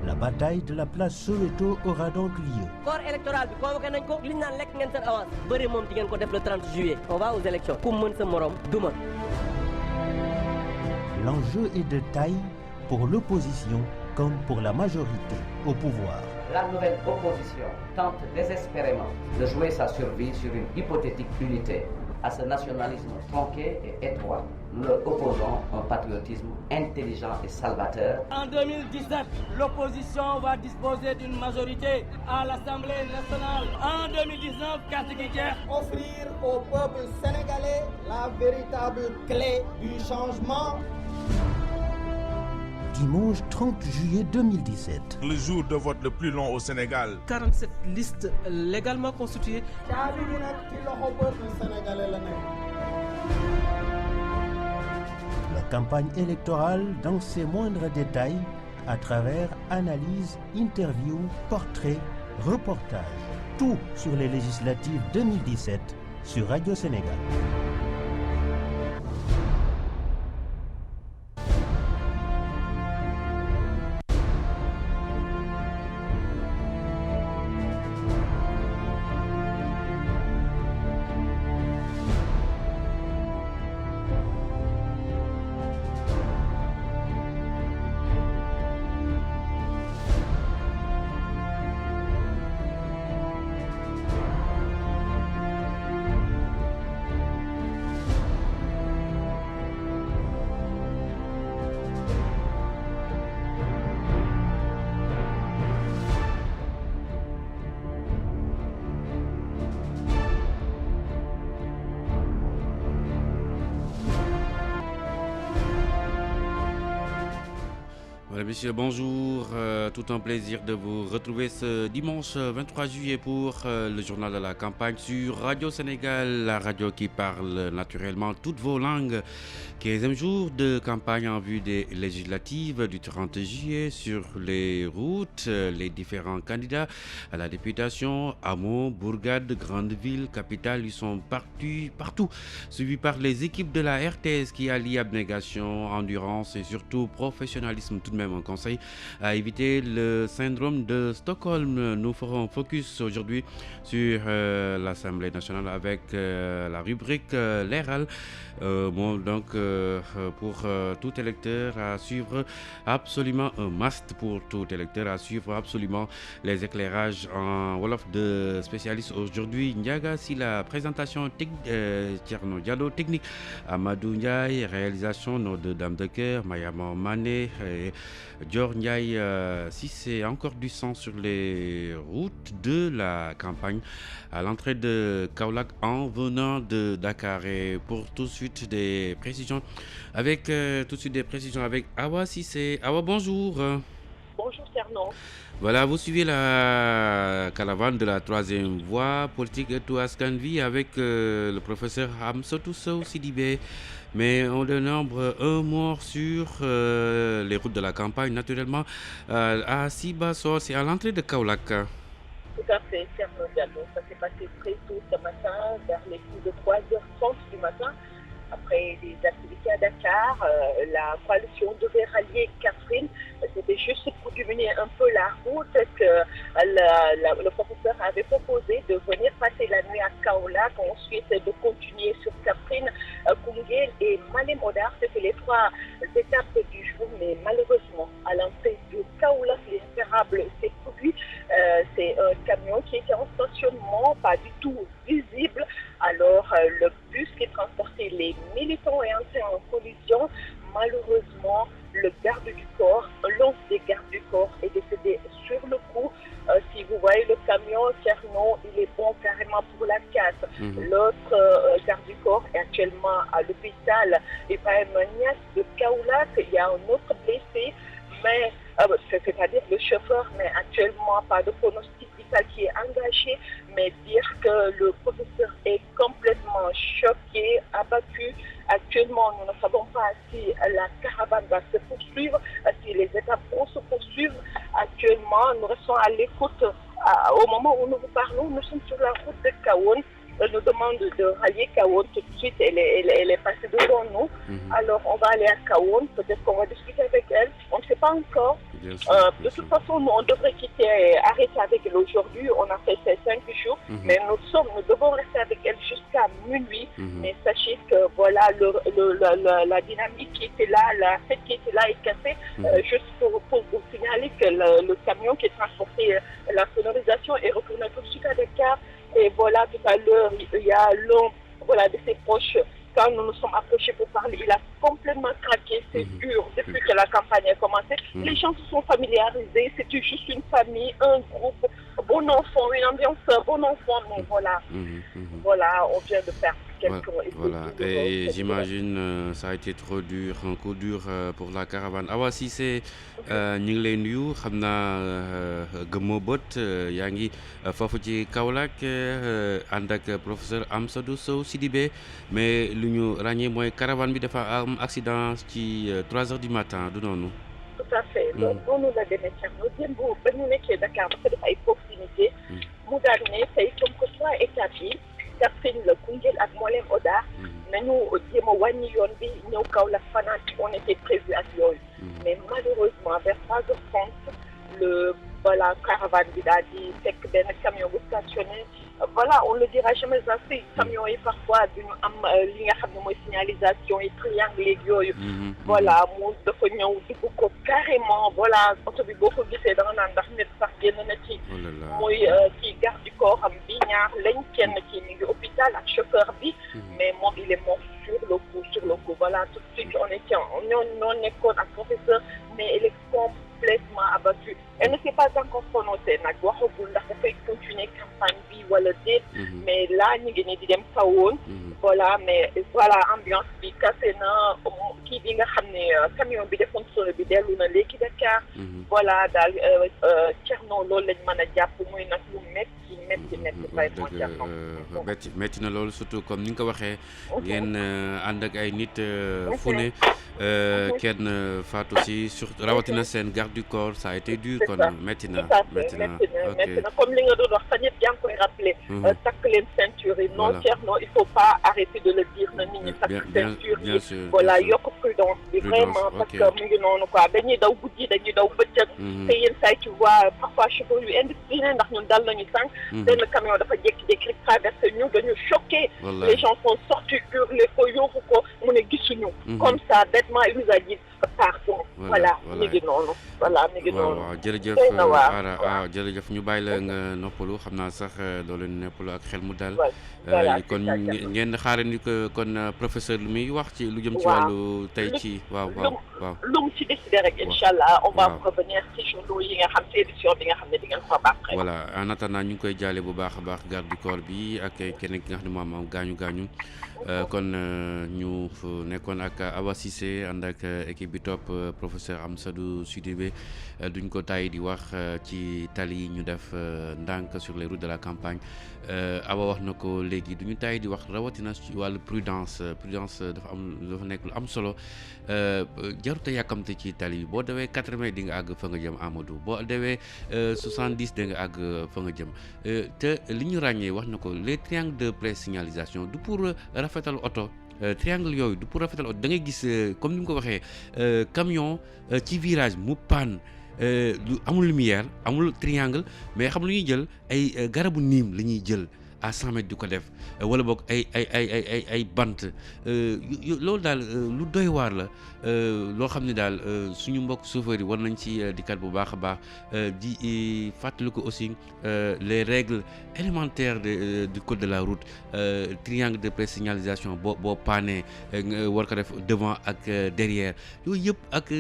La bataille de la place Soweto aura donc lieu. Corps électoral, convoqué nañ ko li ñu naan lekk ngeen seen avance bëri moom di ngeen ko def le 30 juillet. On va aux élections. Ku mën sa morom duma. L'enjeu est de taille pour l'opposition comme pour la majorité au pouvoir. La nouvelle opposition tente désespérément de jouer sa survie sur une hypothétique unité. À ce nationalisme tronqué et étroit, nous leur opposons un patriotisme intelligent et salvateur. En 2017, l'opposition va disposer d'une majorité à l'Assemblée nationale. En 2019, carte guerrière. Offrir au peuple sénégalais la véritable clé du changement. Dimanche 30 juillet 2017. Le jour de vote le plus long au Sénégal. 47 listes légalement constituées. La campagne électorale dans ses moindres détails à travers analyses, interviews, portraits, reportages. Tout sur les législatives 2017 sur Radio Sénégal. Messieurs, bonjour. Tout un plaisir de vous retrouver ce dimanche 23 juillet pour le journal de la campagne sur Radio Sénégal, la radio qui parle naturellement toutes vos langues. 15e jour de campagne en vue des législatives du 30 juillet sur les routes. Les différents candidats à la députation, hameaux, bourgades, grandes villes, capitales, ils sont partout, suivis par les équipes de la RTS qui allient abnégation, endurance et surtout professionnalisme. Tout de même un conseil à éviter le syndrome de Stockholm. Nous ferons focus aujourd'hui sur l'Assemblée nationale avec la rubrique l'ERAL. Pour tout électeur à suivre absolument un must pour tout électeur à suivre absolument les éclairages en Wolof de spécialistes aujourd'hui. Ndiaga si la présentation Thierno Diallo technique, Amadou Ndiaye réalisation nos deux dames de cœur Mayama Mané et Dior Ndiaye. Si c'est encore du sang sur les routes de la campagne à l'entrée de Kaolack en venant de Dakar. Et pour tout de suite des précisions avec Awa Cissé. Awa, bonjour. Bonjour Cerno. Voilà, vous suivez la caravane de la troisième voie politique et tout Askanvi avec le professeur Hamsatou Sow Sidibé. Mais on dénombre un mort sur les routes de la campagne, naturellement, à Sibassor, c'est à l'entrée de Kaolack. Tout à fait, Cerno Diallo. Ça s'est passé très tôt ce matin, vers les coups de 3h30 du matin. Après les activités à Dakar, la coalition devait rallier Catherine. C'était juste pour diminuer un peu la route que le professeur avait proposé de venir passer la nuit à Kaolack, ensuite de continuer sur Catherine, Koungheul et Malem-Hodar. C'était les trois étapes du jour, mais malheureusement, à l'entrée de Kaolack, l'irréparable s'est produit. C'est un camion qui était en stationnement, pas du tout visible. Alors, le bus qui transportait les militants est entré en collision. Malheureusement, le garde du corps, l'un des gardes du corps est décédé sur le coup. Si vous voyez le camion, Cerno, il est bon carrément pour la casse. L'autre garde du corps est actuellement à l'hôpital. Et par Nias de Kaolack, il y a un autre blessé, mais c'est-à-dire le chauffeur, mais actuellement pas de pronostic vital qui est engagé, mais dire que le professeur est complètement choqué, abattu. Actuellement, nous ne savons pas si la caravane va se poursuivre, si les étapes vont se poursuivre. Actuellement, nous restons à l'écoute. Au moment où nous vous parlons, nous sommes sur la route de Kaon. Elle nous demande de rallier Kaon tout de suite. Elle est passée devant nous. Alors, on va aller à Kaon. Peut-être qu'on va discuter avec elle. On ne sait pas encore. De toute façon, nous, on devrait arrêter avec elle aujourd'hui. On a fait ces 5 jours, mais nous devons rester avec elle jusqu'à minuit. Mais sachez que voilà, la dynamique qui était là, la fête qui était là est cassée. Juste pour vous signaler que le camion qui transportait la sonorisation est retourné tout de suite à Dakar. Et voilà, tout à l'heure, il y a l'un de ses proches. Quand nous nous sommes approchés pour parler, il a complètement craqué, c'est dur depuis que la campagne a commencé. Les gens se sont familiarisés, c'était juste une famille, un groupe, bon enfant, une ambiance, bon enfant, mais voilà, on vient de perdre quelqu'un. Voilà, et j'imagine ça a été trop dur, un coup dur pour la caravane. Awa Cissé, ñu ngi lay nuyu xam naa gëmmoo bët yaa ngi foofu ci Kaolack ànd ak professeur Amsatou Sow Sidibé, mais lu ñu ràññee mooy caravane bi dafa am accident ci 3 heures du matin du noonu. Tout à fait. Noonu la demee Thierno démb ba ñu nekkee Dakar dafa def ay proximité mu daal ne tey comme que 3 étapes yi Kaffrine la Koungheul ak Malem Hodar nañu jéem a wàññi yoon bi ñëw Kaolack fanaan ci on était prévu ak yooyu mais malheureusement vers 3h30 la caravane bi daal di fekk benn camion bu stationné. Voilà, on ne le dira jamais assez. Camions yi parfois duñu am li nga xam ne mooy signalisation yi triangle yeeg yooyu. Voilà, mu dafa ñëw dugg ko carrément. Voilà, oto bi boo ko gisee da nga naan ndax nit sax génn na ci. muy ci garde du corps am bi ñaar lañ kenn ci mi ngi hôpital ak chauffeur bi. mais moom il est mort sur le coup. Voilà, tout de suite on nekkoon ak professeur mais il est complètement abattu. Elle ne s'est pas encore prononcée nag waxagul ndax dafay continuer campagne bi wala déet. mais là ñu ngi nii di dem kawoon. voilà mais voilà ambiance bi cassé na kii bi nga xam ne camion bi defoon solo bi dellu na léegi Dakar. voilà daal Thierno loolu lañ mën a jàpp muy nag lu métti vraiment Thierno. métti na loolu surtout comme ni nga ko waxee. ngeen ànd ak ay nit fu ne kenn faatu si surtout rawatina seen garde du corps ça a été dur. kon métti na comme li nga doon wax sax ñëpp yaa ngi koy rappelé. takk leen ceinture yi. non Thierno il faut pas arrêter de le dire na nit ñi takk ceinture yi. voilà yokk prudence bi vraiment parce que mu ngi noonu quoi dañuy daw guddi dañuy daw bëccëg. te yenn saa yi tu vois parfois chauffeur yu indiscipliné ndax ñun dal nañu sànq. benn camion dafa jékki-jékki rek traversé ñu dañu choqué. les gens sont sortis hurler ko yóbbu ko mu ne gisuñu. comme ça bêtement il nous a dit pardon. voilà mi ngi noonu. waaw jërëjëf jërëjëf ñu bàyyi la nga noppalu xam naa sax loolu noppalu ak xel mu dal. kon ngeen xaarandi ko kon professeur lu muy wax ci lu jëm ci wàllu tey ci waaw lu mu ci décidé rek inchallah on va revenir ci journaux yi nga xam ci édition bi nga xam ne di ngeen ko baax. voilà en attendant ñu ngi koy jaale bu baax a baax garde du corps bi ak keneen ki nga xam ne moom am gaañu kon ñu nekkoon ak Awa Cissé ànd ak équipe bi topp professeur Amsatou Sidibé duñ ko tàyyi di wax ci tali yi ñu def ndànk sur les routes de la campagne. Awa wax na ko léegi duñu tàyyi di wax rawatina ci wàllu prudence dafa nekk lu am solo jarut a yàkkamte ci tali bi boo dewee 80 di nga àgg fa nga jëm Amadou boo dewee 70 di nga àgg fa nga jëm te li ñu ràññee wax na ko les triangles de pré-signalisation du pour rafetal oto. triangle yooyu du pour rafetal oto da ngay gis comme ni mu ko waxee camion ci virage mu panne amul lumière amul triangle mais xam lu ñuy jël ay garabu niim la ñuy jël à 100 mètres di ko def wala boog ay bant loolu daal lu doy waar la loo xam ne daal suñu mbokk chauffeurs yi war nañ ci dikkat bu baax a baax di fàttali ko aussi les règles élémentaires du code de la route triangle de pré-signalisation boo paanee nga war ko def devant ak derrière yooyu yëpp ak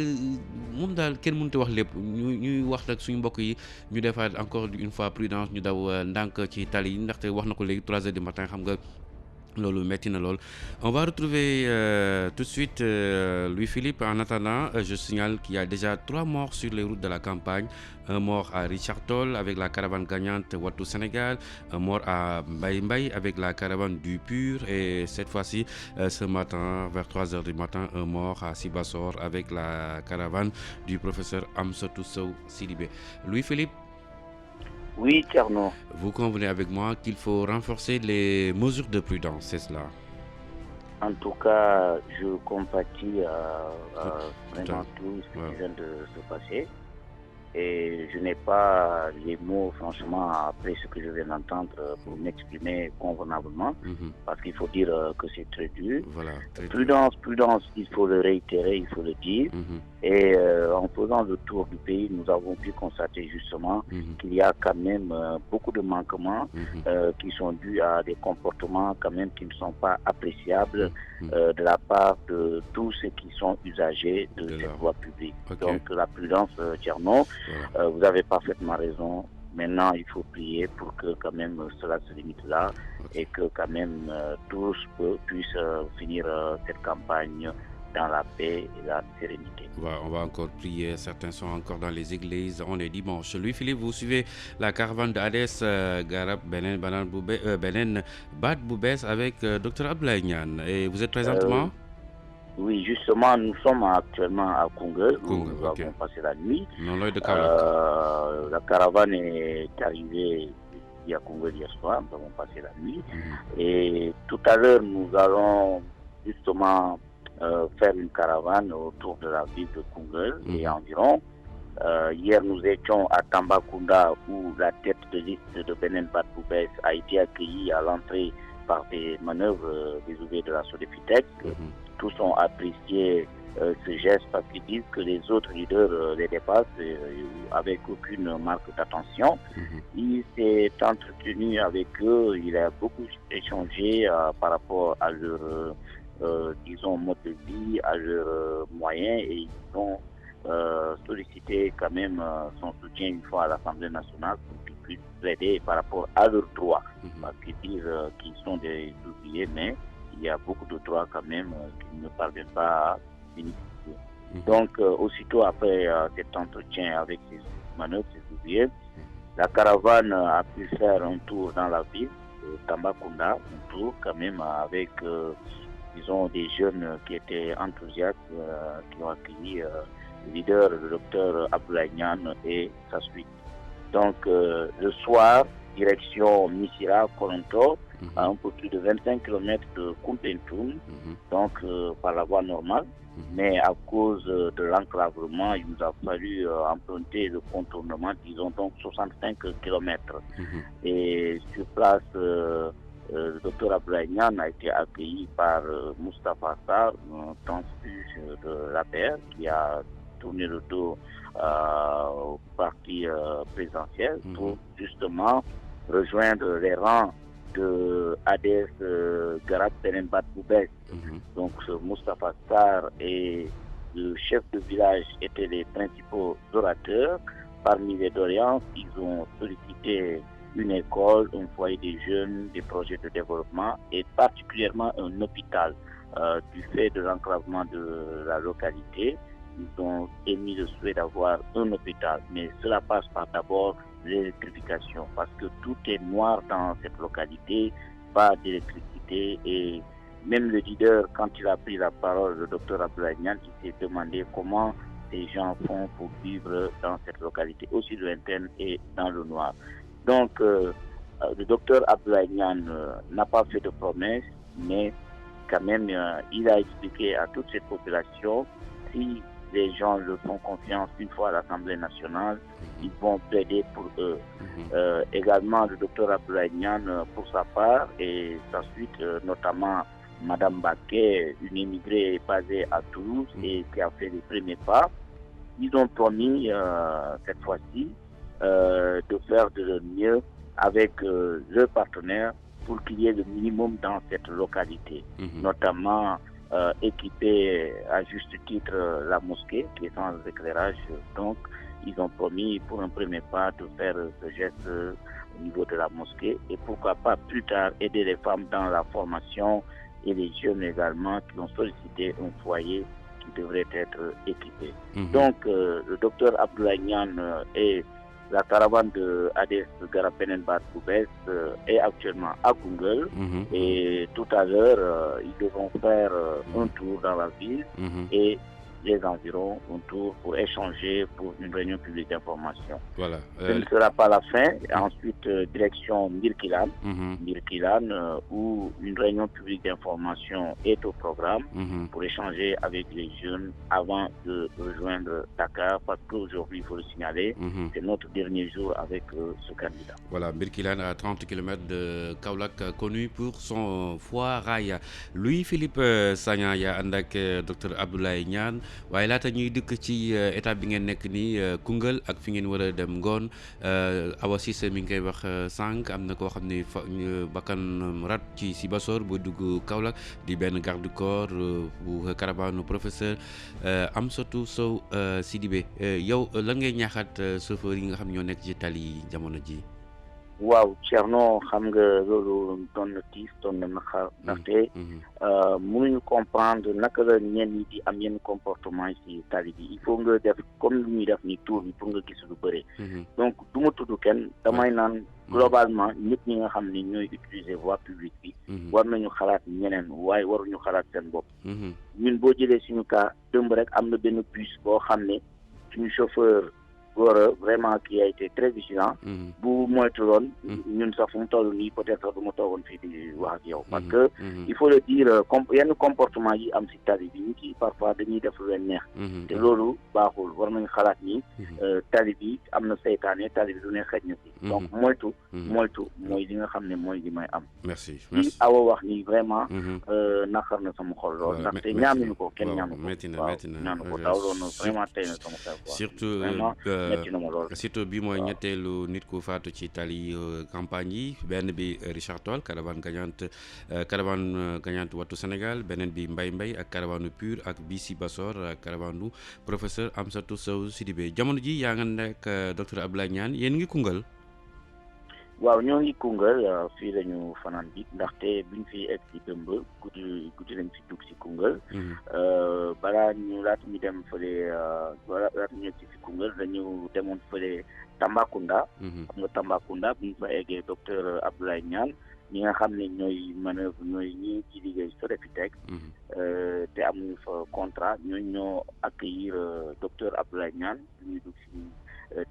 moom daal kenn mënut a wax lépp ñuy wax nag suñu mbokk yi ñu defaat encore une fois prudence ñu daw ndànk ci tali yi ndaxte wax na ko léegi 3 heures du matin xam nga loolu metti na lool. On va retrouver tout de suite Louis-Philippe. En attendant, je signale qu'il y a déjà 3 morts sur les routes de la campagne. Un mort à Richard Toll avec la caravane gagnante Wattu Sénégal, un mort à Mbaye Mbaye avec la caravane du Pur et cette fois-ci, ce matin, vers 3 heures du matin, un mort à Sibassor avec la caravane du professeur Amsatou Sow Sidibé. Louis-Philippe. Oui, Thierno. Vous convenez avec moi qu'il faut renforcer les mesures de prudence, c'est cela? En tout cas, je compatis vraiment tout ce qui vient de se passer. Et je n'ai pas les mots, franchement, après ce que je viens d'entendre, pour m'exprimer convenablement, parce qu'il faut dire que c'est très dur. Voilà, Prudence, il faut le réitérer, il faut le dire. Et en faisant le tour du pays, nous avons pu constater justement qu'il y a quand même beaucoup de manquements qui sont dus à des comportements quand même qui ne sont pas appréciables de la part de tous ceux qui sont usagers de cette voie publique. Donc la prudence, Tierno, vous avez parfaitement raison. Maintenant, il faut prier pour que quand même cela se limite là et que quand même tous puissent finir cette campagne dans la paix et la sérénité. On va encore prier. Certains sont encore dans les églises. On est dimanche. Louis-Philippe, vous suivez la caravane d'Ades Garab Benen Bad Boubès avec Dr Abdoulaye Niane. Et vous êtes présentement Oui, justement, nous sommes actuellement à Koungheul. Nous avons passé la nuit. La caravane est arrivée à Koungheul hier soir. Nous avons passé la nuit. Et tout à l'heure, nous allons justement faire une caravane autour de la ville de Koungheul et environ. Hier, nous étions à Tambacounda où la tête de liste de Benen Bad Boubès a été accueillie à l'entrée par des manœuvres des ouvriers de la Sodefitex. Tous ont apprécié ce geste parce qu'ils disent que les autres leaders les dépassent avec aucune marque d'attention. Il s'est entretenu avec eux, il a beaucoup échangé par rapport à leur disons mode de vie, à leurs moyens, et ils ont sollicité quand même son soutien une fois à l'Assemblée nationale pour qu'ils puissent plaider par rapport à leurs droits. Parce qu'ils disent qu'ils sont des ouvriers, mais il y a beaucoup de droits quand même qu'ils ne parviennent pas à bénéficier. Donc, aussitôt après cet entretien avec ces manœuvres, ces ouvriers, la caravane a pu faire un tour dans la ville de Tambacounda, un tour quand même avec disons des jeunes qui étaient enthousiastes, qui ont accueilli le leader, le docteur Abdoulaye Niane et sa suite. Donc le soir, direction Missira, Koronto, à un peu plus de 25 km de Koumpentoum, donc par la voie normale. Mais à cause de l'enclavement, il nous a fallu emprunter le contournement, disons donc 65 km. Et sur place, le docteur Abdoulaye Niane a été accueilli par Moustapha Sarr, un transfuge de l'APR, qui a tourné le dos au parti présidentiel pour justement rejoindre les rangs de Ades Garab Benen Bad Boubès. Donc ce Moustapha Sarr et le chef de village étaient les principaux orateurs. Parmi les doléances, ils ont sollicité une école, un foyer des jeunes, des projets de développement et particulièrement un hôpital. Du fait de l'enclavement de la localité, ils ont émis le souhait d'avoir un hôpital. Mais cela passe par d'abord l'électrification parce que tout est noir dans cette localité, pas d'électricité. Et même le leader, quand il a pris la parole, le docteur Abdoulaye Niane, il s'est demandé comment ces gens font pour vivre dans cette localité aussi lointaine et dans le noir. Donc, le docteur Abdoulaye Niane n'a pas fait de promesses, mais quand même, il a expliqué à toute cette population, si les gens le font confiance une fois à l'Assemblée nationale, ils vont plaider pour eux. Également, le docteur Abdoulaye Niane, pour sa part, et sa suite, notamment Madame Baquet, une immigrée basée à Toulouse et qui a fait les premiers pas, ils ont promis cette fois-ci de faire de leur mieux avec leurs partenaires pour qu'il y ait le minimum dans cette localité, notamment équiper à juste titre la mosquée qui est sans éclairage. Donc ils ont promis pour un premier pas de faire ce geste au niveau de la mosquée et pourquoi pas plus tard aider les femmes dans la formation et les jeunes également qui ont sollicité un foyer qui devrait être équipé. Donc le docteur Abdoulaye Niane et la caravane de Ades Garab Benen Bad Boubès est actuellement à Koungheul et tout à l'heure ils devront faire un tour dans la ville et les environs, autour, pour échanger pour une réunion publique d'information. Voilà. Ce ne sera pas la fin. Ensuite, direction Birkelane, où une réunion publique d'information est au programme pour échanger avec les jeunes avant de rejoindre Dakar, parce qu'aujourd'hui, il faut le signaler, c'est notre dernier jour avec ce candidat. Voilà, Birkelane à 30 km de Kaolack, connu pour son foie rail. Louis-Philippe Sagna yaa ànd ak docteur Abdoulaye Niane waaye laata ñuy dëkk ci étape bi ngeen nekk nii Koungheul ak fi ngeen war a dem ngoon Awa Cissé mi ngi koy wax sànq am na koo xam ne bakkan rat ci Sibassor bu dugg Kaolack di benn garde du corps bu caravane professeur Amsatou Sow Sidibé yow lan ngay ñaaxaat chauffeur yi nga xam ñoo nekk ci tali jamono ji. waaw Thierno xam nga loolu doon na tiis doon na naqar ndaxte mënuñu comprendre naka la ñenn ñi di am yenn comportement ci tali bi il faut nga def comme lu ñuy def ni tour bi pour nga gis lu bëri. Donc du ma tudd kenn damay naan globalement ñëpp ñi nga xam ne ñooy utiliser voie publique bi war nañu xalaat ñeneen waaye waruñu xalaat seen bopp. ñun boo jëlee suñu cas dëmb rek am na benn bus boo xam ne suñu chauffeur Gora vraiment qui a été très vigilant. bu moytuloon ñun sax fu mu toll nii peut-être du ma toogoon fii di wax ak yow. parce que il faut le dire yenn comportement yi am ci tali bi nit yi parfois dañuy def lu leen neex. te loolu baaxul war nañu xalaat ni tali bi am na seytaane tali bi du ne xëj na ci. donc moytu mooy li nga xam ne mooy li may am. merci li Awa wax ni vraiment naqar na sama xol lool ndaxte ñaanuñu ko kenn ñaanu ko. waaw ñaanu ko taw loolu vraiment tey na sama xel quoi. surtout surtout bi mooy ñetteelu nit ku faatu ci tali campagne yi benn bi Richard Toll caravane gagnante Wattu Sénégal beneen bi Mbay ak caravane Pur ak bi Sibassor caravane professeur Amsatou Sow Sidibé jamono ji yaa nga nekk docteur Abdoulaye Niane yéen ngi Koungheul. waaw ñoo ngi Koungheul fii lañu fanaan bi ndaxte buñ fi egg ci dëmb guddi lañ fi dugg ci Koungheul. balaa ñu laata ñu dem fële laata ñu egg ci Koungheul dañu demoon fële Tambacounda. xam nga Tambacounda buñ fa eggee docteur Abdoulaye Niane ñi nga xam ne ñooy manœuvre ñooy ñi ci liggéey Sodefitex te amuñu fa contrat ñoo accueillir docteur Abdoulaye Niane ñuy dugg ci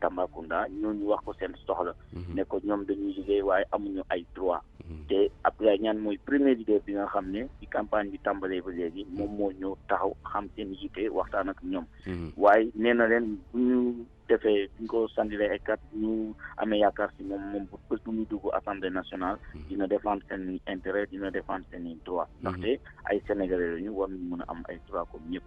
Tambacounda ñooñu wax ko seen soxla. ne ko ñoom dañuy liggéey waaye amuñu ay droit. te Abdoulaye Niane mooy premier leader bi nga xam ne ci campagne bi tàmbalee ba léegi moom moo ñëw taxaw xam seen yitte waxtaan ak ñoom. waaye nee na leen bu ñu defee bu ñu ko sandilee ay kat ñu amee yaakaar ci moom bu bés bu muy dugg assemblée nationale. dina défendre seen intérêt dina défendre seen droit. ndaxte ay sénégalais lañu war nañu mën a am ay droit comme ñëpp.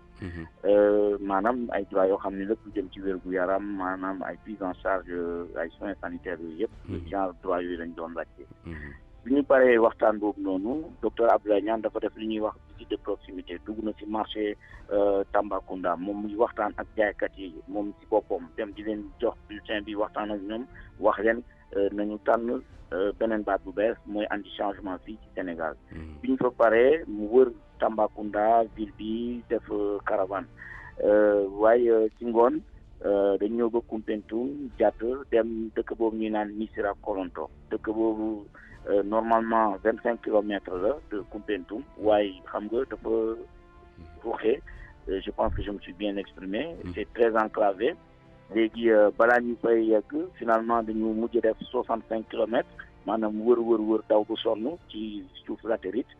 maanaam ay droit yoo xam ne lépp lu jëm ci wérgu yaram maanaam ay prise en charge ay soins sanitaires yooyu yëpp. genre droit yooyu lañ doon laajte. bi ñu paree waxtaan boobu noonu docteur Abdoulaye Niane dafa def li ñuy wax visite de proximité dugg na ci marché Tambacounda moom muy waxtaan ak jaaykat yi moom ci boppam dem di leen jox bulletin bi waxtaan ak ñoom wax leen nañu tànn beneen baat bu bees mooy andi changement fii ci Sénégal. bi ñu fa paree mu wër Tambacounda ville bi def caravane waaye ci ngoon dañ ñëw ba Koumpentoum jàdd dem dëkk boobu ñuy naan Missirah Kolonto dëkk boobu normalement 25 kilomètres la de Koumpentoum waaye xam nga dafa ruuxee je pense que je me suis bien exprimé. C'est très enclavé. léegi balaa ñu fay yegg finalement dañu mujj def 65 kilomètres maanaam wër daw bu sonn ci suuf latérite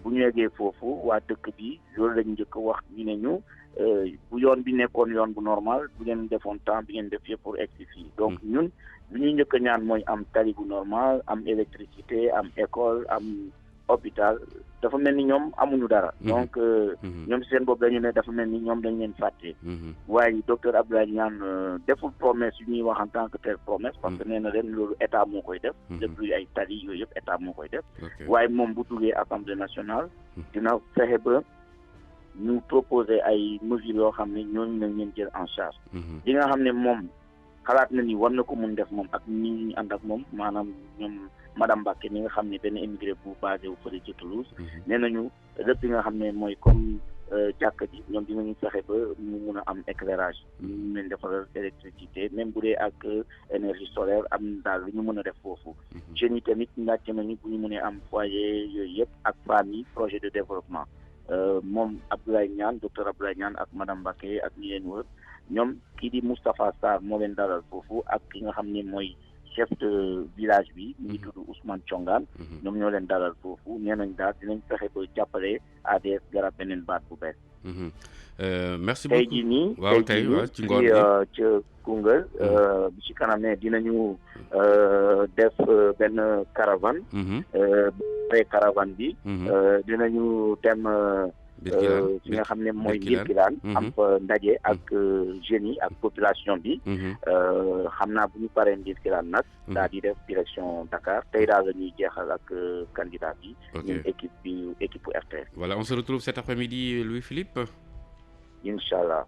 bu ñu yeggee foofu waa dëkk bi loolu lañu njëkk wax ñu ne ñu bu yoon bi nekkoon yoon bu normal bu ngeen defoon temps bi ngeen def yëpp pour egg si fii donc ñun lu ñuy njëkk a ñaan mooy am tali bu normal am électricité am école am hôpital dafa mel ni ñoom amuñu dara. donc ñoom seen bopp dañu ne dafa mel ni ñoom dañ leen fàtte. waaye docteur Abdoulaye Niane deful promesse yu ñuy wax en tant que telle promesse. parce que nee na leen loolu état moo koy def. lépp luy ay tali yooyu yëpp état moo koy def. waaye moom bu duggee assemblée nationale. dina fexe ba ñu proposer ay mesures yoo xam ne ñooñu nañ leen jël en charge. li nga xam ne moom xalaat na ni war na ko mun def moom ak ñi ñu ànd ak moom maanaam ñoom. Madame Mbacké mi nga xam ne benn immigré bu basé wu fële ci Toulouse nee nañu lépp li nga xam ne mooy comme jàkka ji ñoom dinañu fexe ba mu mun a am éclairage ñu leen defal électricité même bu dee ak énergie solaire am daal lu ñu mën a def foofu jeunes yi tamit laajte nañu bu ñu mënee am foyer yooyu yëpp ak famille projet de développement moom Abdoulaye Niane docteur Abdoulaye Niane ak madame Mbacké ak ñi leen wër ñoom kii di Moustapha Sarr moo leen dalal foofu ak ki nga xam ne mooy chef de village bi mu ngi tudd Ousmane Thiongan ñoom ñoo leen dalal foofu nee nañ daal dinañ fexe ba jàppale ADS garab beneen baat bu bees. merci beaucoup tey jii nii waaw tey ci ngoon ca Koungheul bi ci kanamee dinañu def benn caravane. caravane bi. dinañu dem. fi nga xam ne mooy Birkilane am fa ndaje ak jeunes yi ak population bi. xam naa bu ñu paree Birkilane nag. daal di def direction Dakar tey daal la ñuy jeexal ak candidat bi. ñun équipe RTS. Voilà, on se retrouve cet après-midi, Louis-Philippe. Inch'Allah.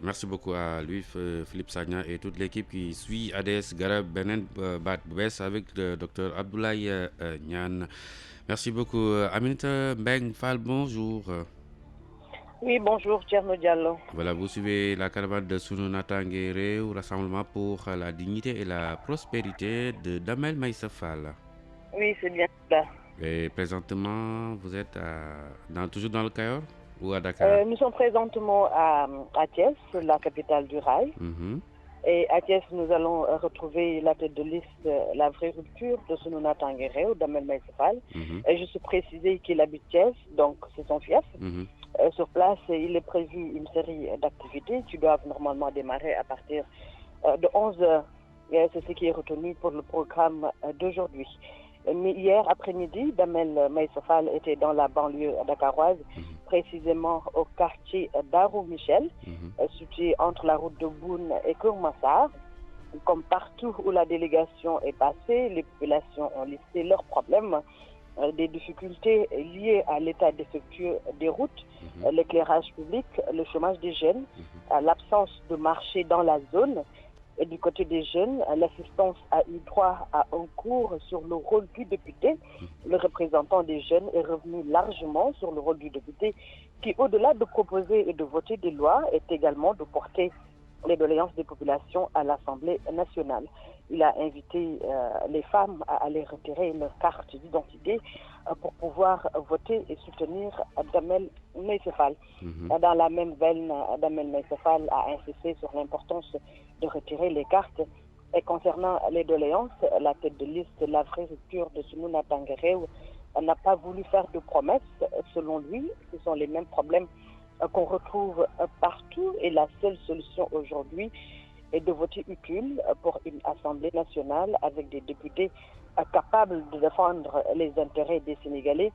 Merci beaucoup à Louis-Philippe Sagna et toute l'équipe qui suit ADS Garab Benen Bat Boubès avec le docteur Abdoulaye Niane. Merci beaucoup. Aminata Mbeng Fall, bonjour. Oui, bonjour, Thierno Diallo. Voilà, vous suivez la caravane de Sunu Natangué Réew, Rassemblement pour la dignité et la prospérité de Damel Maïssa Fall. Oui, c'est bien ça. Et présentement, vous êtes toujours dans le Cayor ou à Dakar? Nous sommes présentement à Thiès, la capitale du rail. Et à Thiès, nous allons retrouver la tête de liste, la vraie rupture de Sunu Natangué Réew, Damel Maïssa Fall. Et je suis précisé qu'il habite Thiès, donc c'est son fief. Sur place, il est prévu une série d'activités qui doivent normalement démarrer à partir de 11h. C'est ce qui est retenu pour le programme d'aujourd'hui. Mais hier après-midi, Damel Maïssa Fall était dans la banlieue dakaroise, précisément au quartier Darou Michel, situé entre la route de Boune et Keur-Massar. Comme partout où la délégation est passée, les populations ont listé leurs problèmes, des difficultés liées à l'état défectueux des routes, l'éclairage public, le chômage des jeunes, l'absence de marché dans la zone. Et du côté des jeunes, l'assistance a eu droit à un cours sur le rôle du député. Le représentant des jeunes est revenu largement sur le rôle du député qui, au-delà de proposer et de voter des lois, est également de porter les doléances des populations à l'Assemblée nationale. Il a invité les femmes à aller retirer leur carte d'identité pour pouvoir voter et soutenir Damel Maïssa Fall. Dans la même veine, Damel Maïssa Fall a insisté sur l'importance de retirer les cartes. Et concernant les doléances, la tête de liste, la vraie rupture de Sunu Natangué Réew, n'a pas voulu faire de promesses. Selon lui, ce sont les mêmes problèmes qu'on retrouve partout et la seule solution aujourd'hui est de voter utile pour une Assemblée nationale avec des députés capables de défendre les intérêts des Sénégalais,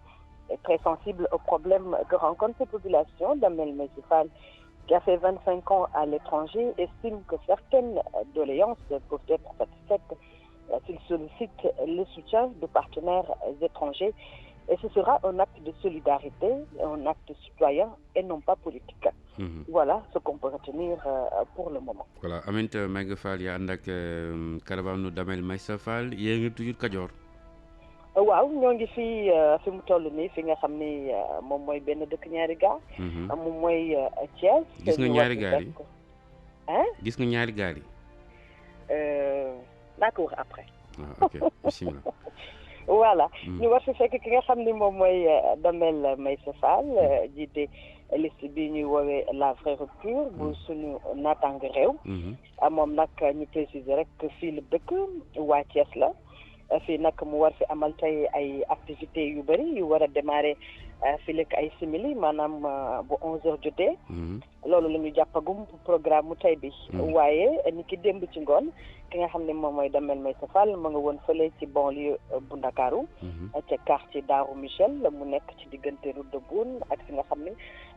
très sensibles aux problèmes que rencontrent ces populations. Damel Maïssa Fall, qui a fait 25 ans à l'étranger, estime que certaines doléances peuvent être satisfaites s'il sollicite le soutien de partenaires étrangers. Et ce sera un acte de solidarité, un acte citoyen et non pas politique. Voilà ce qu'on peut retenir pour le moment. Voilà, Aminata Mbengue Fall yaa ànd ak caravane Damel Maïssa Fall yéen ngi toujours Kajoor. waaw ñoo ngi fi mu toll nii fi nga xam ni moom mooy benn dëkk ñaari gaar. moom mooy Thiès. gis nga ñaari gaar yi. gis nga ñaari gaar yi. naa ko wax après. ok bismillah. Voilà ñu war fi fekk ki nga xam ni moom mooy Damel Maïssa Fall jiite liste bi ñuy woowee la vraie rupture bu Sunu Natangué Réew. moom nag ñu préciser rek fii la dëkk waa Thiès la fii nag mu war fi amal tey ay activités yu bëri yu war a démarrer fii lekk ay simili maanaam bu 11h jotee. loolu la ñu jàppagum programme mu tey bi. waaye ni ki démb ci ngoon ki nga xam ne moom mooy Damel Maïssa Fall ma nga woon fële ci banlieue bu Ndakaaru ca quartier Darou Michel mu nekk ci diggante route de Boune ak fi nga xam ne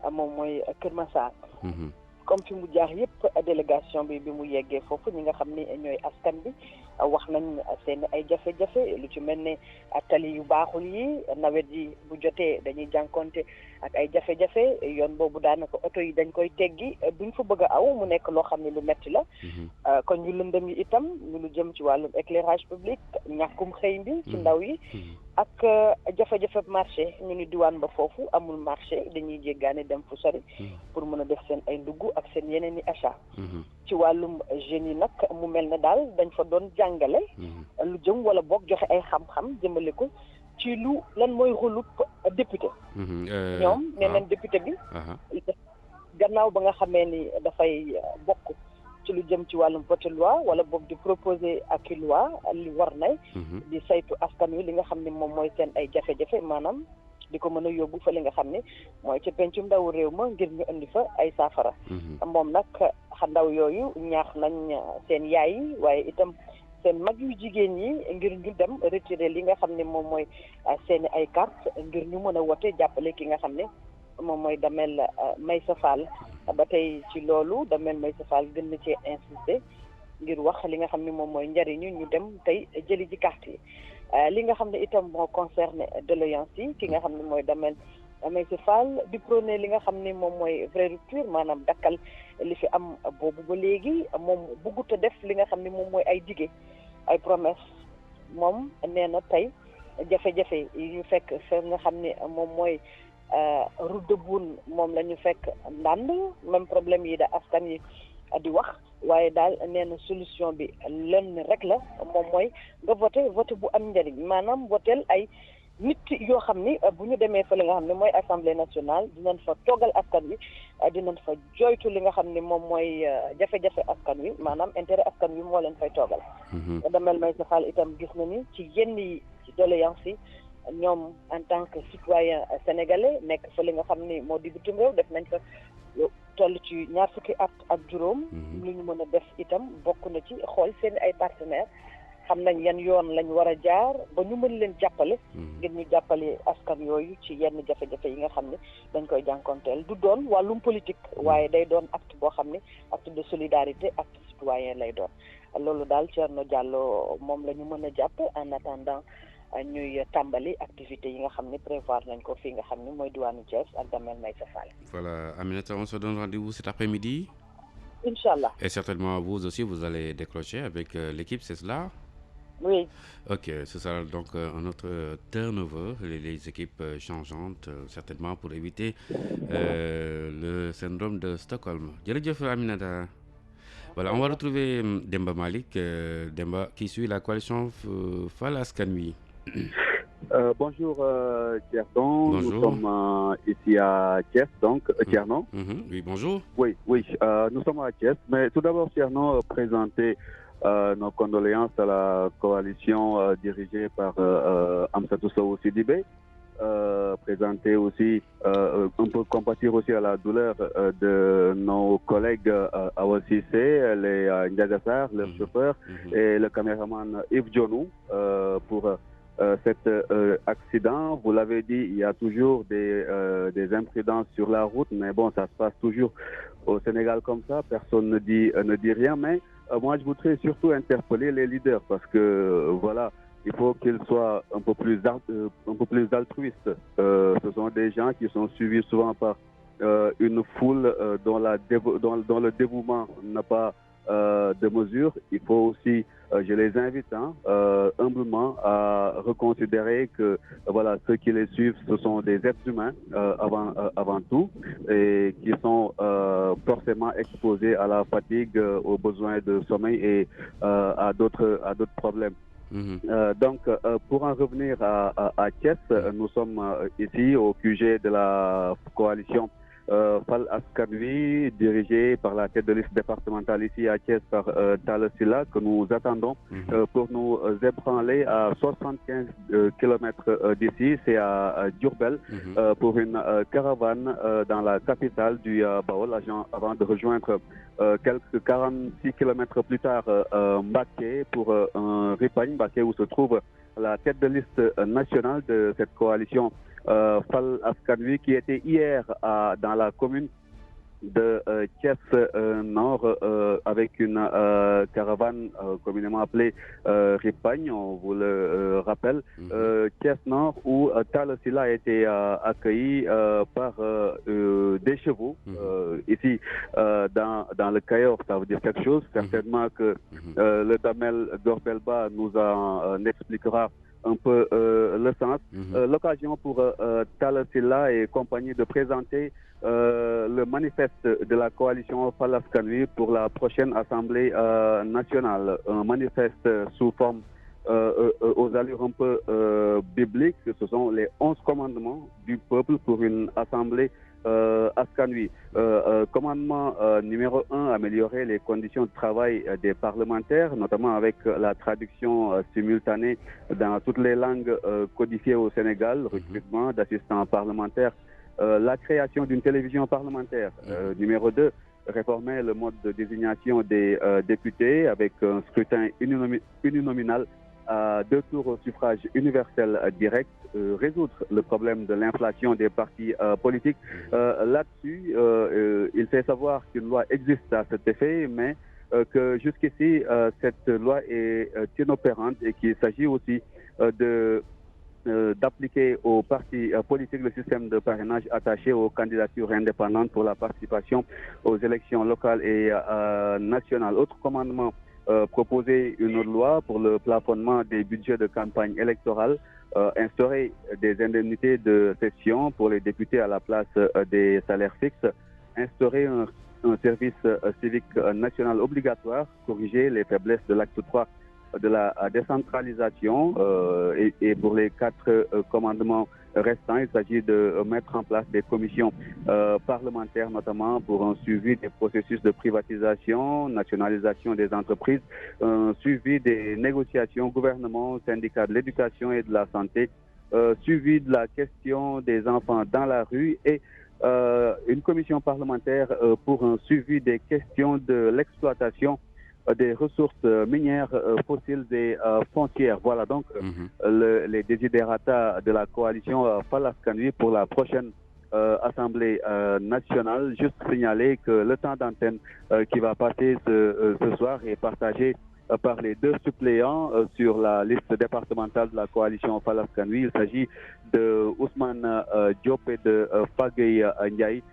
moom mooy Kër Massar. comme fi mu jaar yëpp délégation bi mu yeggee foofu ñi nga xam ni ñooy askan bi wax nañ seen ay jafe-jafe lu ci mel ne tali yu baaxul yi nawet yi bu jotee dañuy jànkonte ak ay jafe-jafe yoon boobu daanaka oto yi dañ koy teggi duñ fa bëgg a aw mu nekk loo xam ne lu metti la. kon ñu lëndëm yi itam ñu lu jëm ci wàllum éclairage public ñàkkum xëy bi ci ndaw yi ak jafe-jafe marché ñu ni diwaan ba foofu amul marché dañuy jéggaane dem fu sori pour mën a def seen ay ndugg ak seen yeneen i achat. ci wàllum jeunes yi nag mu mel ne daal dañ fa doon jàngale lu jëm wala boog joxe ay xam-xam jëmale ko ci lu lan mooy rôle député. ñoom nee nañ député bi. gannaaw ba nga xamee ni dafay bokk ci lu jëm ci wàllum voté loi wala boog di proposer ak i loi li war nay di saytu askan wi li nga xam ne moom mooy seen ay jafe-jafe maanaam di ko mën a yóbbu fa li nga xam ne mooy ci pencum ndawu réew ma ngir ñu indi fa ay saafara. moom nag ndaw yooyu ñaax nañ seen yaay yi waaye itam seen mag yu jigéen ñi ngir ñu dem retirer li nga xam ne moom mooy seen ay carte ngir ñu mën a wote jàppale ki nga xam ne moom mooy Damel Maysa Fall. ba tey ci loolu Damel Maysa Fall gën na cee insister ngir wax li nga xam ne moom mooy njariñu ñu dem tey jëli ji carte yi li nga xam ne itam moo concerné doléance yi ki nga xam ne mooy Damel Maysa Fall di prôné li nga xam ne moom mooy vraie rupture maanaam dakkal li fi am boobu ba léegi moom bëggut a def li nga xam ne moom mooy ay dige ay promesse moom nee na tey jafe-jafe yi ñu fekk fa nga xam ne moom mooy route de Boune moom la ñu fekk ndànd même problème yi da askan yi di wax waaye daal nee na solution bi lenn rek la moom mooy nga voté bu am njëriñ maanaam votel ay nit yoo xam ni bu ñu demee fa li nga xam ne mooy assemblée nationale dinañ fa toogal askan wi dinañ fa joytu li nga xam ne moom mooy jafe-jafe askan wi maanaam intérêt askan wi moo leen fay toogal. Damel Maysa Fall itam gis na ni ci yenn yi ci doléance yi ñoom en tant que citoyen sénégalais nekk fa li nga xam ni moo di bitim réew def nañ fa toll ci 20 at ak juróom. lu ñu mën a def itam bokk na ci xool seen ay partenaires xam nañ yan yoon lañ war a jaar ba ñu mën leen jàppale. ngir ñu jàppale askan yooyu ci yenn jafe-jafe yi nga xam ne dañ koy jànkonteel du doon wàllum politique waaye day doon acte boo xam ne acte de solidarité acte citoyen lay doon loolu daal Thierno Diallo moom la ñu mën a jàpp en attendant. ñuy tàmbali activité yi nga xam ne prévoir nañ ko fii nga xam ne mooy diwaanu Thiès ak Damel Maysa Fall. Voilà, Aminata, on se donne rendez-vous cet après-midi. Inch'Allah. Et certainement vous aussi, vous allez décrocher avec l'équipe, c'est cela? Oui. Ok, ce sera donc un autre turnover, les équipes changeantes, certainement pour éviter le syndrome de Stockholm. Jërëjëf Aminata. Voilà, on va retrouver Demba Malik, Demba qui suit la coalition Fal Askan Wi. Bonjour Thierno, nous sommes ici à Thiès, donc Thierno. Oui, bonjour. Oui, nous sommes à Thiès, mais tout d'abord Thierno, présenter nos condoléances à la coalition dirigée par Amsatou Sow Sidibé. Présenter aussi, un peu compatir aussi à la douleur de nos collègues Awa Cissé, les Ndiagassar, le chauffeur, et le caméraman Yves Dionou pour cet accident. Vous l'avez dit, il y a toujours des imprudences sur la route, mais bon, ça se passe toujours au Sénégal comme ça, personne ne dit rien, mais moi je voudrais surtout interpeller les leaders parce que voilà, il faut qu'ils soient un peu plus altruistes. Ce sont des gens qui sont suivis souvent par une foule dont le dévouement n'a pas de mesure. Il faut aussi, je les invite humblement à reconsidérer que voilà, ceux qui les suivent, ce sont des êtres humains avant tout et qui sont forcément exposés à la fatigue, aux besoins de sommeil et à d'autres problèmes. Donc, pour en revenir à Thiès, nous sommes ici au QG de la coalition Fal Askan Wi, dirigée par la tête de liste départementale ici à Thiès par Talla Sylla, que nous attendons pour nous ébranler à 75 km d'ici, c'est à Diourbel, pour une caravane dans la capitale du Baol, avant de rejoindre quelques 46 km plus tard Mbacké pour un Ripagne, Mbacké où se trouve la tête de liste nationale de cette coalition Fal Askan Wi, qui était hier dans la commune de Thiès Nord avec une caravane communément appelée Ripagne, on vous le rappelle, Thiès Nord où Talla Sylla a été accueilli par des chevaux ici dans le Cayor. Ça veut dire quelque chose, certainement que le Damel Gorbelba nous en expliquera un peu le sens. L'occasion pour Talla Sylla et compagnie de présenter le manifeste de la coalition Fal Askan Wi pour la prochaine Assemblée nationale. Un manifeste sous forme aux allures un peu bibliques. Ce sont les 11 commandements du peuple pour une assemblée Askan Wi. Commandement numéro 1, améliorer les conditions de travail des parlementaires, notamment avec la traduction simultanée dans toutes les langues codifiées au Sénégal, recrutement d'assistants parlementaires, la création d'une télévision parlementaire. Numéro 2, réformer le mode de désignation des députés avec un scrutin uninominal à 2 tours au suffrage universel direct, résoudre le problème de l'inflation des partis politiques. Là-dessus, il fait savoir qu'une loi existe à cet effet, mais que jusqu'ici, cette loi est inopérante et qu'il s'agit aussi d'appliquer aux partis politiques le système de parrainage attaché aux candidatures indépendantes pour la participation aux élections locales et nationales. Autre commandement, proposer une loi pour le plafonnement des budgets de campagne électorale, instaurer des indemnités de session pour les députés à la place des salaires fixes, instaurer un service civique national obligatoire, corriger les faiblesses de l'acte 3 de la décentralisation et pour les 4 commandements restants, il s'agit de mettre en place des commissions parlementaires, notamment pour un suivi des processus de privatisation, nationalisation des entreprises, un suivi des négociations gouvernement, syndicats de l'éducation et de la santé, suivi de la question des enfants dans la rue et une commission parlementaire pour un suivi des questions de l'exploitation des ressources minières, fossiles et foncières. Voilà donc les desiderata de la coalition Fal Askan Wi pour la prochaine Assemblée nationale. Juste signaler que le temps d'antenne qui va passer ce soir est partagé par les 2 suppléants sur la liste départementale de la coalition Fal Askan Wi. Il s'agit de Ousmane Diop et de Fagey Ndiaye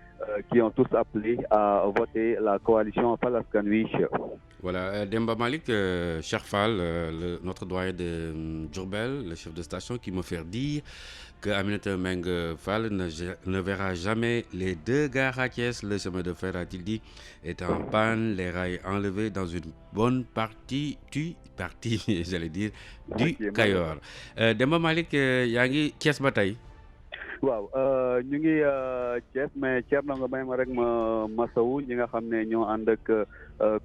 qui ont tous appelé à voter la coalition Fal Askan Wi. Voilà, Demba Malik, Cherfal, notre doyen de Djourbel, le chef de station, qui me fait dire que Aminata Meng Fall ne verra jamais les 2 gares à Thiès. Le chemin de fer, a-t-il dit, est en panne, les rails enlevés dans une bonne partie, j'allais dire, du Kayor. Demba Malik, Yangi Thiès Bataille. waaw ñu ngi Thiès mais Thierno nga may ma rek ma masawu ñi nga xam ne ñoo ànd ak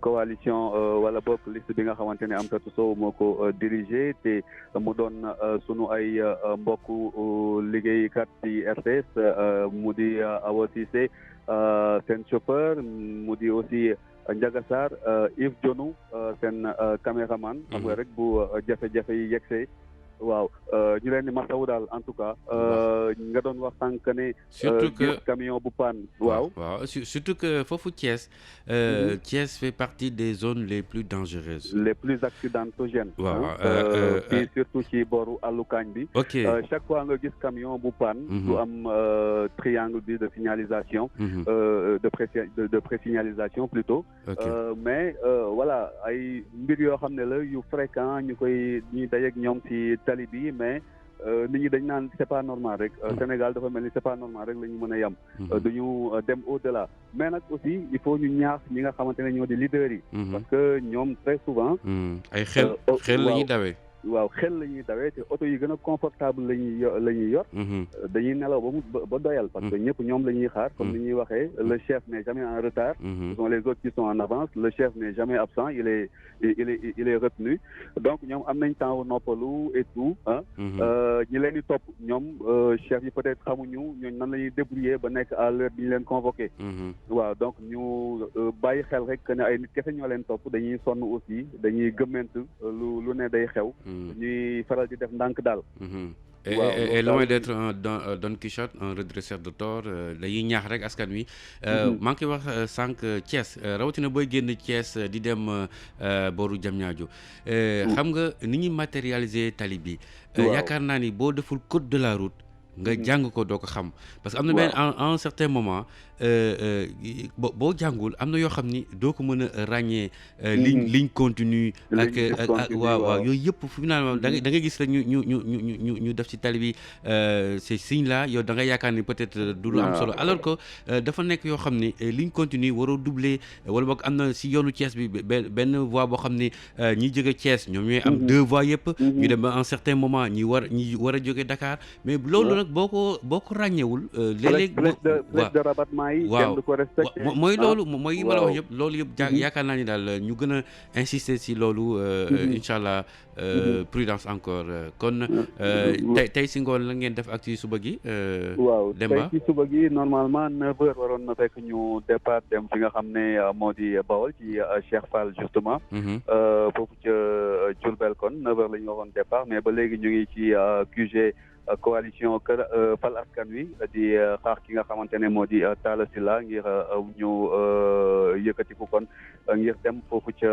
coalition wala bokk liste bi nga xamante ne Amsatou Sow moo ko dirigé te mu doon sunu ay mbokku liggéeykat ci RTS mu di Awa Cissé seen chauffeur mu di aussi Ndiaga Sarr Yves Dionou seen caméraman xam nga rek bu jafe-jafe yi yegsee waaw ñu leen di masawu daal en tout cas nga doon wax sànq ne surtout que camion bu panne waaw surtout que foofu Thiès Thiès fait partie des zones les plus dangereuses, les plus accidentogènes. waaw fii surtout ci booru àllukaañ bi. ok chaque fois nga gis camion bu panne du am triangle bi de signalisation de présignalisation plutôt mais voilà ay mbir yoo xam ne la yu fréquent ñu koy ñuy dajeek ñoom ci tali bi mais nit ñi dañ naan c'est pas normal rek Sénégal dafa mel ni c'est pas normal rek la ñu mën a yem duñu dem au-delà mais nag aussi il faut ñu ñaax ñi nga xamante ne ñoo di leaders yi parce que ñoom très souvent ay xel la ñuy dawee waaw xel la ñuy dawee te oto yi gën a confortable la ñuy yor dañuy nelaw ba doyal parce que ñëpp ñoom la ñuy xaar comme ni ñuy waxee le chef n'est jamais en retard ce sont les autres qui sont en avance le chef n'est jamais absent il est retenu donc ñoom am nañ temps noppalu et tout ñi leen di topp ñoom chef yi peut-être xamuñu ñooñu nan la ñuy débrouiller ba nekk à l'heure bi ñu leen convoqué waaw donc ñu bàyyi xel rek que ne ay nit kese ñoo leen topp dañuy sonn aussi dañuy gëmment lu ne day xew ñuy faral di def ndànk daal. et loin d'être un Don Quichotte un redresseur de tort dañuy ñaax rek askan wi. maa ngi koy wax sànq Thiès rawatina booy génn Thiès di dem booru Diamniadio xam nga ni ñuy matérialiser tali bi. yaakaar naa ni boo deful code de la route nga jàng ko doo ko xam parce que am na benn à un certain moment boo jàngul am na yoo xam ni doo ko mën a ràññee ligne continue ak waaw yooyu yëpp finalement da nga gis rek ñu def ci tali bi ces signes là yow da nga yaakaar ni peut-être du lu am solo alors que dafa nekk yoo xam ni ligne continue waroo doubler wala boog am na si yoonu Thiès bi benn voie boo xam ni ñi jóge Thiès ñoom ñooy am 2 voies yëpp ñu dem ba un certain moment ñi war a jóge Dakar mais loolu nag boo ko ràññewul léeg-léeg flèche de rabattement yi kenn du ko respecté mooy loolu mooy yi ma la wax yëpp loolu yëpp yaakaar naa ni daal ñu gën a insister si loolu incha allah prudence encore kon tey si ngoon la ngeen def ak ci suba gi waaw Demba tey ci suba gi normalement 9h waroon na fekk ñu départ dem fi nga xam ne moo di Bawol ci Cheikh Fall justement foofu ca Diourbel kon 9h la ñu waroon départ mais ba léegi ñu ngi ci QG coalition Kër Fal Askan Wi di xaar ki nga xamante ne moo di Talla Sylla ngir ñu yëkkatiku kon ngir dem foofu ca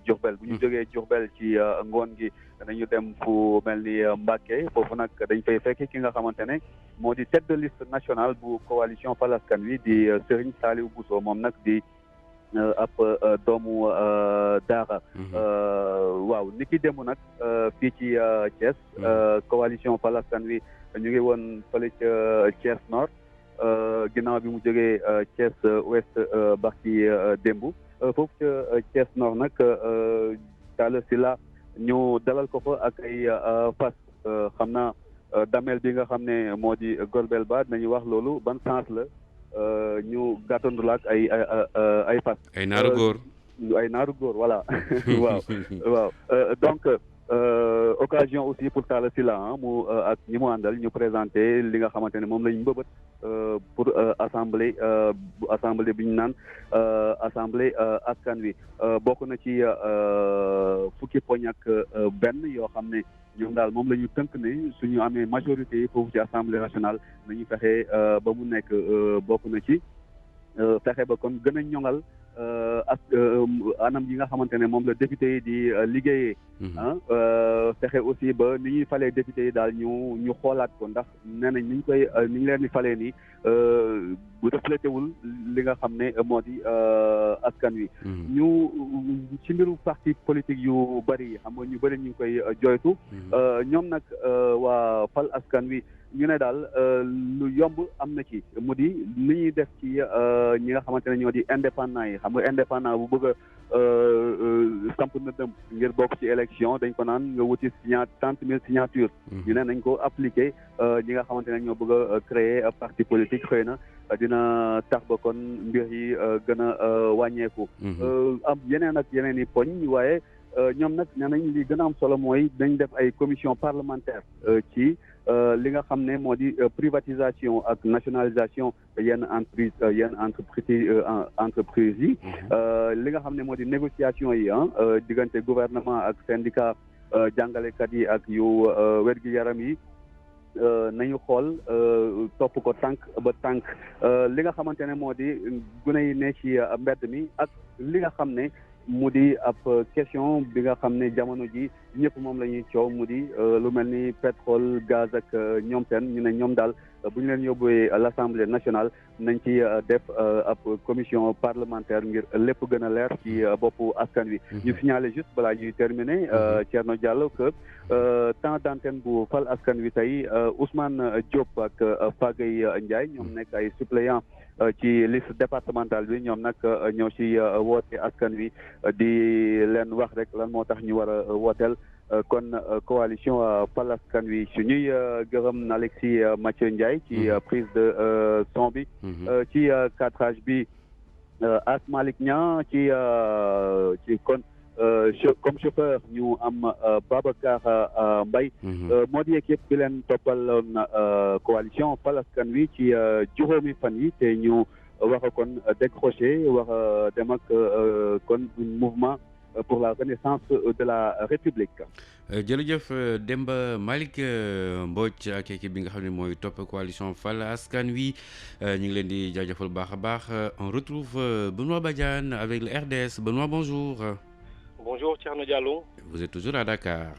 Diourbel bu ñu jógee Diourbel ci ngoon gi dañu dem fu mel ni Mbacké foofu nag dañ fay fekk ki nga xamante ne moo di tête de liste nationale bu coalition Fal Askan Wi di Serigne Saliou Bousso moom nag di ab doomu daara waaw ni ki démb nag fii ci Thiès coalition Fal Askan Wi ñu ngi woon fële ca Thiès Nord ginnaaw bi mu jógee Thiès Ouest barki démb foofu ca Thiès Nord nag Talla Sylla ñu dalal ko fa ak ay fas xam naa damel bi nga xam ne moo di Golbel Ba dinañu wax loolu ban sens la ñu gàttandu la ak ay fas. ay naaru góor voilà waaw donc occasion aussi pour Talla Sylla mu ak ñi mu àndal ñu présenté li nga xamante ne moom la ñu mbëbët pour assemblée bi ñu naan assemblée askan wi bokk na ci fukki poñ ak benn yoo xam ne ñoom daal moom la ñu tënk ne suñu amee majorité foofu ci assemblée nationale nañu fexe ba mu nekk bokk na ci fexe ba kon gën a ñoŋal ak anam yi nga xamante ne moom la député yi di liggéeyee fexe aussi ba ni ñuy falee député yi daal ñu xoolaat ko ndax nee nañ ni ñu leen di falee nii bu reflété wul li nga xam ne moo di askan wi ñu ci mbiru parti politique yu bëri xam nga ñu bëri ñu ngi koy joytu ñoom nag waa Fal Askan Wi ñu ne daal lu yomb am na ci mu di ni ñuy def ci ñi nga xamante ne ñoo di indépendant yi xam nga indépendant bu bëgg a samp na dem ngir bokk ci élection dañ ko naan nga wuti 30 000 signatures ñu ne nañ ko appliqué ñi nga xamante ne ñoo bëgg a créer parti politique xëy na dina tax ba kon mbir yi gën a wàññeeku am yeneen ak yeneen i poñ waaye ñoom nag nee nañ li gën a am solo mooy dañ def ay commission parlementaire ci li nga xam ne moo di privatisation ak nationalisation yenn entreprise yi li nga xam ne moo di négociation yi diggante gouvernement ak syndicat jàngalekat yi ak yu wér-gi-yaram yi nañu xool topp ko tànk ba tànk li nga xamante ne moo di gune yi ne ci mbedd mi ak li nga xam ne mu di ab question bi nga xam ne jamono ji ñëpp moom la ñuy coow mu di lu mel ni pétrole gaz ak ñoom seen ñu ne ñoom daal bu ñu leen yóbbuwee l'Assemblée nationale nañ ci def ab commission parlementaire ngir lépp gën a leer ci boppu askan wi. ñu signalé juste balaa ñuy terminer Thierno Diallo que temps d'antenne bu Fal Askan Wi tey Ousmane Diop ak Pagay Ndiaye ñoom nekk ay suppléant ci liste départementale bi ñoom nag ñoo ci woote askan wi di leen wax rek lan moo tax ñu war a wooteel kon coalition Fal Askan Wi su ñuy gërëm Alexis Mathieu Ndiaye ci prise de son bi ci cadrage bi As Malick Niang ci kon comme chauffeur ñu am Babacar Mbaye moo di équipe bi leen toppaloon coalition Fal Askan Wi ci juróomi fan yi te ñu wax a kon décroché wax a dem ak kon mouvement pour la renaissance de la République. jërëjëf Demba Malick Mbodj ak équipe bi nga xam ne mooy topp coalition Fal Askan Wi ñu ngi leen di jaajëfal baax a baax on retrouve Benoît Badiane avec le RDS. Benoît, bonjour. Bonjour Thierno Diallo. Vous êtes toujours à Dakar.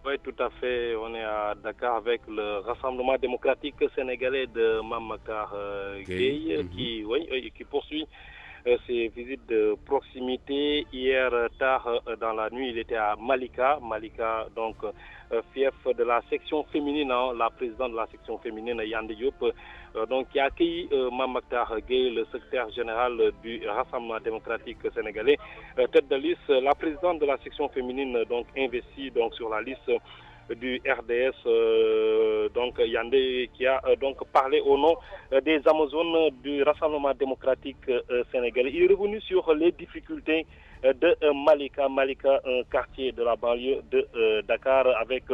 Oui, tout à fait. On est à Dakar avec le Rassemblement démocratique sénégalais de Mame Mactar Gueye qui poursuit ses visites de proximité. Hier tard dans la nuit, il était à Malika, donc fief de la section féminine, la présidente de la section féminine, Yandé Diop, donc qui a accueilli Mame Mactar Gueye, le secrétaire général du Rassemblement démocratique sénégalais, tête de liste, la présidente de la section féminine, donc investie donc sur la liste du RDS, donc Yandé, qui a donc parlé au nom des Amazones du Rassemblement démocratique sénégalais. Il est revenu sur les difficultés de Malika, un quartier de la banlieue de Dakar, avec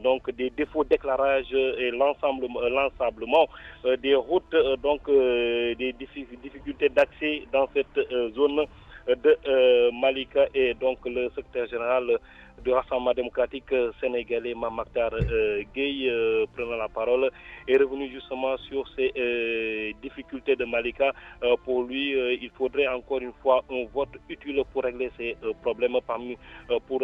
donc des défauts d'éclairage et l'ensablement des routes, donc des difficultés d'accès dans cette zone de Malika, et donc le secrétaire général du Rassemblement démocratique sénégalais, Mame Mactar Gueye, prenant la parole, est revenu justement sur ces difficultés de Malika. Pour lui, il faudrait encore une fois un vote utile pour régler ces problèmes, pour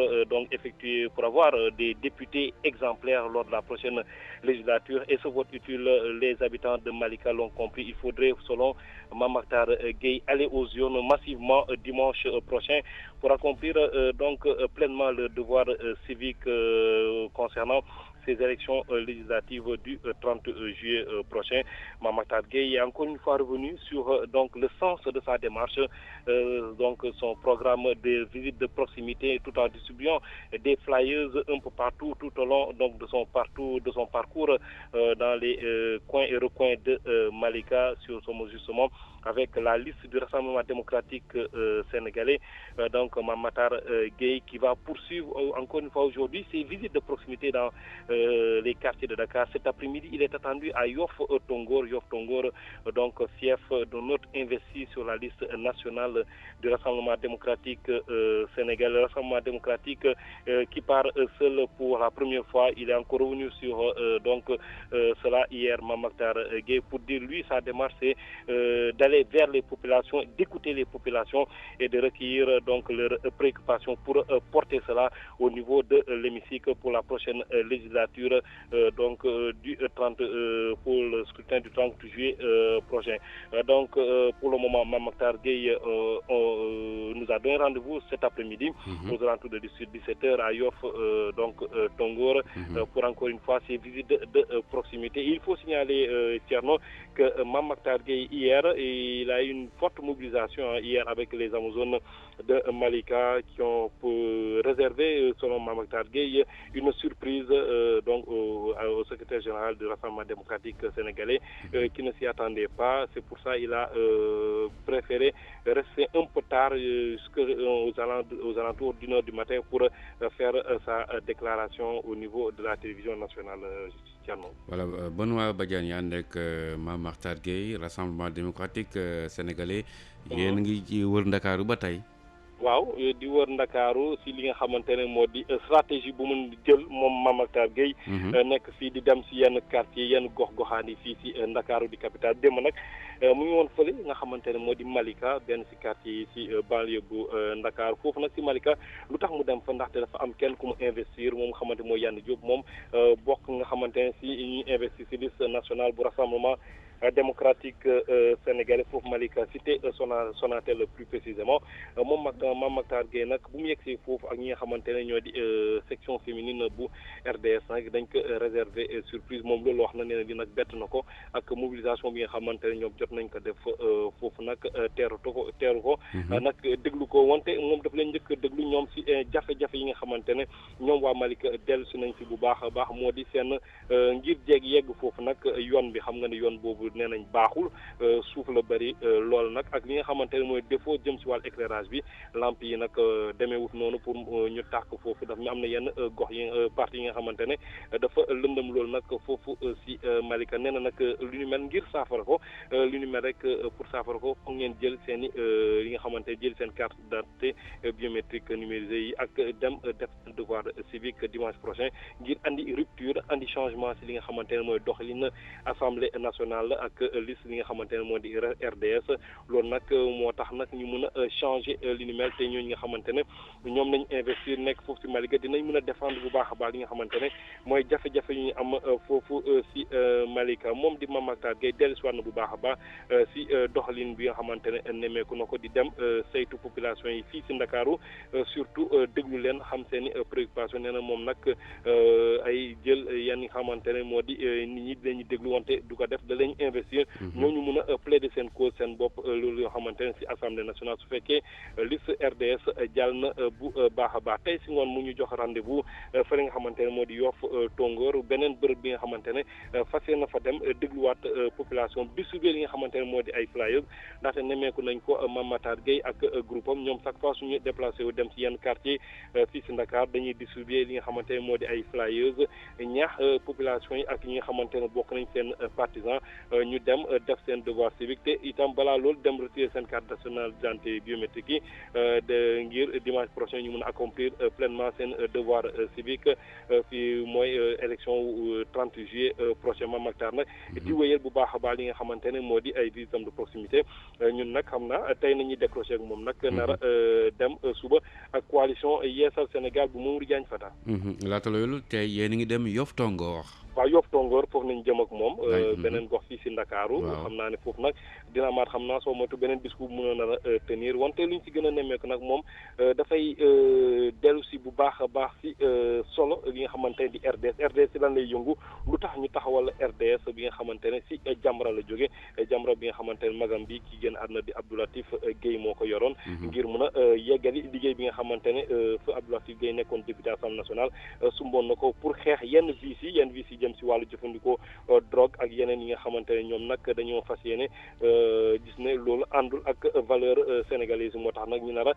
avoir des députés exemplaires lors de la prochaine législature. Et ce vote utile, les habitants de Malika l'ont compris. Il faudrait, selon Mame Mactar Gueye, aller aux urnes massivement dimanche prochain pour accomplir donc pleinement le devoir civique concernant ces élections législatives du 30 juillet prochain. Mame Mactar Gueye est encore une fois revenu sur donc le sens de sa démarche, donc son programme de visite de proximité, tout en distribuant des flyers un peu partout tout au long donc de son parcours dans les coins et recoins de Malika, sur son justement avec la liste du Rassemblement démocratique sénégalais, donc Mame Mactar Gueye, qui va poursuivre encore une fois aujourd'hui ses visites de proximité dans les quartiers de Dakar. Cet après-midi, il est attendu à Yoff Tongor, donc fief de notre investi sur la liste nationale du Rassemblement démocratique sénégalais. Le Rassemblement démocratique qui part seul pour la première fois. Il est encore revenu sur cela hier, Mame Mactar Gueye, pour dire lui sa démarche, c'est d'aller vers les populations, d'écouter les populations et de recueillir donc leurs préoccupations pour porter cela au niveau de l'hémicycle pour la prochaine législature, du 30 pour le scrutin du 30 juillet prochain. Donc pour le moment, Mame Mactar Gueye nous a donné rendez-vous cet après-midi aux alentours de 17h à Yoff, Tongor, pour encore une fois ces visites de proximité. Il faut signaler, Thierno, que Mame Mactar Gueye hier, il a eu une forte mobilisation hier avec les Amazones de Malika, qui ont réservé, selon Mame Mactar Gueye, une surprise au secrétaire général du Rassemblement démocratique sénégalais, qui ne s'y attendait pas. C'est pour ça qu'il a préféré rester un peu tard, aux alentours d'1h du matin, pour faire sa déclaration au niveau de la télévision nationale. Voilà, Benoît Badiane ànd ak Mame Mactar Gueye, Rassemblement démocratique sénégalais, yéen ngi ci wër Ndakaaru ba tey. waaw di wër Ndakaaru si li nga xamante ne moo di stratégie bu mun jël moom Mame Mactar Gueye, nekk fii di dem si yenn quartier yenn gox-goxaan yi fii si Ndakaaru di capitale. Démb nag mu ngi woon fële nga xamante ne moo di Malika, benn si quartier yi si banlieue bu Ndakaaru. Foofu nag si Malika lu tax mu dem fa, ndaxte dafa am kenn ku mu investir, moom nga xamante mooy Yandé Diop, moom bokk nga xamante ne si ñuy investir si liste nationale bu Rassemblement démocratique sénégalais foofu Malika, cité Sonatel plus précisément. moom Mame Mactar Gueye nag bu mu yegsee foofu ak ñi nga xamante ne ñoo di section féminine bu RDS nag dañ ko réserver surprise. moom loolu wax na ne di nag bett na ko ak mobilisation bi nga xamante ne ñoom jot nañ ko def foofu nag teeru ko nag déglu ko, wante moom daf leen njëkk déglu ñoom si jafe-jafe yi nga xamante ne ñoom waa Malika dellu si nañ si bu baax a baax, moo di seen ngir yegg foofu nag yoon bi, xam nga ne yoon boobu nee nañ baaxul, suuf la bëri lool nag, ak li nga xamante ne mooy défaut jëm si wàllu éclairage bi, lamp yi nag demeewut noonu pour ñu tàkk foofu. daf ñu am na yenn gox yi parti yi nga xamante ne dafa lëndëm loolu nag foofu si Malika. nee na nag lu ñu mel ngir saafara ko, lu ñu mel rek pour saafara ko foog ngeen jël seen i li nga xamante ne jël seen carte d'identité biométrique numérisée yi ak dem def devoir civique dimanche prochain ngir andi rupture andi changement si li nga xamante ne mooy doxalin assemblée nationale ak liste li nga xamante ne moo di RDS loolu nag moo tax nag ñu mën a changer li ni mel te ñooñu nga xamante ne ñoom nañ investir nekk foofu si Malika dinañ mën a défendre bu baax a baax li nga xamante ne mooy jafe-jafe yu ñu am foofu si Malika moom di Mame Mactar Gueye dellusiwaat na bu baax a baax si doxalin bi nga xamante ne nemmeeku na ko di dem saytu population yi fii si Ndakaaru surtout déglu leen xam seen i préoccupation nee na moom nag ay jël yan nga xamante ne moo di nit ñi dañuy déglu wante du ko def da lañ investir ñooñu mun a plaider seen cause seen bopp loolu yoo xamante ne si assemblée nationale su fekkee liste RDS jàll na bu baax a baax tey si ngoon mu ñu jox rendez-vous fële nga xamante ne moo di Yoff Tongoor beneen bërëb bi nga xamante ne fas yéene na fa dem dégluwaat population distribuer li nga xamante ne moo di ay flyers ndaxte nemmeeku nañ ko Mame Mactar Gueye ak groupe am ñoom chaque fois suñu déplacé wu dem si yenn quartier fii si Dakar dañuy distribuer li nga xamante ne moo di ay flyers ñaax population yi ak ñi nga xamante ne bokk nañ seen partisan ñu dem def seen devoir civique te itam balaa loolu dem retirer seen carte nationale d'identité biométrique yi de ngir dimanche prochain ñu mun a accomplir pleinement seen devoir civique fii mooy élection 30 juillet prochain. Mame Mactar nag di wéyal bu baax a baax li nga xamante ne moo di ay visites de proximité ñun nag xam naa tey nañuy décroché ak moom nag nara dem suba ak coalition Yeesal Sénégal bu Mamadou Diagne Fada. laata loolu tey yéen a ngi dem Yoff Tongoor. waaw Yoff Tongoor foofu nañ jëm ak moom beneen gox fii si Ndakaaru xam naa ne foofu nag dina amaat xam naa soo moytu beneen discours bu mën a tenir wante luñ si gën a nemmeeku nag moom dafay dellu si bu baax a baax si solo li nga xamante ne di RDS si lan lay yëngu lu tax ñu taxawal RDS bi nga xamante ne si Jamra la jóge Jamra bi nga xamante ne magam bi ki génn àdduna di Abdou Latif Gueye moo ko yoroon ngir mën a yeggali liggéey bi nga xamante ne fa Abdou Latif Gueye nekkoon député Assemblée nationale sumboon na ko pour xeex yenn vices yi jëm si wàllu jëfandikoo drogue ak yeneen yi nga xamante ne ñoom nag dañoo fas yéene gis ne loolu àndul ak valeur sénégalaise moo tax nag ñu nar a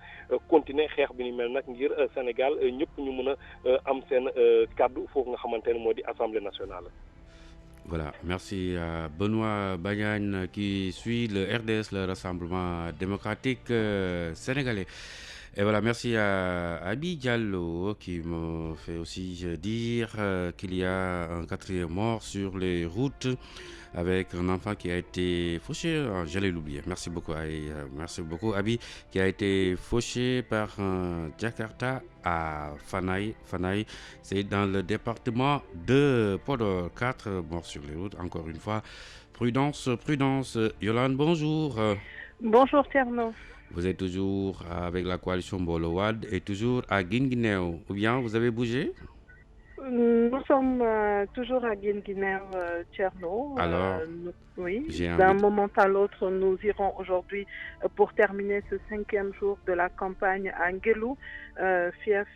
continuer xeex bi ni mel nag ngir Sénégal ñëpp ñu mën a am seen kàddu foofu nga xamante ne moo di Assemblée nationale. Voilà, merci à Benoît Badiane qui suit le RDS, le Rassemblement démocratique sénégalais. Et voilà, merci à Abi Diallo qui me fait aussi dire qu'il y a un 4e mort sur les routes avec un enfant qui a été fauché. J'allais l'oublier. Merci beaucoup Abi, qui a été fauché par un Jakarta à Fanaï. C'est dans le département de Podor. 4 morts sur les routes. Encore une fois, prudence. Yolande, bonjour. Bonjour Tierno. Vous êtes toujours avec la coalition Mbolo Wade et toujours à Guinguinéo. Ou bien vous avez bougé? Nous sommes toujours à Guinguinéo, Tcherno. Alors, oui, d'un moment à l'autre, nous irons aujourd'hui pour terminer ce 5e jour de la campagne à Nguelou, fief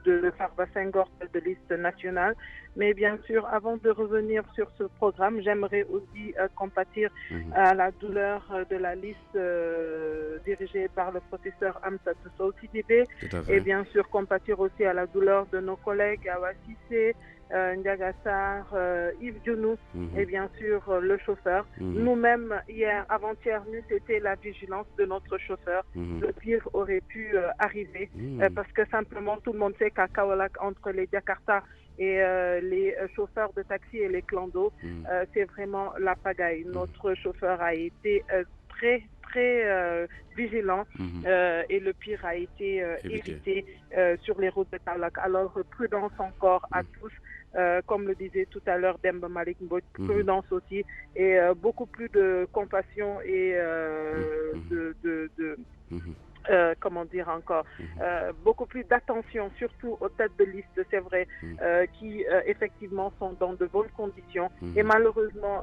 de Farba Senghor de liste nationale. Mais bien sûr, avant de revenir sur ce programme, j'aimerais aussi compatir à la douleur de la liste dirigée par le professeur Amsatou Sow Sidibé. Et bien sûr, compatir aussi à la douleur de nos collègues Awa Cissé, Ndiaga Sarr, Yves Dionou et bien sûr le chauffeur. Nous-mêmes, hier, avant-hier, c'était la vigilance de notre chauffeur. Le pire aurait pu arriver parce que simplement tout le monde sait qu'à Kaolack, entre les Jakarta et les chauffeurs de taxi et les clandos, c'est vraiment la pagaille. Notre chauffeur a été très vigilant et le pire a été évité sur les routes de Kaolack. Alors prudence encore à tous. Comme le disait tout à l'heure Demba Malick Mbodj, prudence aussi et beaucoup plus de compassion et comment dire encore, beaucoup plus d'attention, surtout aux têtes de liste, c'est vrai, qui effectivement sont dans de bonnes conditions. Et malheureusement,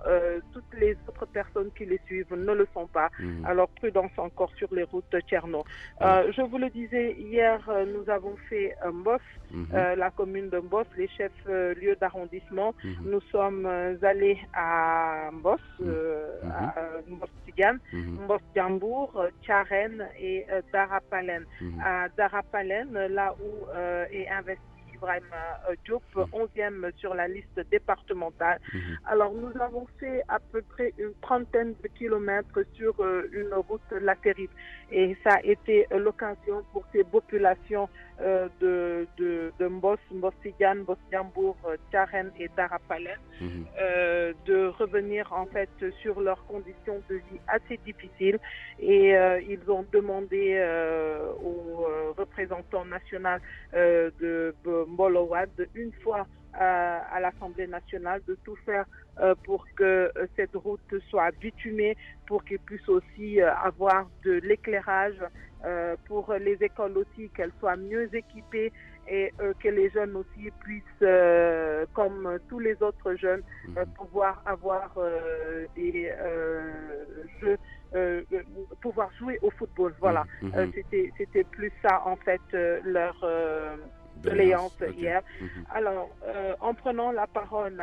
toutes les autres personnes qui les suivent ne le sont pas. Alors prudence encore sur les routes Tcherno. Je vous le disais, hier, nous avons fait Mbos, la commune de Mbos, les chefs-lieux d'arrondissement. Nous sommes allés à Mbos, à Mbos Tigane, Mbos Djambour, Tcharen et Darapalen. À Darapalen, là où est investi Ibrahima Diop, 11e sur la liste départementale. Alors, nous avons fait à peu près une trentaine de kilomètres sur une route latérite. Et ça a été l'occasion pour ces populations de Mbos, Mbos-Tidiane, Mbos-Diambour, Tcharen et Darapalen de revenir en fait sur leurs conditions de vie assez difficiles. Et ils ont demandé au représentant national de Mbolo Wade une fois à l'Assemblée nationale de tout faire pour que cette route soit bitumée, pour qu'ils puissent aussi avoir de l'éclairage, pour les écoles aussi, qu'elles soient mieux équipées et que les jeunes aussi puissent, comme tous les autres jeunes, pouvoir avoir des jeux, pouvoir jouer au football. Voilà, c'était plus ça en fait leur doléance hier. Alors, en prenant la parole,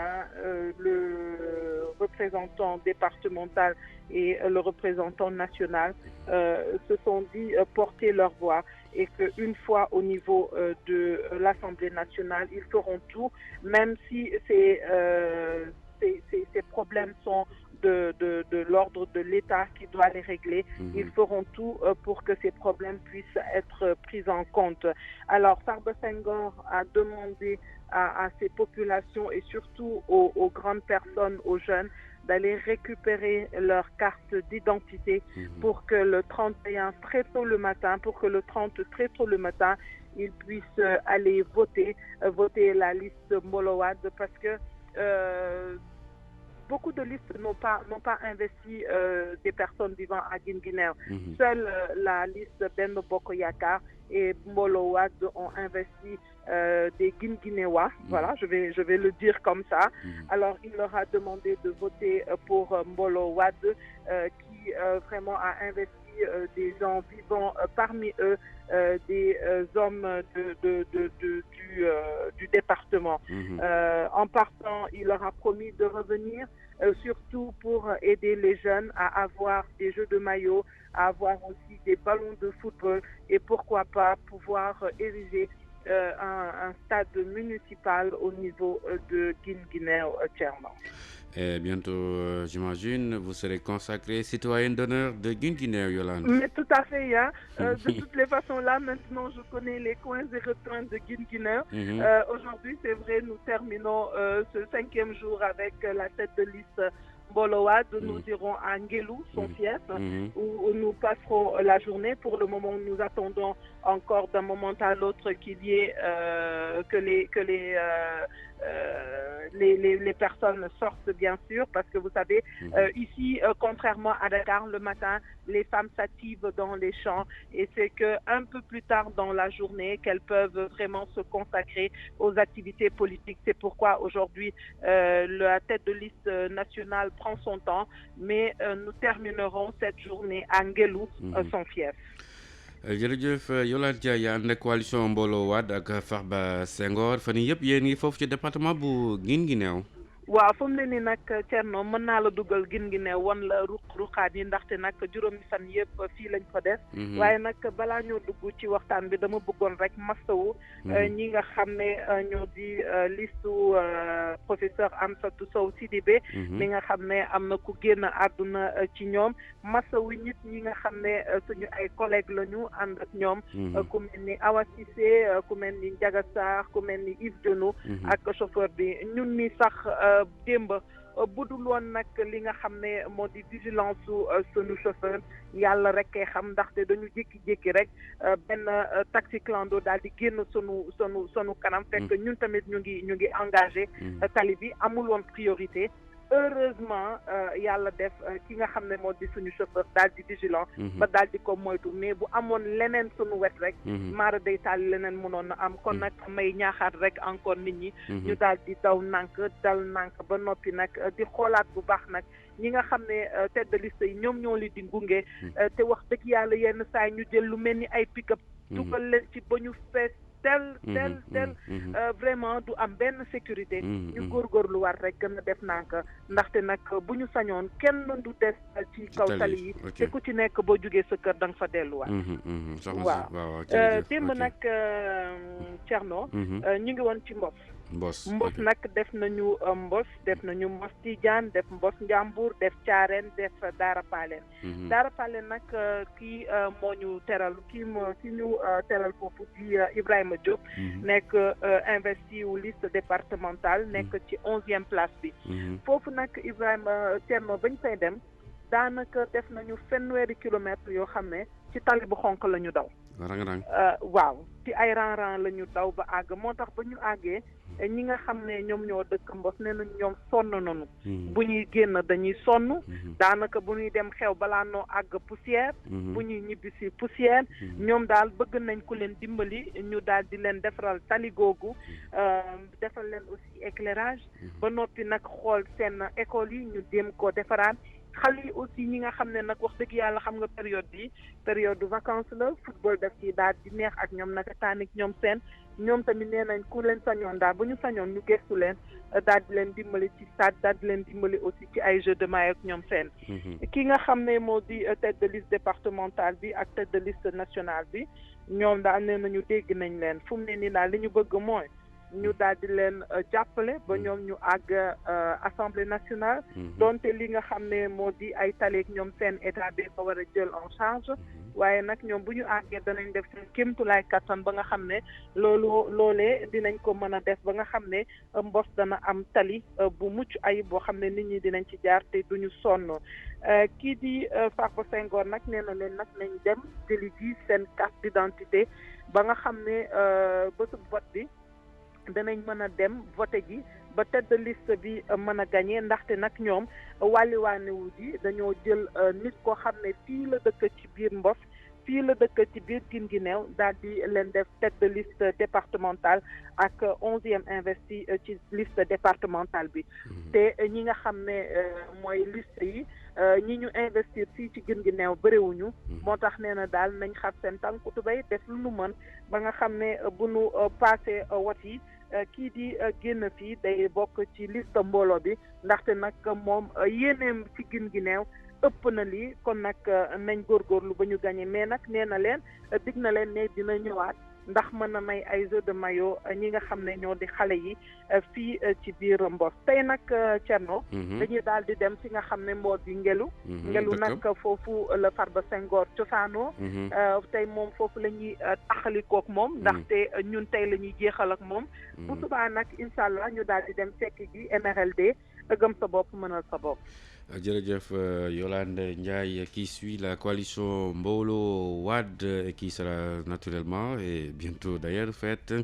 le représentant départemental et le représentant national se sont dit porter leur voix et qu'une fois au niveau de l'Assemblée nationale, ils feront tout, même si ces problèmes sont de l'ordre de l'État qui doit les régler. Ils feront tout pour que ces problèmes puissent être pris en compte. Alors, Farba Senghor a demandé à ces populations et surtout aux grandes personnes, aux jeunes, d'aller récupérer leur carte d'identité pour que le 31 très tôt le matin, très tôt le matin, ils puissent aller voter la liste Mbolo Wade parce que beaucoup de listes n'ont pas investi des personnes vivant à Guinguinéo. Seule la liste Benno Bokk Yakaar et Mbolo Wade ont investi des Guinguinéois. Voilà, je vais le dire comme ça. Alors, il leur a demandé de voter pour Mbolo Wade qui vraiment a investi des gens vivant parmi eux, des hommes du département. En partant, il leur a promis de revenir, surtout pour aider les jeunes à avoir des jeux de maillot, à avoir aussi des ballons de football et pourquoi pas pouvoir ériger un stade municipal au niveau de Guinguinéo-Tcherno. Et bientôt, j'imagine, vous serez consacré citoyenne d'honneur de Guinguinéo, Yolande. Mais tout à fait, hein. De toutes les façons, là, maintenant, je connais les coins et recoins de Guinguinéo. Aujourd'hui, c'est vrai, nous terminons ce 5e jour avec la tête de liste Mbolo Wade. Nous irons à Nguelou, son fief, où nous passerons la journée. Pour le moment, nous attendons encore d'un moment à l'autre qu'il y ait que les personnes sortent, bien sûr, parce que vous savez, ici, contrairement à Dakar, le matin, les femmes s'activent dans les champs et c'est qu'un peu plus tard dans la journée qu'elles peuvent vraiment se consacrer aux activités politiques. C'est pourquoi aujourd'hui, la tête de liste nationale prend son temps, mais nous terminerons cette journée à Nguelou, son fief. jërëjëf Yolande Ndiaye ànd ak coalition Mbolo Wade ak Farba Senghor fan yii yëpp yéen ngi foofu ci département bu Guinguinéo. waaw fu mu ne nii nag Thierno mën naa la dugal Guinguinéo wan la ruqaat yi ndaxte nag juróomi fan yëpp fii lañ ko def. waaye nag balaa ñoo dugg ci waxtaan bi dama bëggoon rek masawu ñi nga xam ne ñoo di listu professeur Amsatou Sow Sidibé mi nga xam ne am na ku génn àdduna ci ñoom masawu nit ñi nga xam ne suñu ay collègues lañu ànd ak ñoom ku mel ni Awa Cissé ku mel ni Ndiaga Sarr ku mel ni Yves Denou ak chauffeur bi ñun ni sax démb budul woon nag li nga xam ne moo di vigilance su sunu chauffeur yàlla rek kay xam ndaxte dañu jékki-jékki rek benn taxi clando daal di génn sunu kanam fekk ñun tamit ñu ngi engagé tali bi amul woon priorité. Heureusement yàlla def ki nga xam ne moo di suñu chauffeur daal di vigilant ba daal di ko moytu mais bu amoon leneen suñu wet rek maara day taal leneen mënoon na am kon nag may ñaaxaat rek encore nit ñi ñu daal di dal nànk ba noppi nag di xoolaat bu baax nag ñi nga xam ne tête de liste yi ñoom ñoo li di gunge te wax dëgg yàlla yenn saa ñu jël lu mel ni ay pick-up dugal leen ci ba ñu fees tel vraiment du am benn sécurité ñu góorgóorlu war rek gën a def nànk ndaxte nag bu ñu sañoon kenn du des ci kaw tali yi te ku ci nekk boo jógee sa kër da nga fa delluwaat waaw démb nag Thierno ñu ngi woon ci Mbos nag def nañu Mbos Tidiane def Mbos Njàmbur def Thiarène def Daara Paleen nag kii moo ñu teral kii ñu teral foofu di Ibrahima Diop nekk investi wu liste départementale nekk ci 11e place bi foofu nag Ibrahima Thierno bañ fay dem daanaka def nañu fanweeri kilomètres yoo xam ne ci tali bu xonk la ñu daw waaw ci ay rang la ñu daw ba àgg moo tax ba ñu àggee ñi nga xam ne ñoom ñoo dëkk Mbos nee nañ ñoom sonn nañu bu ñuy génn dañuy sonn daanaka bu ñuy dem xew balaa noo àgg poussière bu ñuy ñibbisi poussière ñoom daal bëgg nañ ku leen dimbali ñu daal di leen defaral tali googu defal leen aussi éclairage ba noppi nag xool seen école yi ñu jéem ko defaraat xale yi aussi ñi nga xam ne nag wax dëgg yàlla xam nga période de vacances la football daf ci daal di neex ak ñoom naka taanik ñoom seen ñoom tamit nee nañ ku leen sañoon daal bu ñu sañoon ñu gëstu leen daal di leen dimbali ci stade daal di leen dimbali aussi ci ay jeux de maillot ak ñoom seen ki nga xam ne moo di tête de liste départementale bi ak tête de liste nationale bi ñoom daal nee nañu dégg nañ leen fu mu ne nii daal li ñu bëgg mooy ñu daal di leen jàppale ba ñoom ñu àgg assemblée nationale donte li nga xam ne moo di ay taleeg ñoom seen état bi ko war a jël en charge waaye nag ñoom bu ñu àggee danañ def seen kéemtulaay kattan ba nga xam ne loolee dinañ ko mën a def ba nga xam ne Mbos dana am tali bu mucc ayib boo xam ne nit ñi dinañ ci jaar te duñu sonn kii di Farba Senghor nag nee na leen nag nañ dem jëli ji seen carte d'identité ba nga xam ne bésub vote bi danañ mën a dem voté ji ba tête de liste bi mën a gagné ndaxte nag ñoom wàlliwaanewu ji dañoo jël nit koo xam ne fii la dëkk ci biir Mbos fii la dëkk ci biir Guinguinéo daal di leen def tête de liste départementale ak 11e investi ci liste départementale bi te ñi nga xam ne mooy liste yi ñi ñu investir fii ci Guinguinéo bëriwuñu moo tax nee na daal nañ xam seen tànku tubéy def lu nu mën ba nga xam ne bu nu passé wat yi kii di génn fii day bokk ci liste mbooloo bi ndaxte nag moom yéeneem ci Guinguinéo ëpp na lii kon nag nañ góorgóorlu ba ñu gagné mais nag nee na leen dig na leen ne dina ñëwaat ndax mën na may ay jeux de maillot ñi nga xam ne ñoo di xale yi fii ci biir Mbos tey nag Thierno dañuy daal di dem fi nga xam ne moo di Ngelu nag foofu la Farba Senghor cosaanoo tey moom foofu la ñuy taxalikook moom ndaxte ñun tey la ñuy jeexal ak moom bu subaa nag incha allah ñu daal di dem fekk ji MRLD gëm sa bopp mënal sa bopp. Jërëjëf Yolande Ndiaye qui suit la coalition Mbolo Wade et qui sera naturellement et bientôt d'ailleurs faite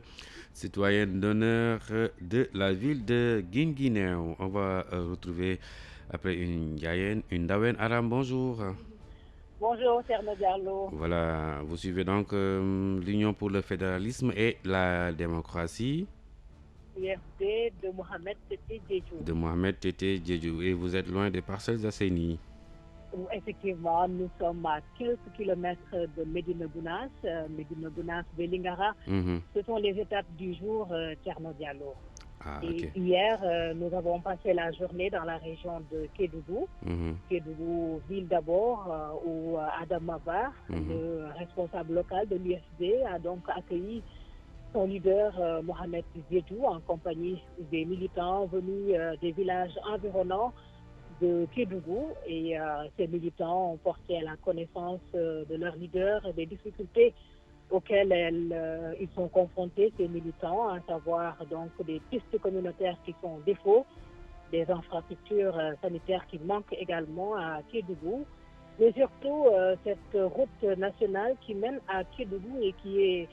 citoyenne d'honneur de la ville de Guinguinéo. On va retrouver après une Ndawen Aram. Bonjour. Bonjour Thierno Diallo. Voilà, vous suivez donc l'Union pour le fédéralisme et la démocratie. UFD de Mohamed Tété Diédhiou. De Mohamed Tété Diédhiou. Et vous êtes loin des Parcelles Assainies. Effectivement, nous sommes à quelques kilomètres de Médina Gounass, Vélingara. Ce sont les étapes du jour, Thierno Diallo. Okay. Et hier, nous avons passé la journée dans la région de Kédougou. Kédougou, ville d'abord, où Adam Mabar, le responsable local de l'UFD, a donc accueilli son leader Mohamed Diédhiou en compagnie des militants venus des villages environnants de Kédougou et ces militants ont porté à la connaissance de leur leader des difficultés auxquelles ils sont confrontés, ces militants, à savoir donc des pistes communautaires qui sont défauts, des infrastructures sanitaires qui manquent également à Kédougou, mais surtout cette route nationale qui mène à Kédougou et qui est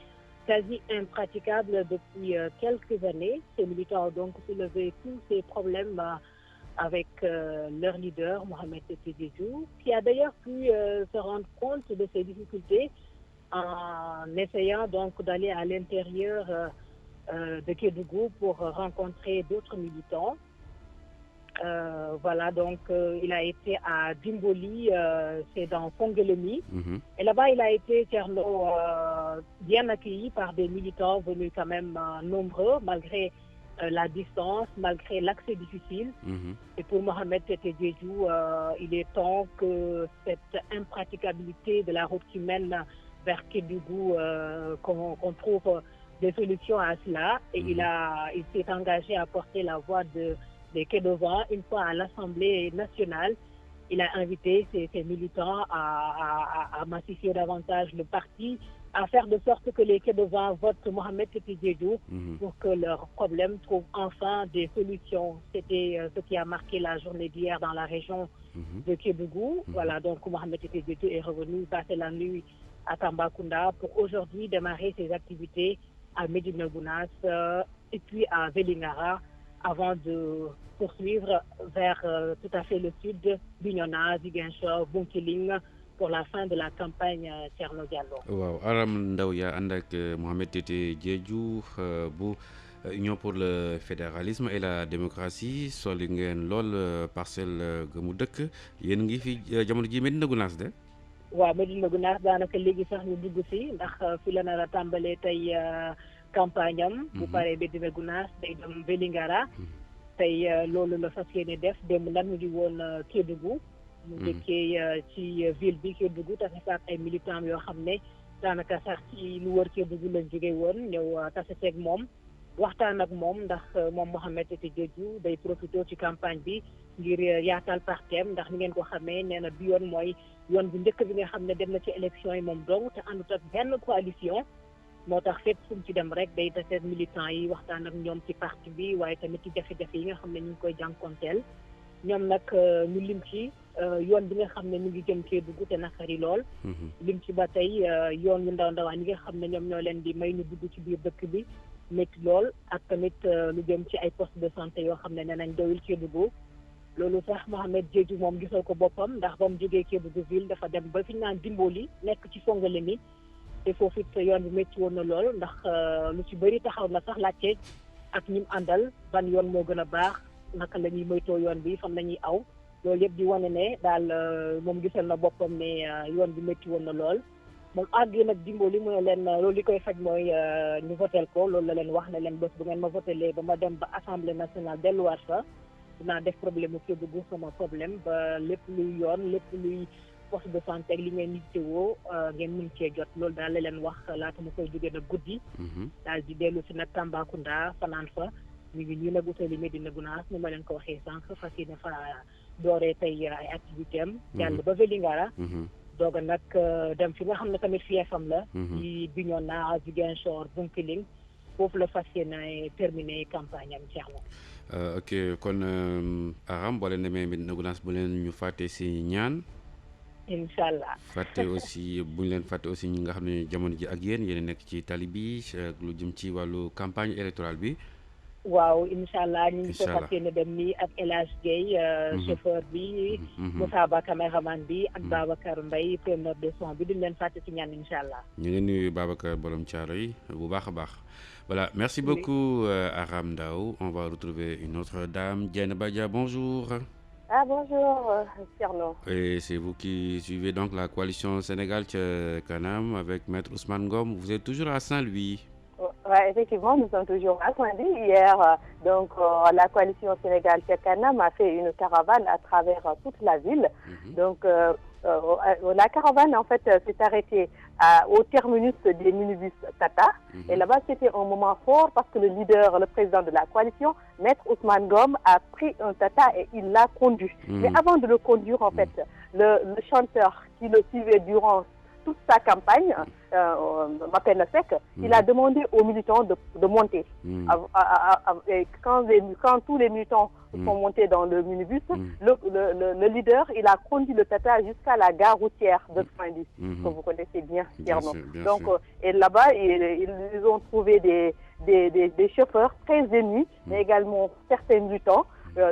quasi impraticable depuis quelques années. Ces militants ont donc soulevé tous ces problèmes avec leur leader, Mohamed Tété Diédhiou, qui a d'ailleurs pu se rendre compte de ces difficultés en essayant donc d'aller à l'intérieur de Kédougou pour rencontrer d'autres militants. Voilà, donc il a été à Dimboli, c'est dans Fongelemi. Et là-bas, il a été bien accueilli par des militants venus quand même nombreux, malgré la distance, malgré l'accès difficile. Et pour Mohamed Tete Diédhiou, il est temps que cette impraticabilité de la route qui mène vers Kédougou, qu'on trouve des solutions à cela. Et il s'est engagé à porter la voix des Kédovans. Une fois à l'Assemblée nationale, il a invité ses militants à massifier davantage le parti, à faire de sorte que les Kédovans votent Mohamed Tete Diédhiou pour que leurs problèmes trouvent enfin des solutions. C'était ce qui a marqué la journée d'hier dans la région de Kédougou. Voilà, donc Mohamed Tete Diédhiou est revenu passer la nuit à Tambacounda pour aujourd'hui démarrer ses activités à Médina Gounass et puis à Vélingara avant de poursuivre vers tout à fait le sud, Bignona, Ziguinchor, Bounkiling, pour la fin de la campagne Thierno Diallo. Waaw Aram Ndaw yaa ànd ak Mohamed Tete Diédhiou bu Union pour le fédéralisme et la démocratie soli ngeen lool parcelle ga mu dëkk yéen ngi fi jamono ji Médina Gounass de. waaw Médina Gounass daanaka léegi sax ñu dugg si ndax fi la nar a tàmbalee tey campagne am. bu paree Médina Gounass day dem Vélingara. tey loolu la fas yéene def démb nag ñu ngi woon Kédougou. mu dëkkee ci ville bi Kédougou tase ak ay militants yoo xam ne daanaka sax ci lu wër Kédougou lañ jóge woon ñëw tase seeg moom waxtaan ak moom ndax moom Mohamed Tete Diédhiou day profité ci campagne bi ngir yaatal partem ndax ni ngeen ko xamee nee na bi yoon mooy yoon bu njëkk bi nga xam ne dem na ci élection yi moom dong te àndut ak benn coalition moo tax fépp fu mu ci dem rek day tase militants yi waxtaan ak ñoom ci parti bi waaye tamit ci jafe-jafe yi nga xam ne ñu ngi koy jànkonteel ñoom nag ñu lim ci yoon bi nga xam ne ñu ngi jëm Kédougou te naqari lool. lim ci ba tey yoon yu ndaw ndawaan yi nga xam ne ñoom ñoo leen di may ñu dugg ci biir dëkk bi métti lool ak tamit lu jëm ci ay poste de santé yoo xam ne nee nañ doyul Kédougou loolu sax Mohamed Diédhiou moom gisal ko boppam ndax ba mu jógee Kédougou ville dafa dem ba fi ñu naan Dimboli nekk ci Fongelemi te foofu it yoon bi métti woon na lool ndax lu ci bëri taxaw na sax laajte ak ñim àndal ban yoon moo gën a baax naka la ñuy moytoo yoon bi fan la ñuy aw loolu yëpp di wane ne daal moom gisal na boppam ne yoon bi métti woon na lool moom àgg nag Dimboli mu ne leen loolu li koy faj mooy ñu votel ko loolu la leen wax ne leen bés bu ngeen ma votelee ba ma dem ba assemblée nationale delluwaat fa dinaa def problème mu Kédougou sama problème ba lépp luy yoon lépp luy poste de santé ak li ngeen yittewoo ngeen mën cee jot loolu daal la leen wax laata mu koy jógee nag guddi daal di dellu si nag Tambacounda fanaan fa ñu ngi nii nag utali Médina Gounass ni ma leen ko waxee sànq fas yéene fa dooree tey ay activité am jàll ba Vélingara doog a nag dem fi nga xam ne tamit fiefam la ci Bignona Ziguinchor Bounkiling foofu la fas yéene terminé campagne am Thierno. Ok kon Aram boo leen demee Médina Gounass bu leen ñu fàtte si ñaan incha allah fàtte aussi bu ñu leen fàtte aussi ñi nga xam ne jamono ji ak yéen yéen nekk ci tali bi lu jëm ci wàllu campagne électorale bi. waaw incha allah ñu ngi ko fas yéene dem nii ak El Hadj Gueye chauffeur bi Moussa Ba caméraman bi ak Babacar Mbaye preneur de son bi duñ leen fàtte ci ñaan incha allah. ñu ngi nuyu Babacar borom Thiaroye bu baax a baax. Voilà, merci beaucoup Aram Ndaw. On va retrouver une autre dame, Diène Badia, bonjour. Ah bonjour Thierno. Et c'est vous qui suivez donc la coalition Sénégal Kanam avec Maître Ousmane Ngom. Vous êtes toujours à Saint-Louis. Oui, effectivement, nous sommes toujours à Saint-Louis. Hier, donc, la coalition Sénégal Kanam a fait une caravane à travers toute la ville. Donc, la caravane, en fait, s'est arrêtée au terminus des minibus Tata. Et là-bas, c'était un moment fort parce que le leader, le président de la coalition, Maître Ousmane Ngom, a pris un Tata et il l'a conduit. Mais avant de le conduire, en fait, le chanteur qui le suivait durant toute sa campagne, Mapenda Seck, il a demandé aux militants de monter. Quand tous les militants sont montés dans le minibus, le leader, il a conduit le Tata jusqu'à la gare routière de Saint-Louis, que vous connaissez bien, Thierno. Donc, et là-bas, ils ont trouvé des chauffeurs très émus, mais également certains militants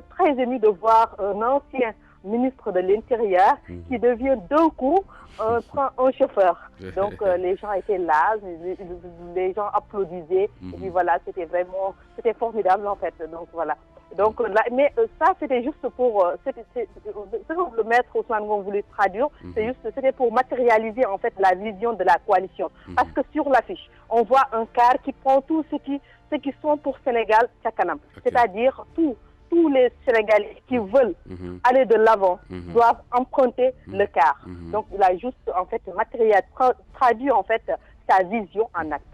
très émus de voir un ancien ministre de l'Intérieur qui devient d'un coup un chauffeur. Donc les gens étaient là, les gens applaudissaient et puis voilà, c'était formidable en fait. Donc voilà. Donc, mais ça, c'était juste pour... ce que le maître Ousmane Ngom voulait traduire, c'était pour matérialiser en fait la vision de la coalition. Parce que sur l'affiche, on voit un car qui prend tout ce qui sont pour Sénégal Tchakanam. C'est-à-dire tous les Sénégalais qui veulent aller de l'avant doivent emprunter le car. Donc, il a juste en fait traduit en fait sa vision en acte.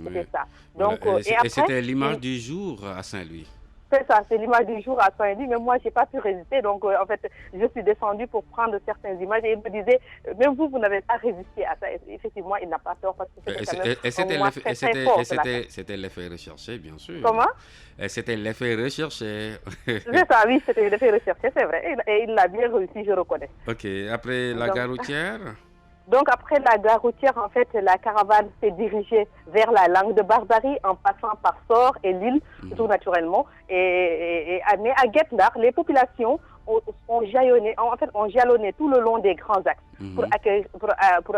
C'était ça. Donc, et c'était l'image du jour à Saint-Louis. C'est ça, c'est l'image du jour à Saint-Louis, mais moi, je n'ai pas pu résister. Donc, en fait, je suis descendue pour prendre certaines images et il me disait, même vous n'avez pas résisté à ça. Et effectivement, il n'a pas tort parce que c'était l'effet recherché, bien sûr. Comment? C'était l'effet recherché. C'est ça, oui, c'était l'effet recherché, c'est vrai. Et il l'a bien réussi, je reconnais. Ok, après la gare routière? Donc, après la gare routière, en fait, la caravane s'est dirigée vers la Langue de Barbarie en passant par Sor et Lille, tout naturellement. Mais à Guet-Ndar, les populations ont jalonné tout le long des grands axes pour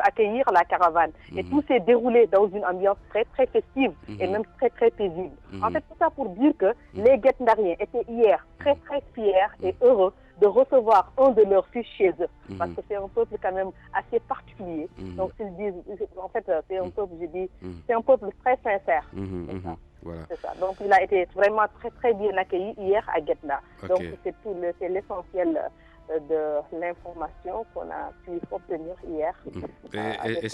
accueillir la caravane. Et tout s'est déroulé dans une ambiance très, très festive et même très, très paisible. En fait, tout ça pour dire que les Guet-Ndariens étaient hier très, très fiers et heureux de recevoir un de leurs fils chez eux. Parce que c'est un peuple quand même assez particulier. Donc, s'ils disent, en fait, c'est un peuple, je dis, c'est un peuple très sincère. Voilà. C'est ça. Donc, il a été vraiment très, très bien accueilli hier à Guet-Ndar. Donc, c'est l'essentiel de l'information qu'on a pu obtenir hier. Et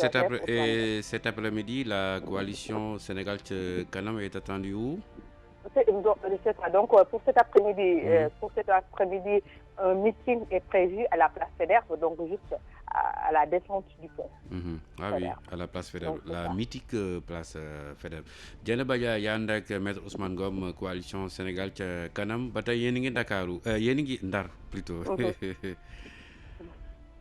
cet après-midi, la coalition Sénégal-Kanam est attendue où? C'est ça. Donc, pour cet après-midi, un meeting est prévu à la place Faidherbe, donc juste à la descente du pont. Ah oui, à la place Faidherbe, la mythique place Faidherbe. Dieynaba Dia yaa ànd ak maître Ousmane Ngom coalition Sénégal ca kanam ba tey yéen a ngi Ndakaaru yéen a ngi Ndar plutôt.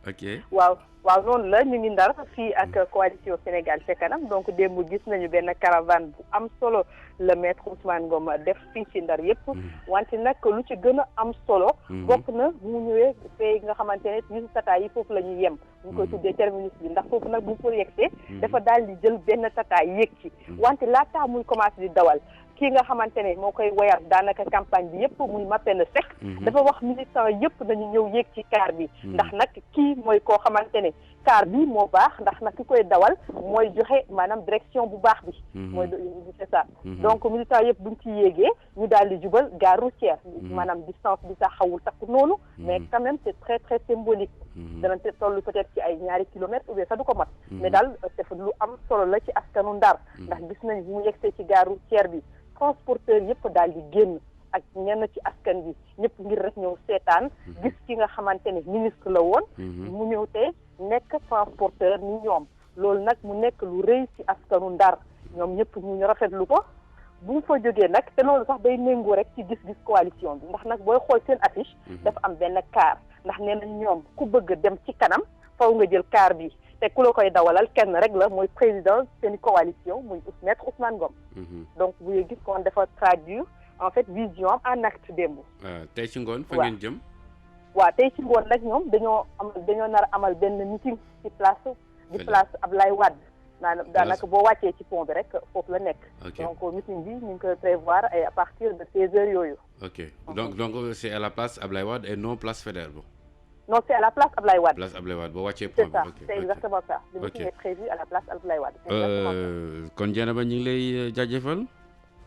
Ok. waaw noonu la ñu ngi Ndar fii ak coalition Sénégal ca kanam donc démb gis nañu benn caravane bu am solo le maître Ousmane Ngom def fii ci Ndar yëpp wante nag lu ci gën a am solo bokk na bu ñëwee fee nga xamante ne ñu tata yi foofu la ñuy yem ñu koy tuddee terminus bi ndax foofu nag bu ko yegsee dafa daal di jël benn tata yéeg ci wante laataa muy commencé di dawal kii nga xamante ne moo koy woyal daanaka campagne bi yëpp muy Mapenda Seck dafa wax militant yëpp nañu ñëw yéeg ci car bi ndax nag kii mooy koo xamante ne car bi moo baax ndax nag ki koy dawal mooy joxe maanaam direction bu baax bi mooy c'est ça donc militant yëpp buñ ci yéegee ñu daal di jubal gare routière maanaam distance bi sax xawul takk noonu mais quand même c'est très très symbolique dana toll peut-être ci ay ñaari kilomètres ou bien sax du ko mat mais daal c'est lu am solo la ci askanu Ndar ndax gis nañ bu mu yegsee ci gare routière bi transporteur yëpp daal di génn ak ñenn ci askan bi ñëpp ngir rek ñëw seetaan gis ki nga xamante ne ministre la woon mu ñëw te nekk transporteur ni ñoom loolu nag mu nekk lu rëy ci askanu Ndar ñoom ñëpp ñu rafetlu ko bu mu fa jógee nag te loolu sax day méngoo rek ci gis-gis coalition bi ndax nag booy xool seen affiche dafa am benn car ndax nee na ñoom ku bëgg dem ci kanam faw nga jël car bi te ku la koy dawalal kenn rek la mooy président seen coalition muy maître Ousmane Ngom donc bu gis kon dafa traduire en fait vision am en acte démb tey ci ngoon fa ngeen jëm waaw tey ci ngoon nag ñoom dañoo nar a amal benn meeting ci place Ablaye Wade daanaka boo wàccee ci pont bi rek foofu la nekk donc meeting bi ñu ngi koy prévoir à partir de 16h yooyu ok donc c'est à la place Ablaye Wade et non place Faidherbe. Non, c'est à la place Ablaye Wade. Place Ablaye Wade, bon, c'est ça, c'est exactement ça. Le meeting est prévu à la place Ablaye Wade. Kon Dieynaba ñu ngi lay jaajëfal.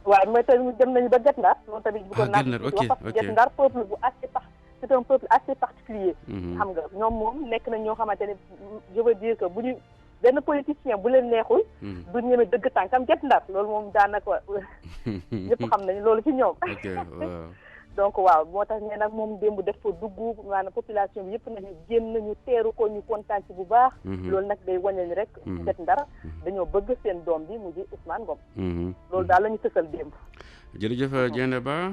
waaw mais tamit dem nañu ba Guet-Ndar moom tamit bëggoon naa wax parce que Guet-Ndar peuple bu c'est un peuple assez particulier. xam nga ñoom moom nekk nañ ñoo xamante ne je veux dire que bu ñu benn politicien bu leen neexul. du ñeme dëgg tànkam Guet-Ndar loolu moom daanaka ñëpp xam nañu loolu ci ñoom. donc waaw moo tax ne nag moom démb def fa dugg maanaam population bi yëpp nañu génn nañu teeru ko ñu kontaan ci bu baax. loolu nag day wane ni rek. Guet-Ndar dañoo bëgg seen doom bi mu di Ousmane Ngom. loolu daal la ñu tësal démb. jërëjëf Dieynaba.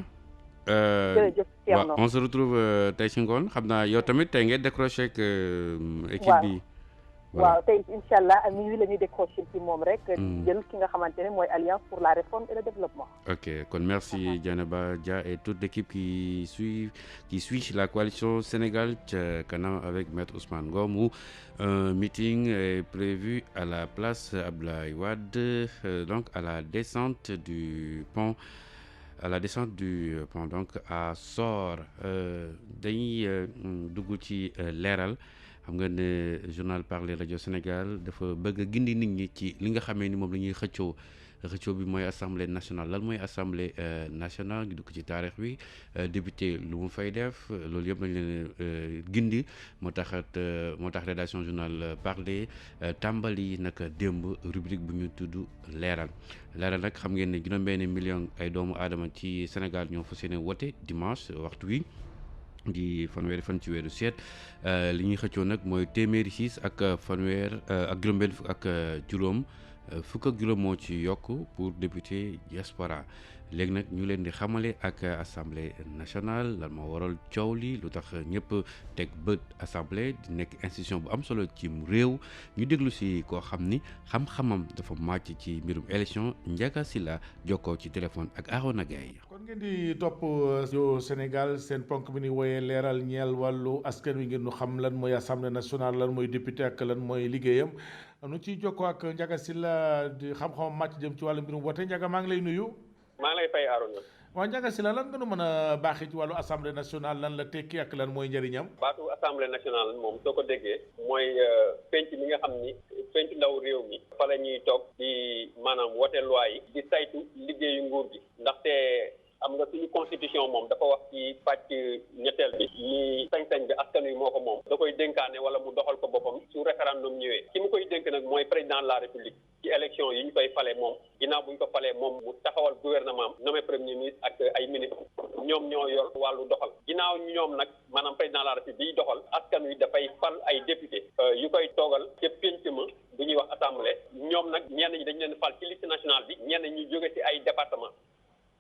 jërëjëf Thierno on se retrouve tey ci ngoon xam naa yow tamit tey ngay décroché ak équipe bi. waaw tey incha allah à minuit la ñuy décroché ci moom rek. jël ki nga xamante ne mooy Alliance pour la réforme et le développement. ok kon merci Dieynaba Dia et toute l'équipe qui suit la coalition Sénégal ca kanam avec maître Ousmane Ngom où un meeting est prévu à la place Ablaye Wade donc à la descente du pont à la descente du pont donc à Sor dañuy dugg ci leeral xam nga ne journal parler rajo Sénégal dafa bëgg a gindi nit ñi ci li nga xamee ni moom la ñuy xëccoo bi mooy assemblée nationale lan mooy assemblée nationale ñu dugg ci taarix bi député lu mu fay def loolu yëpp lañ leen gindi moo tax rédaction journal parler tàmbali nag démb rubrique bu ñu tudd leeral nag xam ngeen ne juróom-benn million ay doomu aadama ci Sénégal ñoo fas yéene wote dimanche waxtu wi di fanweeri fan ci weeru seet li ñuy xëccoo nag mooy téeméeri 6 ak fanweer ak juróom-benn fukk ak juróom fukk ak juróom moo ci yokk pour député diaspora léegi nag ñu leen di xamale ak assemblée nationale lan moo waral coow li lu tax ñëpp teg bët assemblée di nekk institution bu am solo ci réew ñu déglu si koo xam ni xam-xamam dafa màcc ci mbirum élection Ndiaga Sylla jokkoo ci téléphone ak Arona Gaye. kon ngeen di topp rajo Sénégal seen ponk bi ni wooyee leeral ñeel wàllu askan wi ngeen ñu xam lan mooy assemblée nationale lan mooy député ak lan mooy liggéeyam nu ciy jokkoo ak Ndiaga Sylla di xam-xamam màcc jëm ci wàllu mbirum wote Ndiaga maa ngi lay nuyu. maa ngi lay fay Arona. waaw Ndiaga Sylla lan nga nu mën a baaxee ci wàllu assemblée nationale lan la tekki ak lan mooy njëriñam. baatu assemblée nationale moom soo ko déggee mooy penc mi nga xam ni penc ndaw réew mi fa la ñuy toog di maanaam wote loi yi di saytu liggéeyu nguur gi ndaxte am nga suñu constitution moom dafa wax ci pàcc ñetteel bi ni sañ-sañ bi askan wi moo ko moom da koy dénkaane wala mu doxal ko boppam su référendum ñëwee ki mu koy dénk nag mooy président de la république ci élection yi ñu koy fale moom ginnaaw bu ñu ko falee moom mu taxawal gouvernement am nommé premier ministre ak ay ministre ñoom ñoo yor wàllu doxal ginnaaw ñoom nag maanaam président de la république biy doxal askan wi dafay fal ay député yu koy toogal ca pénc ma bu ñuy wax assemblée ñoom nag ñenn ñi dañu leen fal ci liste nationale bi ñenn ñi jóge ci ay département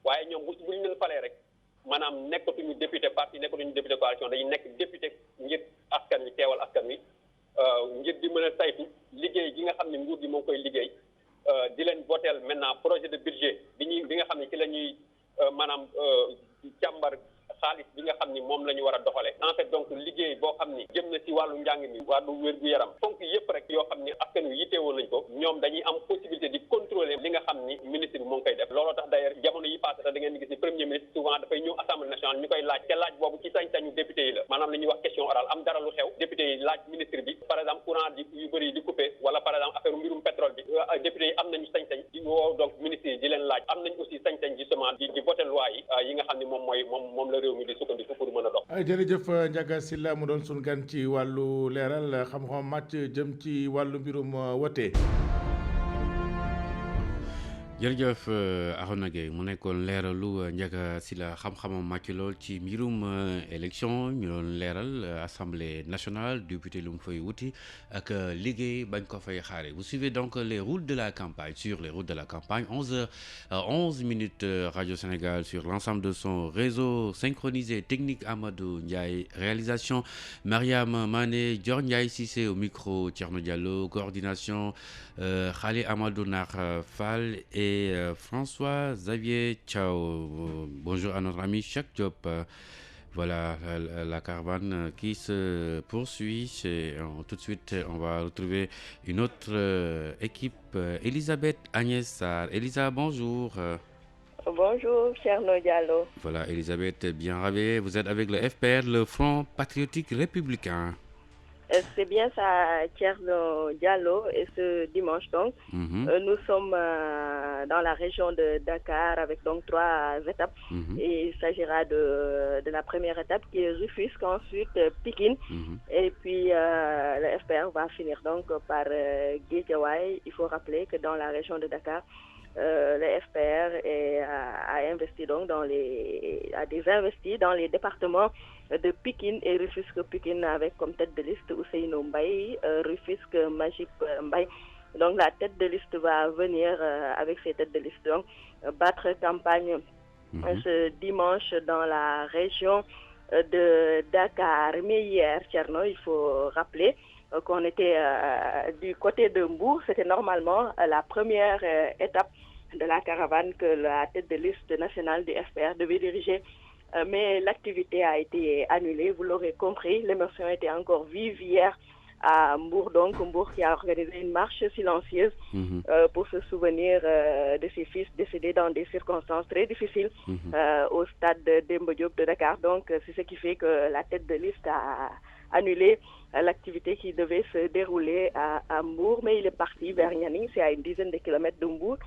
waaye ñoom bu ñu leen falee rek maanaam nekkatuñu député parti nekkatuñu député coalition dañuy nekk député ngir askan wi teewal askan wi ngir di mën a saytu liggéey gi nga xam ne nguur gi moo ngi koy liggéey di leen voteel maintenant projet de budget bi nga xam ne ci la ñuy maanaam càmbar xaalis bi nga xam ni moom la ñu war a doxale en fait donc liggéey boo xam ni jëm na ci wàllu njàng mi wàllu wér-gu-yaram fonk yëpp rek yoo xam ni askan wi yitteewoon nañ ko ñoom dañuy am possibilité di contrôler li nga xam ni ministre bi moo ngi koy def looloo tax d'ailleurs jamono yi passé sax da ngeen di gis ni premier ministre souvent dafay ñëw assemblée nationale ñu koy laaj te laaj boobu ci sañ-sañu député yi la maanaam li ñuy wax question orale am dara lu xew député yi laaj ministre bi par exemple courant di yu bëri yi di coupé wala par exemple affaire mbirum pétrole bi député yi am nañu sañ-sañ di woo donc ministre yi di leen laaj am nañ aussi sañ-sañ justement di voter loi yi nga xam ni moom la réew mi di sukkandiku pour mën a dox. jërëjëf Ndiaga Sylla mu doon sun gan ci wàllu leeral xam-xam màcc jëm ci wàllu mbirum wote. jërëjëf Arona Gueye mu nekkoon leeralu Ndiaga Sylla xam-xamam màcc lool ci mbirum élection ñu doon leeral assemblée nationale député lu mu fay wuti ak liggéey bañ ko fay xaare vous suivez donc les routes de la campagne sur les routes de la campagne 11h11 Radio Sénégal sur l'ensemble de son réseau synchronisé technique Amadou Ndiaye réalisation Mariam Mané Dior Ndiaye Cissé au micro Thierno Diallo coordination Khali Amadou Nar Fall et François Xavier Thiaw. Bonjour à notre ami Cheikh Diop. Voilà la caravane qui se poursuit. Tout de suite, on va retrouver une autre équipe. Elisabeth Agnès Sarr. Elisa, bonjour. Bonjour, Thierno Diallo. Voilà, Elisabeth, bien réveillée. Vous êtes avec le FPR, le Front Patriotique Républicain. C'est bien ça, Thierno Diallo, et ce dimanche donc, nous sommes dans la région de Dakar avec donc 3 étapes. Et il s'agira de la première étape qui est Rufisque, ensuite Pikine, et puis le FPR va finir donc par Guédiawaye. Il faut rappeler que dans la région de Dakar, le FPR a investi donc dans les départements de Pikine et Rufisque-Pikine avec comme tête de liste Ousseynou Mbaye, Rufisque Majib Mbaye. Donc la tête de liste va venir avec ses têtes de liste donc battre campagne ce dimanche dans la région de Dakar. Mais hier, Thierno, il faut rappeler qu'on était du côté de Mbour. C'était normalement la première étape de la caravane que la tête de liste nationale du FPR devait diriger. Mais l'activité a été annulée, vous l'aurez compris. L'émotion était encore vive hier à Mbour, donc Mbour qui a organisé une marche silencieuse pour se souvenir de ses fils décédés dans des circonstances très difficiles au stade de Demba Diop de Dakar. Donc c'est ce qui fait que la tête de liste a annulé l'activité qui devait se dérouler à Mbour, mais il est parti vers Nianing, c'est à une dizaine de kilomètres de Mbour,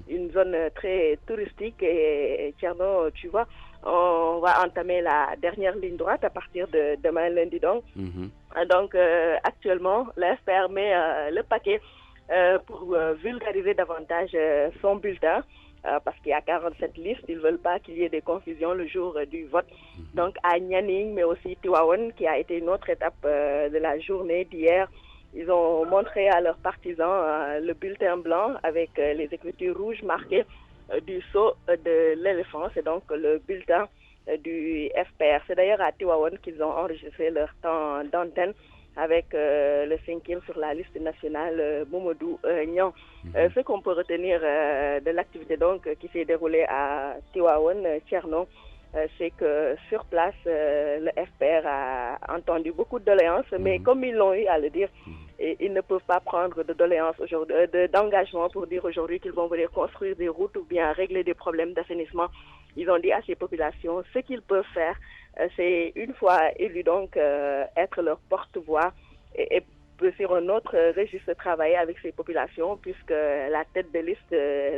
une zone très touristique. Et Thierno, tu vois, on va entamer la dernière ligne droite à partir de demain lundi. Donc actuellement, la FPR met le paquet pour vulgariser davantage son bulletin. Parce qu'il y a 47 listes, ils ne veulent pas qu'il y ait des confusions le jour du vote. Donc à Nianing, mais aussi Tivaouane, qui a été une autre étape de la journée d'hier, ils ont montré à leurs partisans le bulletin blanc avec les écritures rouges marquées du sceau de l'éléphant. C'est donc le bulletin du FPR. C'est d'ailleurs à Tivaouane qu'ils ont enregistré leur temps d'antenne avec le 5e sur la liste nationale, Mamadou Niang. Ce qu'on peut retenir de l'activité donc qui s'est déroulée à Tivaouane, Thierno, c'est que sur place, le FPR a entendu beaucoup de doléances, mais comme ils l'ont eu à le dire, ils ne peuvent pas prendre de doléances aujourd'hui, d'engagement pour dire aujourd'hui qu'ils vont venir construire des routes ou bien régler des problèmes d'assainissement. Ils ont dit à ces populations ce qu'ils peuvent faire, c'est une fois élus donc être leur porte-voix et sur un autre registre travailler avec ces populations, puisque la tête de liste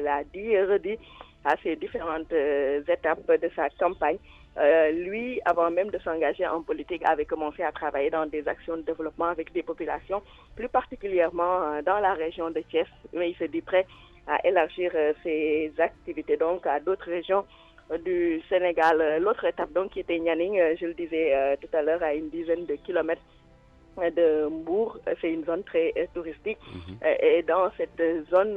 l'a dit et redit à ces différentes étapes de sa campagne. Lui, avant même de s'engager en politique, avait commencé à travailler dans des actions de développement avec des populations, plus particulièrement dans la région de Thiès, mais il se dit prêt à élargir ses activités donc à d'autres régions du Sénégal. L'autre étape donc qui était Nianing, je le disais tout à l'heure, à une dizaine de kilomètres de Mbour, c'est une zone très touristique et dans cette zone,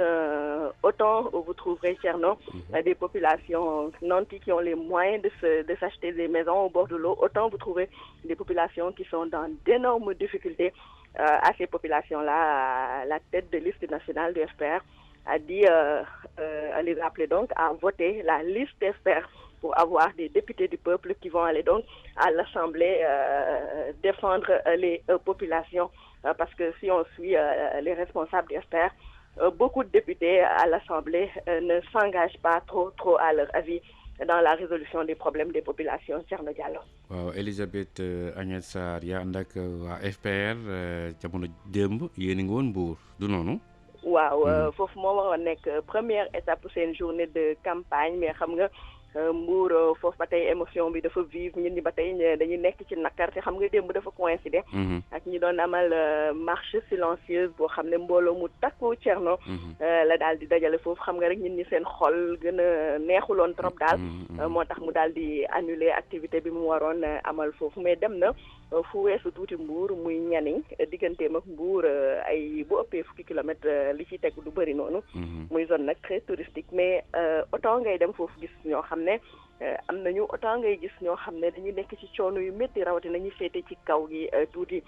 autant vous trouverez Thierno des populations nantis qui ont les moyens de s'acheter des maisons au bord de l'eau, autant vous trouvez des populations qui sont dans d'énormes difficultés. À ces populations-là, la tête de liste nationale du FPR a dit à les appeler donc à voter la liste FPR pour avoir des députés du peuple qui vont aller donc à l'Assemblée défendre les populations. Parce que si on suit les responsables du FPR, beaucoup de députés à l'Assemblée ne s'engagent pas trop à leur avis dans la résolution des problèmes des populations. Thierno Diallo. waaw Elisabeth Agnès Sarr yaa ànd ak waa FPR jamono démb yéen a ngi woon Mbour du noonu. waaw foofu moo waroon nekk première étape seen journée de campagne, mais xam nga Mbour foofu ba tey émotion bi dafa vive, ñun ñi ba tey dañuy nekk ci nakar te xam nga démb dafa coïncider ak ñi doon amal marche silencieuse boo xam ne mbooloo mu takku Thierno la daal di dajale foofu. xam nga rek ñun ñi seen xol gën a neexuloon trop daal moo tax mu daal di annuler activité bi mu waroon amal foofu, mais dem na fu weesu tuuti Mbour muy Nianing, digganteem ak Mbour ay bu ëppee fukki kilomètres li ci teg du bëri noonu, muy zone nag très touristique. Mais autant ngay dem foofu gis ñoo xam ne am nañu, autant ngay gis ñoo xam ne dañuy nekk ci coono yu métti, rawatina ñuy féete ci kaw gi tuuti.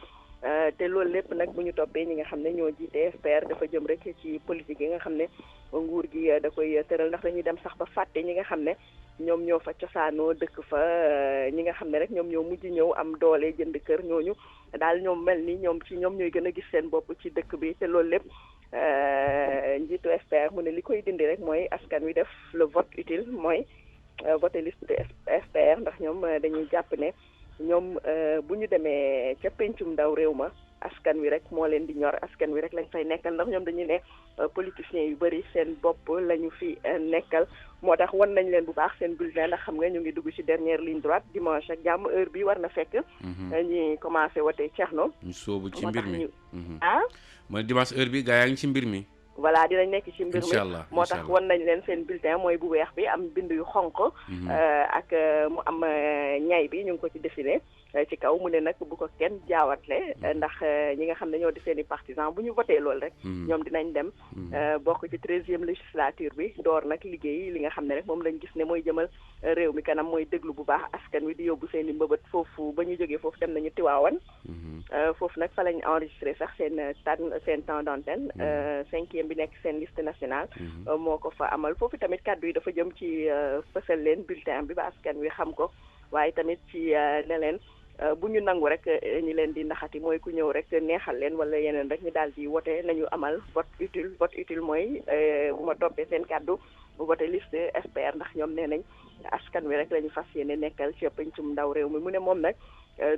te loolu lépp nag bu ñu toppee ñi nga xam ne ñoo jiite FPR dafa jëm rek ci politique yi nga xam ne nguur gi da koy tëral, ndax dañuy dem sax ba fàtte ñi nga xam ne ñoom ñoo fa cosaanoo dëkk fa, ñi nga xam ne rek ñoom ñoo mujj ñëw am doole jënd kër, ñooñu daal ñoom mel ni ñoom ñooy gën a gis seen bopp ci dëkk bi. te loolu lépp njiitu FPR mu ne li koy dindi rek mooy askan wi def le vote utile, mooy voté liste de FPR, ndax ñoom dañuy jàpp ne ñoom bu ñu demee ca pencum ndaw réew ma askan wi rek moo leen di ñor, askan wi rek lañ fay nekkal, ndax ñoom dañuy ne politiciens yu bëri seen bopp la ñu fi nekkal. moo tax wan nañ leen bu baax seen bulletin, ndax xam nga ñu ngi dugg ci dernière ligne droite dimanche ak jàmm, heure bi war na fekk ñi commencé wote Thierno. ñu soobu ci mbir mi mooy dimanche heure bi gaa yaa ngi ci mbir mi. voilà dinañ nekk ci mbir mi Inch'Allah, moo tax wan nañ leen seen bulletin mooy bu weex bi am bind yu xonq ak mu am ñay bi ñu ngi ko ci dessiné ci kaw, mu ne nag bu ko kenn jaawatle, ndax ñi nga xam ne ñoo di seen i partisans bu ñu voté loolu rek ñoom dinañ dem bokk ci 13e législature bi, door nag liggéey li nga xam ne rek moom lañ gis ne mooy jëmal réew mi kanam, mooy déglu bu baax askan wi di yóbbu seen i mbëbët foofu. ba ñu jógee foofu dem nañu Tiwaawan, foofu nag fa lañ enregistré sax seen temps d'antenne, 5e bi nekk seen liste nationale moo ko fa amal. foofu tamit kàddu yi dafa jëm ci fësal leen bulletin bi ba askan wi xam ko, waaye tamit ci ne leen bu ñu nangu rek ñi leen di naxati mooy ku ñëw rek neexal leen wala yeneen rek ñu daal di wote nañu amal vote utile mooy bu ma toppee seen kàddu bu vote liste SPR ndax ñoom nee nañ askan wi rek la ñu fas yéene nekkal ci pencum ndaw réew mi mu ne moom nag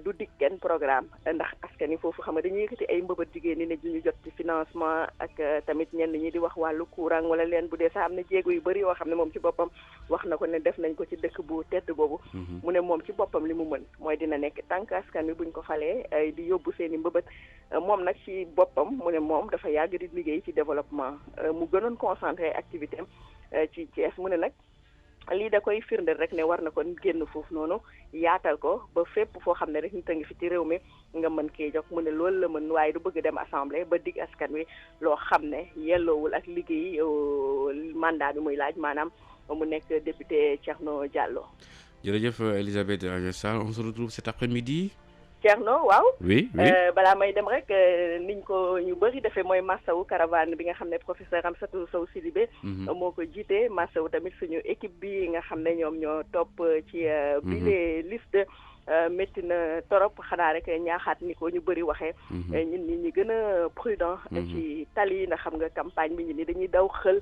du dig kenn programme ndax askan wi foofu xam nga dañuy yëkkati ay mbëbët jigéen ñi ne ñu jot ci financement ak tamit ñenn ñi di wax wàllu courant wala leen bu dee sax am na jéego yu bëri yoo xam ne moom ci boppam wax na ko ne def nañ ko ci dëkk bu tedd boobu mu ne moom ci boppam li mu mën mooy dina nekk tànk askan wi buñ ko falee di yóbbu seen i mbëbët moom nag ci boppam mu ne moom dafa yàgg di liggéey ci développement mu gënoon concentré activité am ci Thiès mu ne nag lii da koy firndeel rek ne war na kon génn foofu noonu yaatal ko ba fépp foo xam ne rek nit a ngi fi ci réew mi nga mën kee jox mu ne loolu la mën waaye du bëgg dem assemblée ba dig askan wi loo xam ne yelloowul ak liggéey mandat bi muy laaj maanaam mu nekk député Thierno Diallo. jërëjëf Elisabeth Agnès Sarr, on se retrouve cet après-midi. Thierno waaw. oui. balaa may dem rek niñ ko ñu bëri defee mooy massawu caravane bi nga xam ne professeur Amsatou Sow Sidibé moo ko jiite massawu tamit suñu équipe bi nga xam ne ñoom ñoo topp ci bile liste métti na torop xanaa rek ñaaxaat ni ko ñu bëri waxee ñun ñi gën a prudent ci tali yi ndax xam nga campagne bi ñu ni dañuy daw xël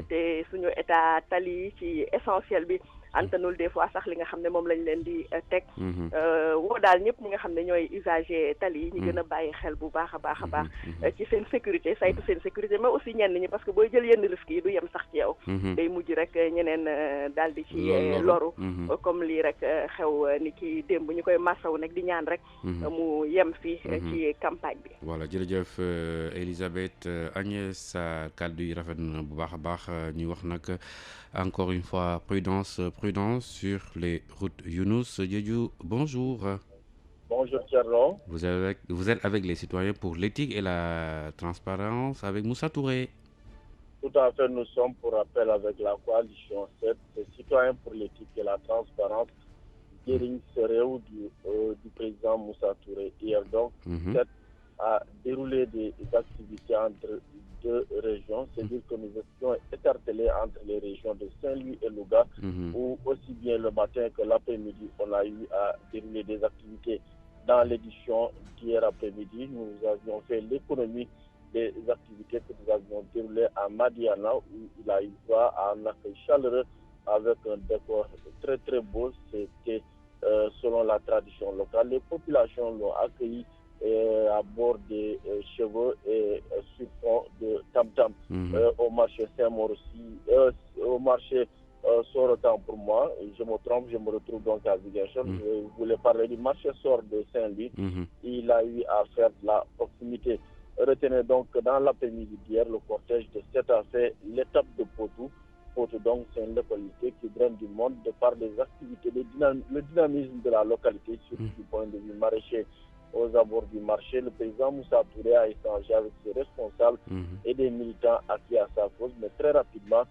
te suñu état tali yi ci essentiel bi antanul des fois sax li nga xam ne moom lañ leen di teg woo daal ñëpp ñi nga xam ne ñooy usager tali yi ñu gën a bàyyi xel bu baax a baax a baax ci seen sécurité saytu seen sécurité mais aussi ñenn ñi parce que booy jël yenn risques yi du yem sax ci yow day mujj rek ñeneen daal di ci loru comme lii rek xew ni ki démb ñu koy massaw nag di ñaan rek mu yem fi ci campagne bi voilà jërëjëf Elisabeth Agnès sa kàddu yi rafet na bu baax a baax ñuy wax nag encore une fois prudence sur les routes. Younous Diédhiou, bonjour. Bonjour Thierno. Vous êtes avec les citoyens pour l'éthique et la transparence avec Moussa Touré. Tout à fait, nous sommes pour rappel avec la coalition 7, les citoyens pour l'éthique et la transparence, Guérin Seréou du président Moussa Touré. Hier donc, 7 a déroulé des activités entre deux régions, c'est-à-dire que nous étions écartelés entre les régions de Saint-Louis et Louga, où aussi bien le matin que l'après-midi, on a eu à dérouler des activités. Dans l'édition d'hier après-midi, nous avions fait l'économie des activités que nous avions déroulées à Madiana, où il a eu droit à un accueil chaleureux avec un décor très très beau. C'était selon la tradition locale. Les populations l'ont accueilli à bord des chevaux et sur fond de tam-tam. Au marché Saint-Maur aussi, au marché Sorotan pour moi, je me trompe, je me retrouve donc à Ziguinchor. Je voulais parler du marché Sor de Saint-Louis. Il a eu à faire de la proximité. Retenez donc que dans l'après-midi d'hier, le cortège de 7 a fait l'étape de Potou. Potou donc c'est une localité qui draine du monde de par des activités, le dynamisme de la localité, surtout du point de vue maraîcher. Aux abords du marché, le président Moussa Touré a échangé avec ses responsables et des militants acquis à sa cause, mais très rapidement,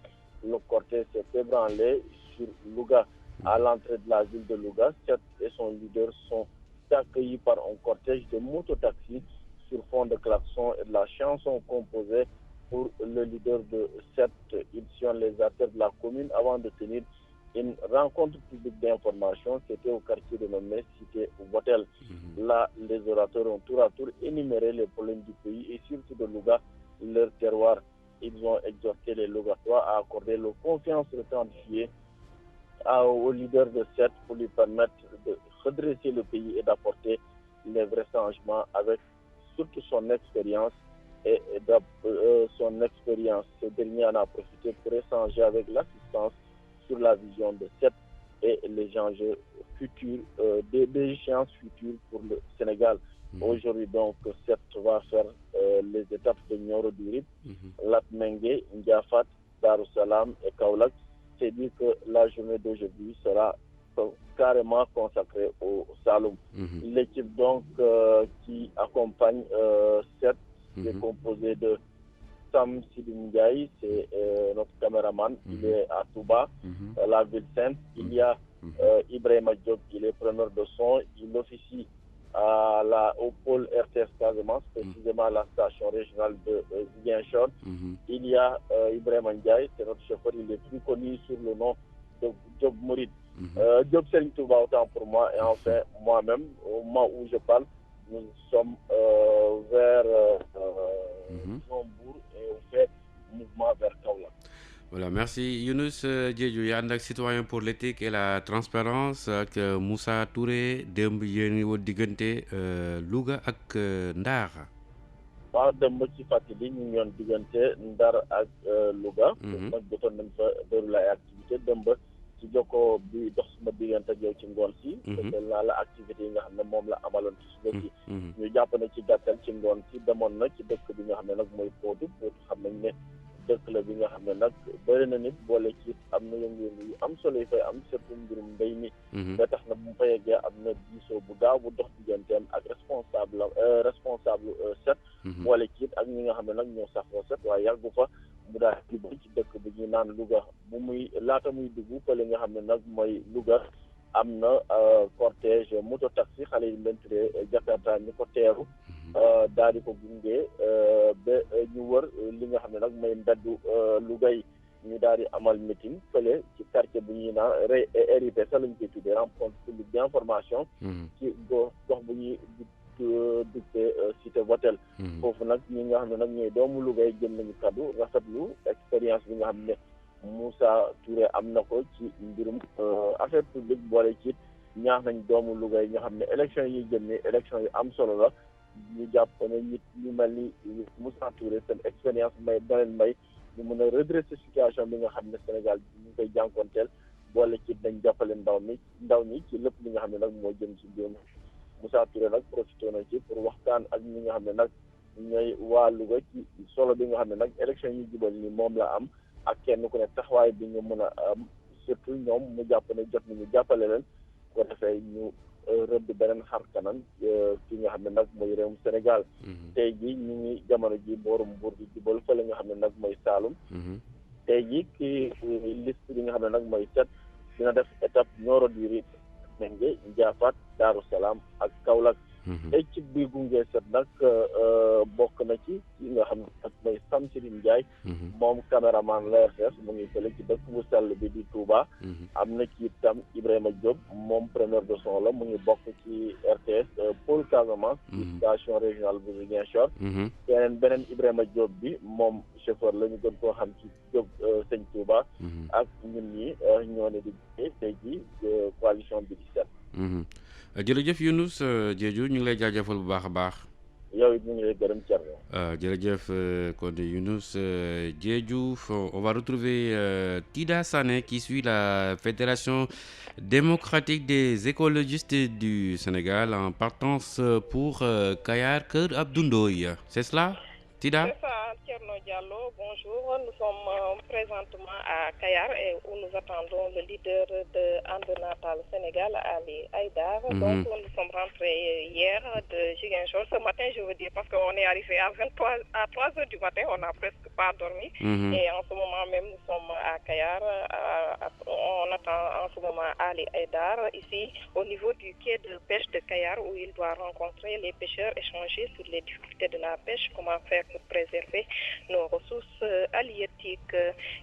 le cortège s'est ébranlé sur Louga. À l'entrée de la ville de Louga, Seth et son leader sont accueillis par un cortège de mototaxis sur fond de klaxons et de la chanson composée pour le leader de Seth. Ils sillonnent les artères de la commune avant de tenir une rencontre publique d'information. C'était au quartier de Nomé, cité Botel. Là, les orateurs ont tour à tour énuméré les problèmes du pays et surtout de Louga, leur terroir. Ils ont exhorté les Logatois à accorder leur confiance le temps de juillet au leader de Seth pour lui permettre de redresser le pays et d'apporter les vrais changements avec surtout son expérience. Et son expérience, ce dernier en a profité pour échanger avec l'assistance sur la vision de Seth et les enjeux futurs, des échéances futures pour le Sénégal. Aujourd'hui donc, Seth va faire les étapes de Nioro du Rip, Latmengue, Ndiafat, Darussalam et Kaolack. C'est dit que la journée d'aujourd'hui sera carrément consacrée au Saloum. L'équipe donc qui accompagne Seth est composée de Sam Sidingaï, c'est notre caméraman, il est à Touba, la ville sainte. Il y a Ibrahim Diop, il est preneur de son, il officie au pôle RTS Casamance, précisément à la station régionale de Ziguinchor. Il y a Ibrahim Ndiaye, c'est notre chauffeur, il est plus connu sur le nom Diop Mouride, Diop Serigne Touba autant pour moi, et enfin moi-même, au moment où je parle, nous sommes vers Zombourg et on fait mouvement vers Kaolack. Voilà, merci. Younous Diédhiou, Yandak citoyen pour l'éthique et la transparence ak Moussa Touré démb yéen ngi woon diggante Louga ak Ndar. waaw démb ci fàttali ñu ngi yoon diggante Ndar ak Louga. nag jotoon nañ fa déroulé ay activité démb ci jokkoo bi dox suma diggante ak yow ci ngoon si. defal naa la activité yi nga xam ne moom la amaloon ci suba si. ñu jàpp ne ci gàttal ci ngoon si demoon na ci dëkk bi nga xam ne nag mooy Potou xam nañ ne dëkk la bi nga xam ne nag bëri na nit boole ci am na yëngu-yëngu yu am solo yi fay am surtout mbirum mbéy mi. nga tax na bu mu fa yeggee am na diisoo bu gaaw bu dox digganteem ak responsable set. boole ci ak ñi nga xam ne nag ñoo saxoo set waaye yàggu fa mu daal di bëri ci dëkk bi ñuy naan Louga bu muy laata muy dugg fële nga xam ne nag mooy Louga am na cortège moto taxi xale yi leen tuddee Jakarta ñu ko teeru. daal di ko gunge ba ñu wër li nga xam ne nag mooy mbeddu Louga yi ñu daal di amal meeting fële ci quartier bu ñuy naan RIP sax lañ koy tuddee rencontre publique d'information. ci gox bu ñuy duppee cité Votel. foofu nag ñi nga xam ne nag ñooy doomu Louga yi jël nañu kaddu rafetlu expérience bi nga xam ne Moussa Touré am na ko ci mbirum affaire publique boole ci ñaax nañ doomu Louga yi nga xam ne élection yi jëm ni élection yu am solo la. ñu jàpp ne nit ñu mel ni Moussa Touré seen expérience may da leen may ñu mën a redresser situation bi nga xam ne Sénégal ñu ngi koy jànkoonteel boole ci dañ jàppale ndaw ñi ci lépp li nga xam ne nag moo jëm ci biir Moussa Touré nag profité na ci pour waxtaan ak ñi nga xam ne nag ñooy waa Louga ci solo bi nga xam ne nag élection yi jubal ni moom la am ak kenn ku ne taxawaay bi ñu mën a am surtout ñoom mu jàpp ne jot nañu jàppale leen ko defee ñu rëdd beneen xar kanam fi nga xam ne nag mooy réewum Sénégal. tey jii ñu ngi jamono ji boorum Mbour di jubal fële nga xam ne nag mooy Saloum. tey jii kii liste bi nga xam ne nag mooy set dina def étape Nioro du Rip Mengue Ndiafate Darou Salaam ak Kaolack. tey ci biir gunge set nag bokk na ci nga xam ne nag mooy Samsirine Ndiaye. moom caméraman la RTS mu ngi fële ci dëkk bu sell bi di Touba. am na ci itam Ibrahima Diop moom preneur de son la mu ngi bokk ci RTS pôle Casamance. station régionale bu Ziguinchor. beneen Ibrahima Diop bi moom chauffeur la ñu gën koo xam ci Diop sëñ Touba. ak ñun ñi ñoo ne di tey ji coalition bi di set. jërëjëf Younous Diédhiou ñu ngi lay jaajëfal bu baax a baax. yow it ñu ngi lay gërëm Thierno. jërëjëf kon Younous Diédhiou. On va retrouver Tida Sané qui suit la Fédération démocratique des écologistes du Sénégal en partance pour Kayar Kër Abdou Ndoye. C'est cela, Tida? C'est ça, Thierno Diallo. Bonjour. Nous sommes présentement à Kayar et où nous attendons le leader de And Natal Sénégal, Ali Haïdar. Donc nous sommes rentrés hier de Ziguinchor. Ce matin, je veux dire, parce qu'on est arrivé à 3 heures du matin, on n'a presque pas dormi. Et en ce moment même, nous sommes à Kayar. On attend en ce moment Ali Haïdar ici au niveau du quai de pêche de Kayar où il doit rencontrer les pêcheurs, échanger sur les difficultés de la pêche, comment faire pour préserver nos ressources halieutiques.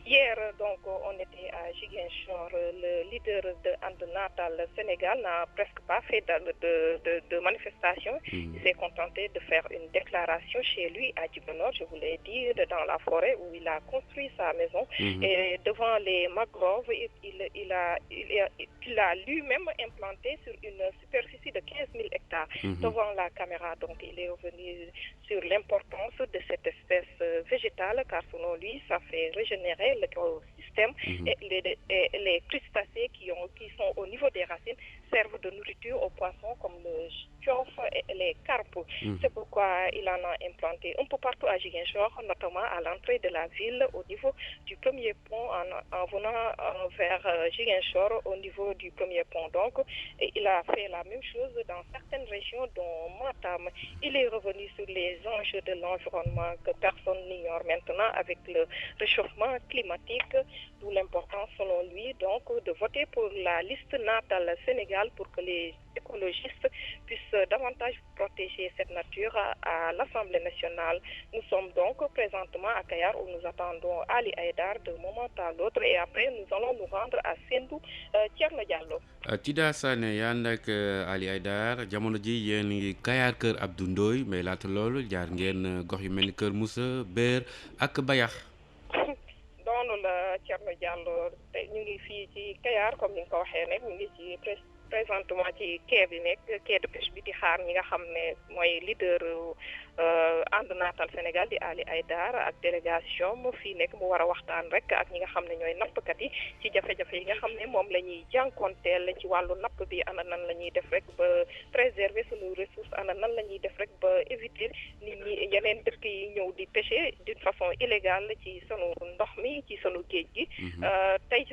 Hier, donc, on était à Ziguinchor. Le leader de And Natal Sénégal n'a presque pas fait de manifestation. Il s'est contenté de faire une déclaration chez lui à Djibonor, je vous l'ai dit, dans la forêt où il a construit sa maison. Et devant les mangroves, il a lui-même implanté sur une superficie de 15 000 hectares devant la caméra. Donc, il est revenu sur l'importance de cette espèce végétale, car selon lui, ça fait régénérer l'écosystème et les crustacés qui sont au niveau des racines servent de nourriture aux poissons comme le tchof et les carpes. C'est pourquoi il en a implanté un peu partout à Ziguinchor, notamment à l'entrée de la ville, au niveau du premier pont, en venant vers Ziguinchor, au niveau du premier pont. Donc, il a fait la même chose dans certaines régions, dont Matam. Il est revenu sur les enjeux de l'environnement que personne n'ignore maintenant avec le réchauffement climatique. d'où l'importance selon lui donc de voter pour la liste Natal Sénégal pour que les écologistes puissent davantage protéger cette nature à l'Assemblée nationale. Nous sommes donc présentement à Kayar où nous attendons Ali Haïdar de moment à l'autre et après nous allons nous rendre à Sendou Thierno Diallo. Tida Sané yaa nag Ali Haïdar jamono ji yéen ngi Kayar kër Abdou Ndoye mais laata loolu jaar ngeen gox yu mel ni kër Moussa Béer ak Bayax. noonu la Thierno Diallo te ñu ngi fii ci Kayar comme ni nga ko waxee nag ñu ngi ci présentement ci quai bi nekk quai de pêche bi di xaar ñi nga xam ne mooy leader ànd naatal Sénégal di Ali Haïdar ak délégation mu fii nekk mu war a waxtaan rek ak ñi nga xam ne ñooy nappkat yi ci jafe-jafe yi nga xam ne moom la ñuy jànkonteel ci wàllu napp bi ana nan la ñuy def rek ba préserver sunu ressource ana nan la ñuy def rek ba éviter nit ñi yeneen dëkk yi ñëw di pêcher d'une façon illégale ci sunu ndox mi ci sunu géej gi tey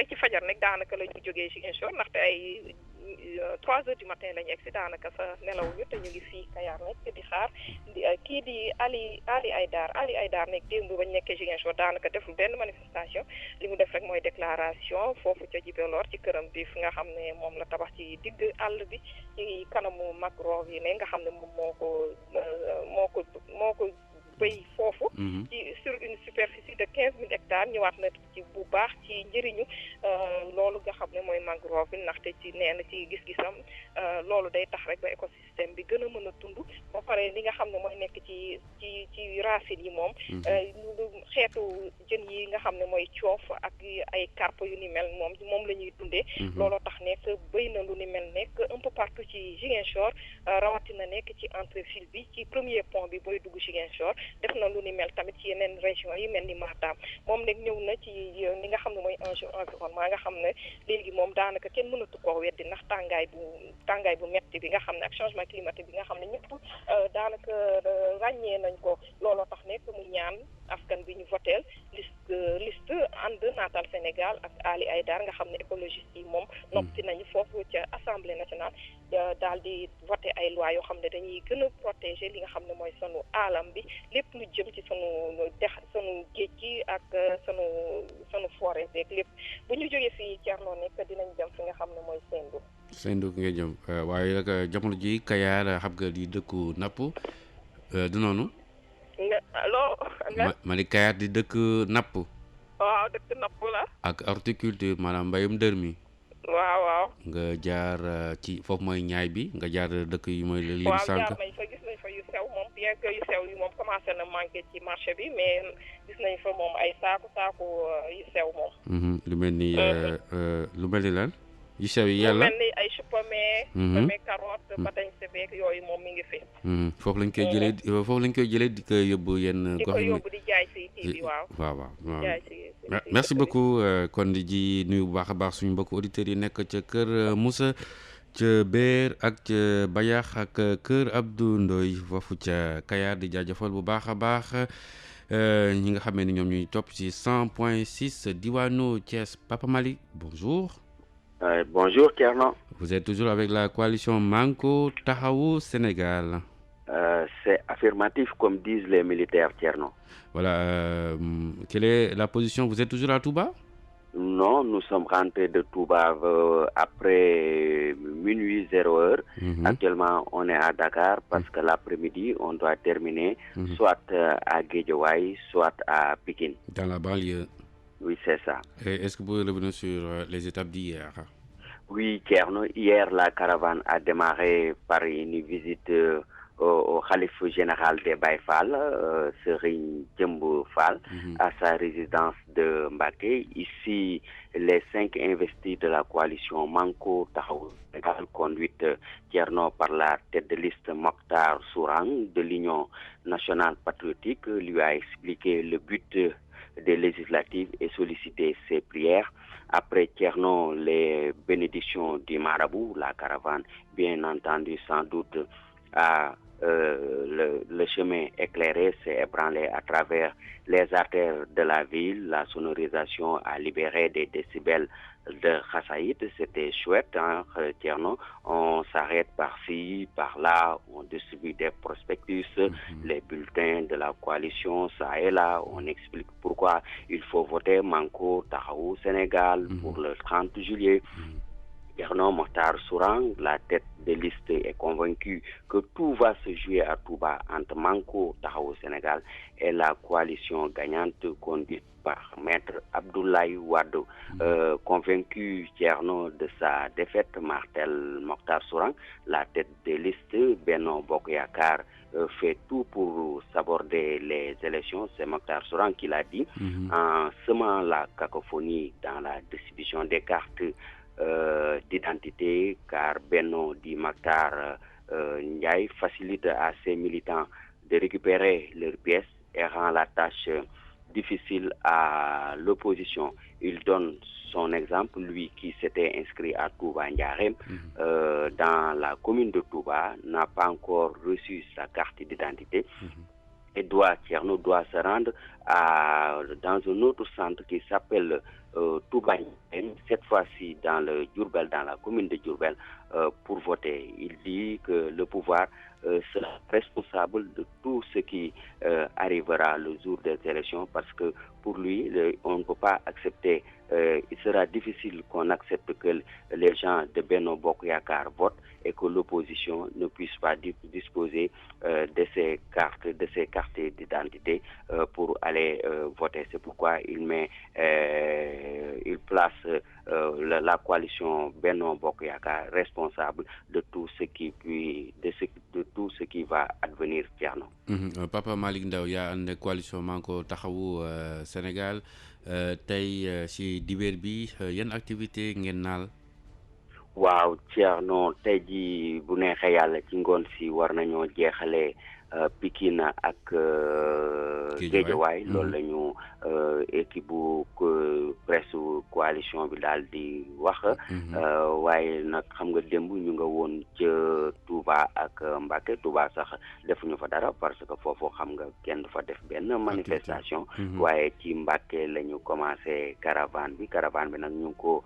ci fajar nag daanaka la ñu jógee ci Ziguinchor ndaxte ay 3 heures du matin la ñu egg si daanaka sa nelawuñu te ñu ngi fii Kayar nekk di xaar kii di Ali Haïdar nekk démb bañ nekkee Ziguinchor daanaka deful benn manifestation li mu def rek mooy déclaration foofu ca Djibélor ci këram bi fi nga xam ne moom la tabax ci digg àll bi ci kanamu mangrove yi ne nga xam ne moom moo ko béy foofu ci sur une superficie de 15 000 hectares ñëwaat na ci bu baax ci njëriñu loolu nga xam ne mooy mangrove bi ndaxte ci nee na ci gis-gisam loolu day tax rek ba écosystème bi gën a mën a dund ba pare li nga xam ne mooy nekk ci racines yi moom xeetu jën yi nga xam ne mooy coof ak ay carpe yu ni mel moom la ñuy dundee looloo tax nekk béy na lu ni mel nekk un peu partout ci Ziguinchor rawatina nekk ci entrefile bi ci premier pont bi booy dugg Ziguinchor def na lu ni mel tamit ci yeneen région yi mel ni Matam moom nag ñëw na ci li nga xam ne mooy enjeu environnement nga xam ne léegi moom daanaka kenn mënatu koo weddi ndax tàngaay bu metti bi nga xam ne ak changement climatique bi nga xam ne ñëpp daanaka ràññee nañ ko looloo tax nekk mu ñaan askan bi ñu voteel liste ànd naatal Sénégal ak Ali Haïdar nga xam ne écologiste yi moom noppi nañu foofu ca Assemblée nationale daal di voté ay loi yoo xam ne dañuy gën a protéger li nga xam ne mooy sunu alam bi lépp lu jëm ci sunu géej gi ak sunu forêt beeg lépp bu ñu jógee fii Thierno nekk dinañ dem fi nga xam ne mooy Sendou nga jëm waaye nag jamono ji Kayar xam nga di dëkku napp du noonu ma ni Kayar di dëkk napp waaw dëkk napp la ak horticulture maanaam mbayum dër mi waaw nga jaar ci foofu mooy ñaay bi nga jaar dëkk yi mooy lim sànq jaar nañ fa gis nañ fa yu sew moom bien que yu sew yi moom commencé na manqué ci marché bi mais gis nañ fa moom ay saaku yu sew moom lu mel ni lan yu sew yi yàlla mel ni ay chou-pommé carotte batañse beeg yooyu moom mi ngi fi foofu lañ koy jëlee di ko yóbbu yenn gox yi di jaay si kii bi waaw merci beaucoup kon di ji nuyu bu baax a baax suñu mbokk auditeurs yi nekk ca kër Moussa ca Béer ak ca Bayax ak kër Abdou Ndoye foofu ca Kayar di jaajëfal bu baax a baax ñi nga xamee ni ñoom ñuy topp ci 100.6 diwaanu Thiès. Papa Malick, bonjour. Bonjour Thierno. Vous êtes toujours avec la coalition Manko Taxawu Sénégal. C'est affirmatif comme disent les militaires Thierno. Voilà. Quelle est la position? Vous êtes toujours à Touba? Non, nous sommes rentrés de Touba après minuit 0h. Actuellement, on est à Dakar parce que l'après-midi, on doit terminer soit à Guédiawaye, soit à Pikine. Dans la banlieue. Oui, c'est ça. Et est-ce que vous pouvez revenir sur les étapes d'hier? Oui, Thierno. Hier, la caravane a démarré par une visite au khalife général des Baye Fall, Serigne Djembo Fall, à sa résidence de Mbacké. Ici, les 5 investis de la coalition Manko Taxawu Sénégal, conduite Thierno par la tête de liste Mokhtar Sourang de l'Union nationale patriotique, lui a expliqué le but des législatives et sollicité ses prières. Après Thierno, les bénédictions du marabout, la caravane, bien entendu, sans doute, a le chemin éclairé s'est ébranlé à travers les artères de la ville. La sonorisation a libéré des décibels de Khassaïd. C'était chouette, hein, Tierno. On s'arrête par-ci, par-là, on distribue des prospectus, les bulletins de la coalition, ça et là. On explique pourquoi il faut voter Manko Tahaou Sénégal pour le 30 juillet. Tierno Mokhtar Sourang, la tête de liste, est convaincu que tout va se jouer à Touba entre Manko Tahaou Sénégal et la coalition gagnante conduite par Maître Abdoulaye Wade. Convaincu Tierno de sa défaite, Martel Mokhtar Sourang, la tête de liste Benno Bokk Yakaar, fait tout pour s'aborder les élections. C'est Mokhtar Sourang qui l'a dit, en semant la cacophonie dans la distribution des cartes d'identité, car Benno dit Mokhtar Ndiaye facilite à ses militants de récupérer leurs pièces et rend la tâche difficile à l'opposition. Il donne son exemple, lui qui s'était inscrit à Touba Ndiarème, dans la commune de Touba, n'a pas encore reçu sa carte d'identité. Et Tierno doit se rendre dans un autre centre qui s'appelle Touba, cette fois-ci dans le Diourbel, dans la commune de Diourbel, pour voter. Il dit que le pouvoir sera responsable de tout ce qui arrivera le jour des élections, parce que pour lui, on ne peut pas accepter, il sera difficile qu'on accepte que les gens de Benno Bokk Yakaar votent et que l'opposition ne puisse pas disposer de ces cartes d'identité pour aller voter. C'est pourquoi il place la coalition Benno Bokk Yakaar responsable de tout ce qui va advenir, Tierno. Papa Malick Ndao yaa ànd coalition Manko Taxawu Sénégal tey ci dibéer bi yan activité ngeen naal? waaw Thierno, tey ji bu neexee yàlla ci ngoon si war nañoo jeexale Pikine ak Guédiawaye. loolu la ñu équipe bu presse coalition bi daal di wax. waaye nag xam nga démb ñu nga woon ca Touba ak Mbacké. Touba sax defuñu fa dara parce que foofu xam nga kenn du fa def benn manifestation. waaye ci Mbacké la ñu commencé caravane bi nag ñu ngi ko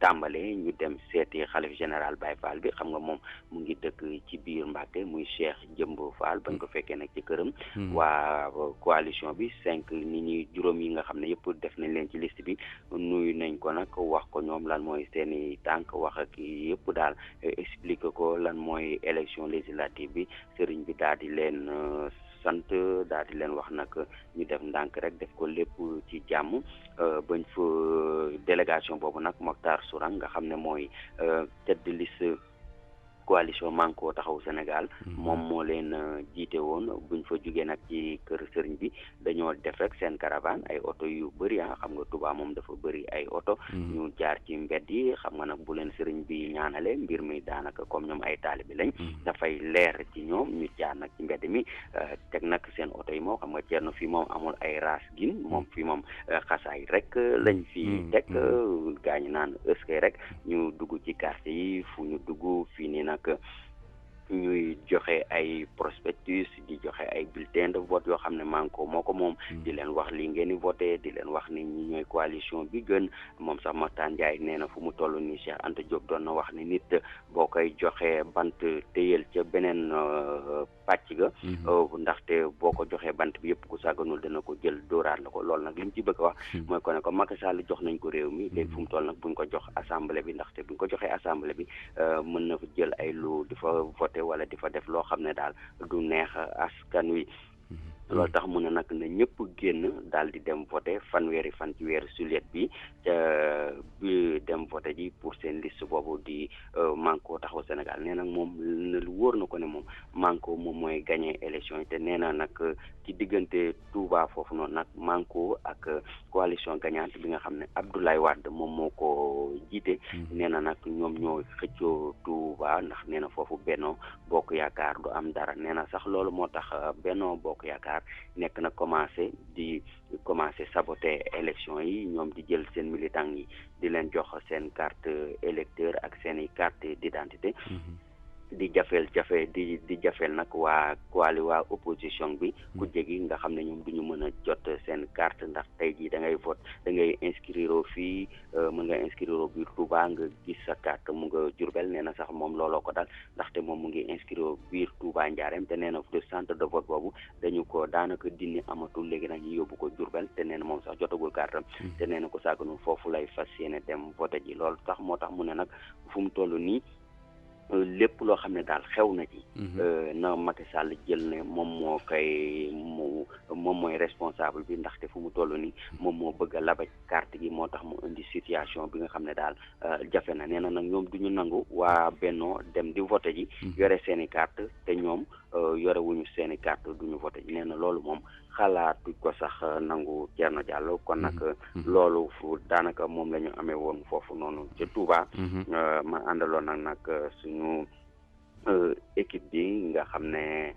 tàmbalee ñu dem seeti xalif général Baye Fall bi. xam nga moom mu ngi dëkk ci biir Mbacké, muy Cheikh Jëmbo Fall. bañ ko fekkee nag ci këram. waa coalition bi 5 nit ñi juróom yi nga xam ne yëpp def nañ leen ci liste bi nuyu nañ ko nag wax ko ñoom lan mooy seeni tànk, wax ak yëpp daal expliqué ko lan mooy élection législative bi. sëriñ bi daal di leen sant, daal di leen wax nag ñu def ndànk rek def ko lépp ci jàmm. bañ fa délégation boobu nag Mokhtar Sourang nga xam ne mooy tête de liste coalition Manko Taxawu Sénégal, moom moo leen jiite woon. buñ fa jugee nag ci kër sëriñ bi dañoo def rek seen caravane, ay oto yu bëri, xam nga Touba moom dafa bëri ay oto. ñu jaar ci mbedd yi. xam nga nag bu leen sëriñ bi ñaanale mbir mi daanaka comme ñoom ay taalibe lañ, dafay leer ci ñoom. ñu jaar nag ci mbedd mi teg nag seen oto yi. moo xam nga Thierno fii moom amul ay raas gin, moom fii moom xasaay rek lañ fi teg. gaañu naan ëskay rek ñu dugg ci quartier yi. fu ñu dugg fii nii nag ñuy joxe ay prospectus, di joxe ay bulletins de vote yoo xam ne Manko moo ko moom. di leen wax li ngeen di voté, di leen wax ni ñi ñooy coalition bi gën. moom sax Makhtar Ndiaye nee na fu mu toll nii Cheikh Anta Diop doon na wax ni nit boo koy joxee bant téyel ca beneen pàcc ga. ndaxte boo ko joxee bant bi yëpp ku sàgganul dana ko jël dóoraat la ko. loolu nag li mu ci bëgg a wax mooy ko ne ko Macky Sall jox nañ ko réew mi, léegi fu mu toll nag buñ ko jox assemblée bi, ndaxte buñ ko joxee assemblée bi mën na fa jël ay lu di fa voté wala di fa def loo xam ne daal du neex askan wi. loolu tax mu ne nag na ñëpp génn daal di dem voté fanweeri fan ci weeru juillet bi bi dem voté ji pour seen liste boobu di Manko Taxawu Sénégal. nee nag moom wóor na ko ne moom Manko moom mooy gagné élection yi. te nee na nag ci diggante Touba foofu noonu nag Manko ak coalition gagnante bi nga xam ne Abdoulaye Wade moom moo ko jiite. nee na nag ñoom ñoo xëccoo Touba ndax nee na foofu Benno Bokk Yaakaar du am dara. nee na sax loolu moo tax Benno Bokk Yaakaar nekk na commencé saboter élection yi. ñoom di jël seen militant yi di leen jox seen carte électeur ak seen i carte d'identité. di jafeel nag waa opposition bi ku jegi nga xam ne ñoom duñu mën a jot seen carte ndax tey jii da ngay vote da ngay inscrire fii mën nga inscrire biir Touba nga gis sa carte mu nga Diourbel nee na sax moom looloo ko dal ndaxte moom mu ngi inscrire biir Touba Ndiarème te nee na de centre de vote boobu dañu ko daanaka dindi amatul léegi nag ñu yóbbu ko Diourbel te nee na moom sax jotagul carte te nee na ko sàgganu foofu lay fas yéene dem vote ji loolu tax moo tax mu ne nag fu mu toll nii lépp loo xam ne daal xew na ci na Macky Sall jël ne moom mooy responsable bi ndaxte fu mu toll nii moom moo bëgg a labaj carte gi moo tax mu indi situation bi nga xam ne daal jafe na nee na nag ñoom duñu nangu waa Benno dem di voté ji yore seeni carte te ñoom yore wuñu seeni carte duñu voté ji nee na loolu moom xalaatu ko sax nangu Thierno Diallo kon nag loolu fu daanaka moom la ñu amee woon foofu noonu ca Touba ma àndaloon nag suñu équipe bi nga xam ne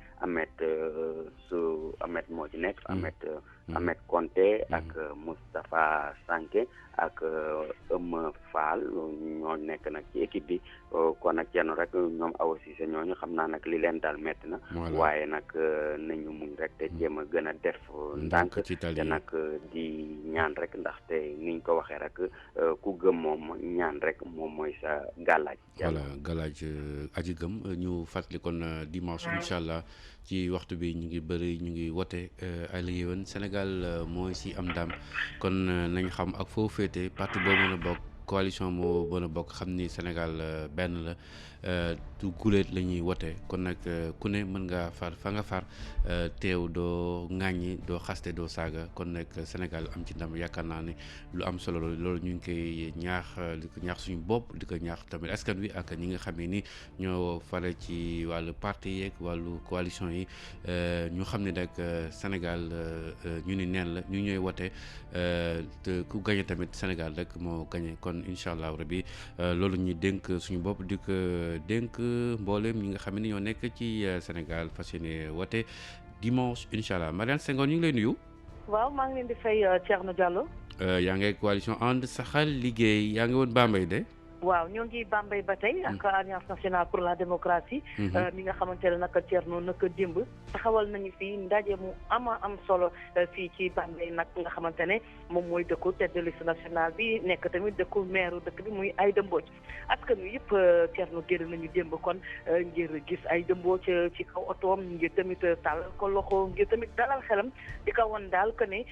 Ahmed moo ci nekk Ahmed Konté ak Moustapha Sanké ak Eumeu Fall ñoo nekk nag ci équipe bi kon nag Thierno rek ñoom Awa Cissé ñooñu xam naa nag li leen daal metti na waaye nag nañu muñ rek te jéem a gën a def ndànk te nag di ñaan rek ndaxte niñ ko waxee rek ku gëm moom ñaan rek moom mooy sa gàllaaj voilà gàllaaj aji gëm ñu fàttali kon dimanche incha allah ci waxtu bi ñu ngi wote ay la yéwén Sénégal mooy si am ndam kon nañ xam ak foo féete parti boo mën a bokk coalition moo mën a bokk xam ni Sénégal benn la du guléet la ñuy wote kon nag ku ne mën nga far fa nga far teew doo ŋàññi doo xaste doo saaga kon nag Sénégal am ci ndam yaakaar naa ne lu am solo loolu ñu ngi koy ñaax suñu bopp di ko ñaax tamit askan wi ak ñi nga xam ne ni ñoo fare ci wàllu parti yeeg wàllu coalition yi ñu xam ne nag Sénégal ñu ni neen la ñu ñooy wote te ku gañe tamit Sénégal rek moo gañe kon incha allah rabbi loolu ñuy dénk suñu bopp di ko dénk mboolem ñi nga xam ne ñoo nekk ci Sénégal fas yéene wote dimanche incha allah Mariane Senghor ñu ngi lay nuyu. waaw maa ngi leen di fay Thierno Diallo. yaa ngi coalition ànd saxal liggéey yaa ngi woon Bambey de. waaw ñoo ngi Bambey ba tey ak Alliance nationale pour la démocratie mi nga xamante ne naka Thierno naka démb taxawal nañu fii ndaje mu am solo fii ci Bambey nag nga xamante ne moom mooy dëkku tête de liste nationale bi nekk tamit dëkku maire dëkk bi muy Aïda Mbodj askan wi yëpp Thierno génn nañu démb kon ngir gis Aïda Mbodj ci kaw otoom ngir tamit tàllal ko loxo ngir tamit dalal xelam di ko won daal que ne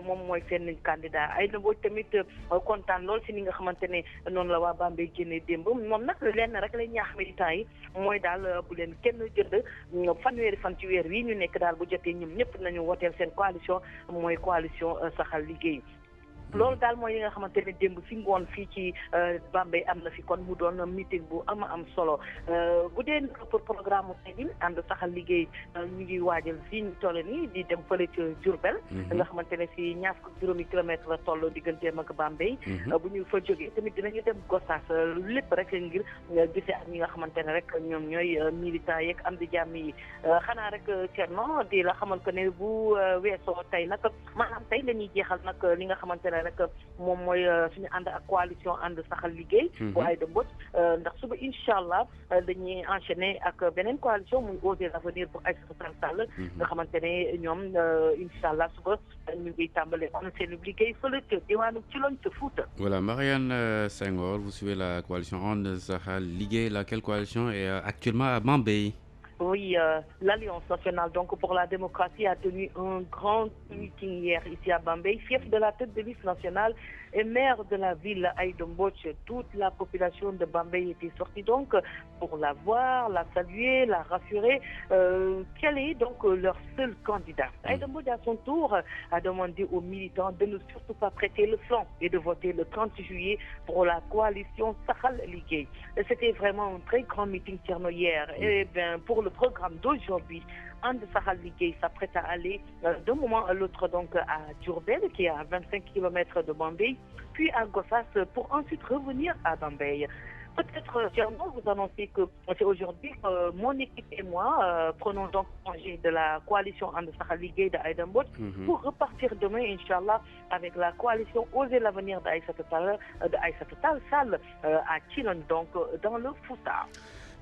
moom mooy seen candidat Aïda Mbodj tamit kontaan lool si ni nga xamante ne noonu la waa Bambey génne démb moom nag lenn rek lay ñaax militants yi mooy daal bu leen kenn jënd fanweeri fan ci weer wi ñu nekk daal bu jotee ñoom ñëpp nañu woteel seen coalition mooy coalition saxal liggéey loolu daal mooy yi nga xamante ne démb fi ngoon fii ci Bambey am na fi kon mu doon meeting bu am solo bu dee pour programme tey bi ànd saxal liggéey ñu ngi waajal fii ñu toll nii di dem fële ci Diourbel nga xamante ne si ñaar fukki juróomi kilomètre la toll digganteem ak Bambey bu ñu fa jógee tamit dinañu dem Gossas lépp rek ngir gisee ak ñi nga xamante ne rek ñoom ñooy militants yeeg am di jàmm yi xanaa rek Thierno di la xamal que ne bu weesoo tey nag maanaam tey la ñuy jeexal nag li nga xamante ne rek moom mooy suñu ànd ak coalition ànd saxal liggéey bu Aïda Mbodj ndax suba incha allah dañuy enchaîner ak beneen coalition muy Oser l'avenir bu Aïssata Tall Sall nga xamante ne ñoom incha allah suba ñu ngi tàmbale kon seen liggéey fële ca diwaanu ci loñ ca Fouta. Voilà, Mariane Senghor, vous suivez la coalition ànd saxal liggéey. Laquelle coalition est actuellement à Bambey? Oui, l'Alliance nationale donc pour la démocratie a tenu un grand meeting hier ici à Bambey, fief de la tête de liste nationale et maire de la ville Aïda Mbodj. Toute la population de Bambey était sortie donc pour la voir, la saluer, la rassurer. Quel est donc leur seul candidat? Aïda Mbodj à son tour a demandé aux militants de ne surtout pas prêter le flanc et de voter le 30 juillet pour la coalition Saxal Liggéey. C'était vraiment un très grand meeting Thierno hier. Et bien pour le programme d'aujourd'hui, And Saxal Liggéey s'apprête à aller d'un moment à l'autre donc à Diourbel qui est à 25 km de Bambey, puis à Gossas pour ensuite revenir à Bambey. Peut-être, Thierno, vous annoncez que c'est aujourd'hui que mon équipe et moi prenons donc congé de la coalition And Saxal Liggéey de Aïda Mbodj pour repartir demain, Inch'Allah, avec la coalition Oser l'avenir d'Aïssata Tall Sall à Thilogne, donc dans le Fouta.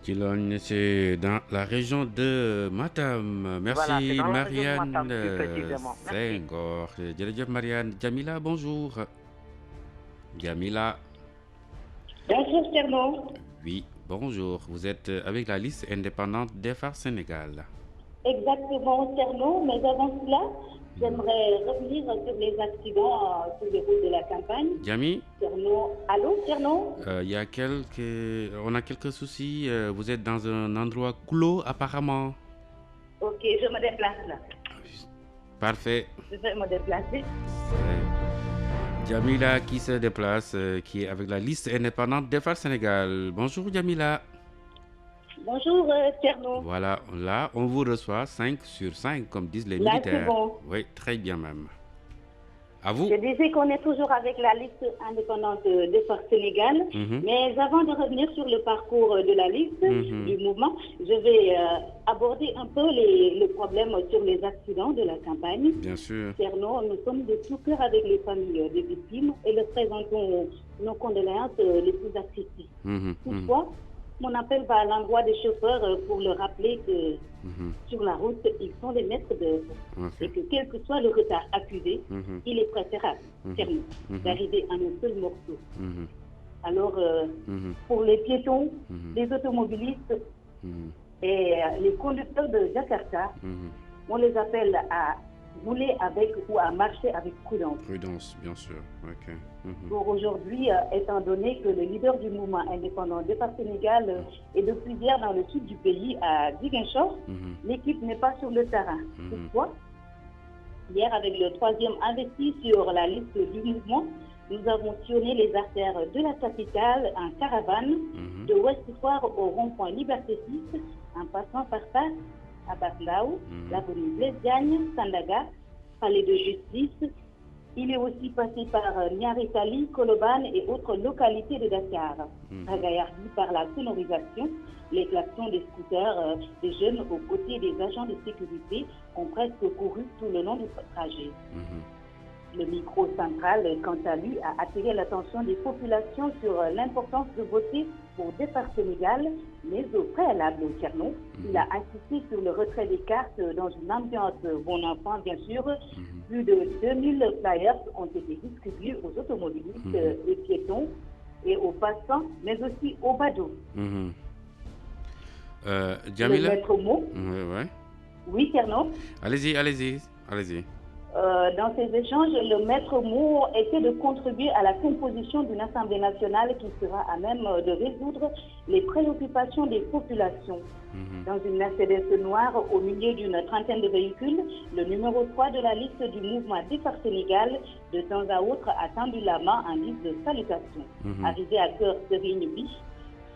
Thilogne, c'est dans la région de Matam. Merci voilà, Marianne Senghor. Merci. Marianne. Jamila, bonjour. Jamila. Bonjour Tierno. Oui, bonjour. Vous êtes avec la liste indépendante des phares Sénégal. Exactement Tierno, mais avant cela, j'aimerais revenir sur les accidents sur les routes de la campagne. Jami. Tierno. Allô Tierno. On a quelques soucis. Vous êtes dans un endroit clos apparemment. Ok, je me déplace là. Parfait. Je vais me déplacer. Jamila qui se déplace, qui est avec la liste indépendante des phares Sénégal. Bonjour Jamila. Bonjour Tierno. Voilà, là on vous reçoit 5 sur 5 comme disent les là, militaires. C'est bon. Oui, très bien même. À vous. Je disais qu'on est toujours avec la liste indépendante des phares Sénégal, mais avant de revenir sur le parcours de la liste du mouvement, je vais aborder un peu le problème sur les accidents de la campagne. Bien sûr. Tierno, nous sommes de tout cœur avec les familles des victimes et leur présentons nos condoléances les plus accessibles. Toutefois, mon appel va à l'endroit des chauffeurs pour leur rappeler que sur la route, ils sont les maîtres d'œuvre. Et que quel que soit le retard accusé, il est préférable d'arriver à un seul morceau. Alors, pour les piétons, les automobilistes et les conducteurs de Jakarta, on les appelle à rouler avec ou à marcher avec prudence. Prudence, bien sûr. Okay. Pour aujourd'hui, étant donné que le leader du mouvement indépendant des phares Sénégal est depuis hier dans le sud du pays, à Ziguinchor, l'équipe n'est pas sur le terrain. Toutefois, hier, avec le 3e investi sur la liste du mouvement, nous avons sillonné les artères de la capitale en caravane, de Ouest Foire au rond-point Liberté 6, en passant par Passe, à Baklaou, l'avenue Blaise Diagne, Sandaga, Palais de Justice. Il est aussi passé par Niaritali, Koloban et autres localités de Dakar. Ragaillardi par la sonorisation, les klaxons des scooters des jeunes aux côtés des agents de sécurité ont presque couru tout le long du trajet. Le micro central, quant à lui, a attiré l'attention des populations sur l'importance de voter pour Départ Sénégal, mais au préalable au Tierno, il a insisté sur le retrait des cartes dans une ambiance bon enfant, bien sûr. Plus de 2000 flyers ont été distribués aux automobilistes et piétons et aux passants, mais aussi aux badauds. Jamila. Le maître mot. Oui, Tierno. Allez-y. Dans ces échanges, le maître mot était de contribuer à la composition d'une Assemblée nationale qui sera à même de résoudre les préoccupations des populations. Dans une Mercedes noire au milieu d'une trentaine de véhicules, le numéro 3 de la liste du mouvement Départ Sénégal, de temps à autre, a tendu la main en guise de salutation. Arrivé à cœur Serigne Biche,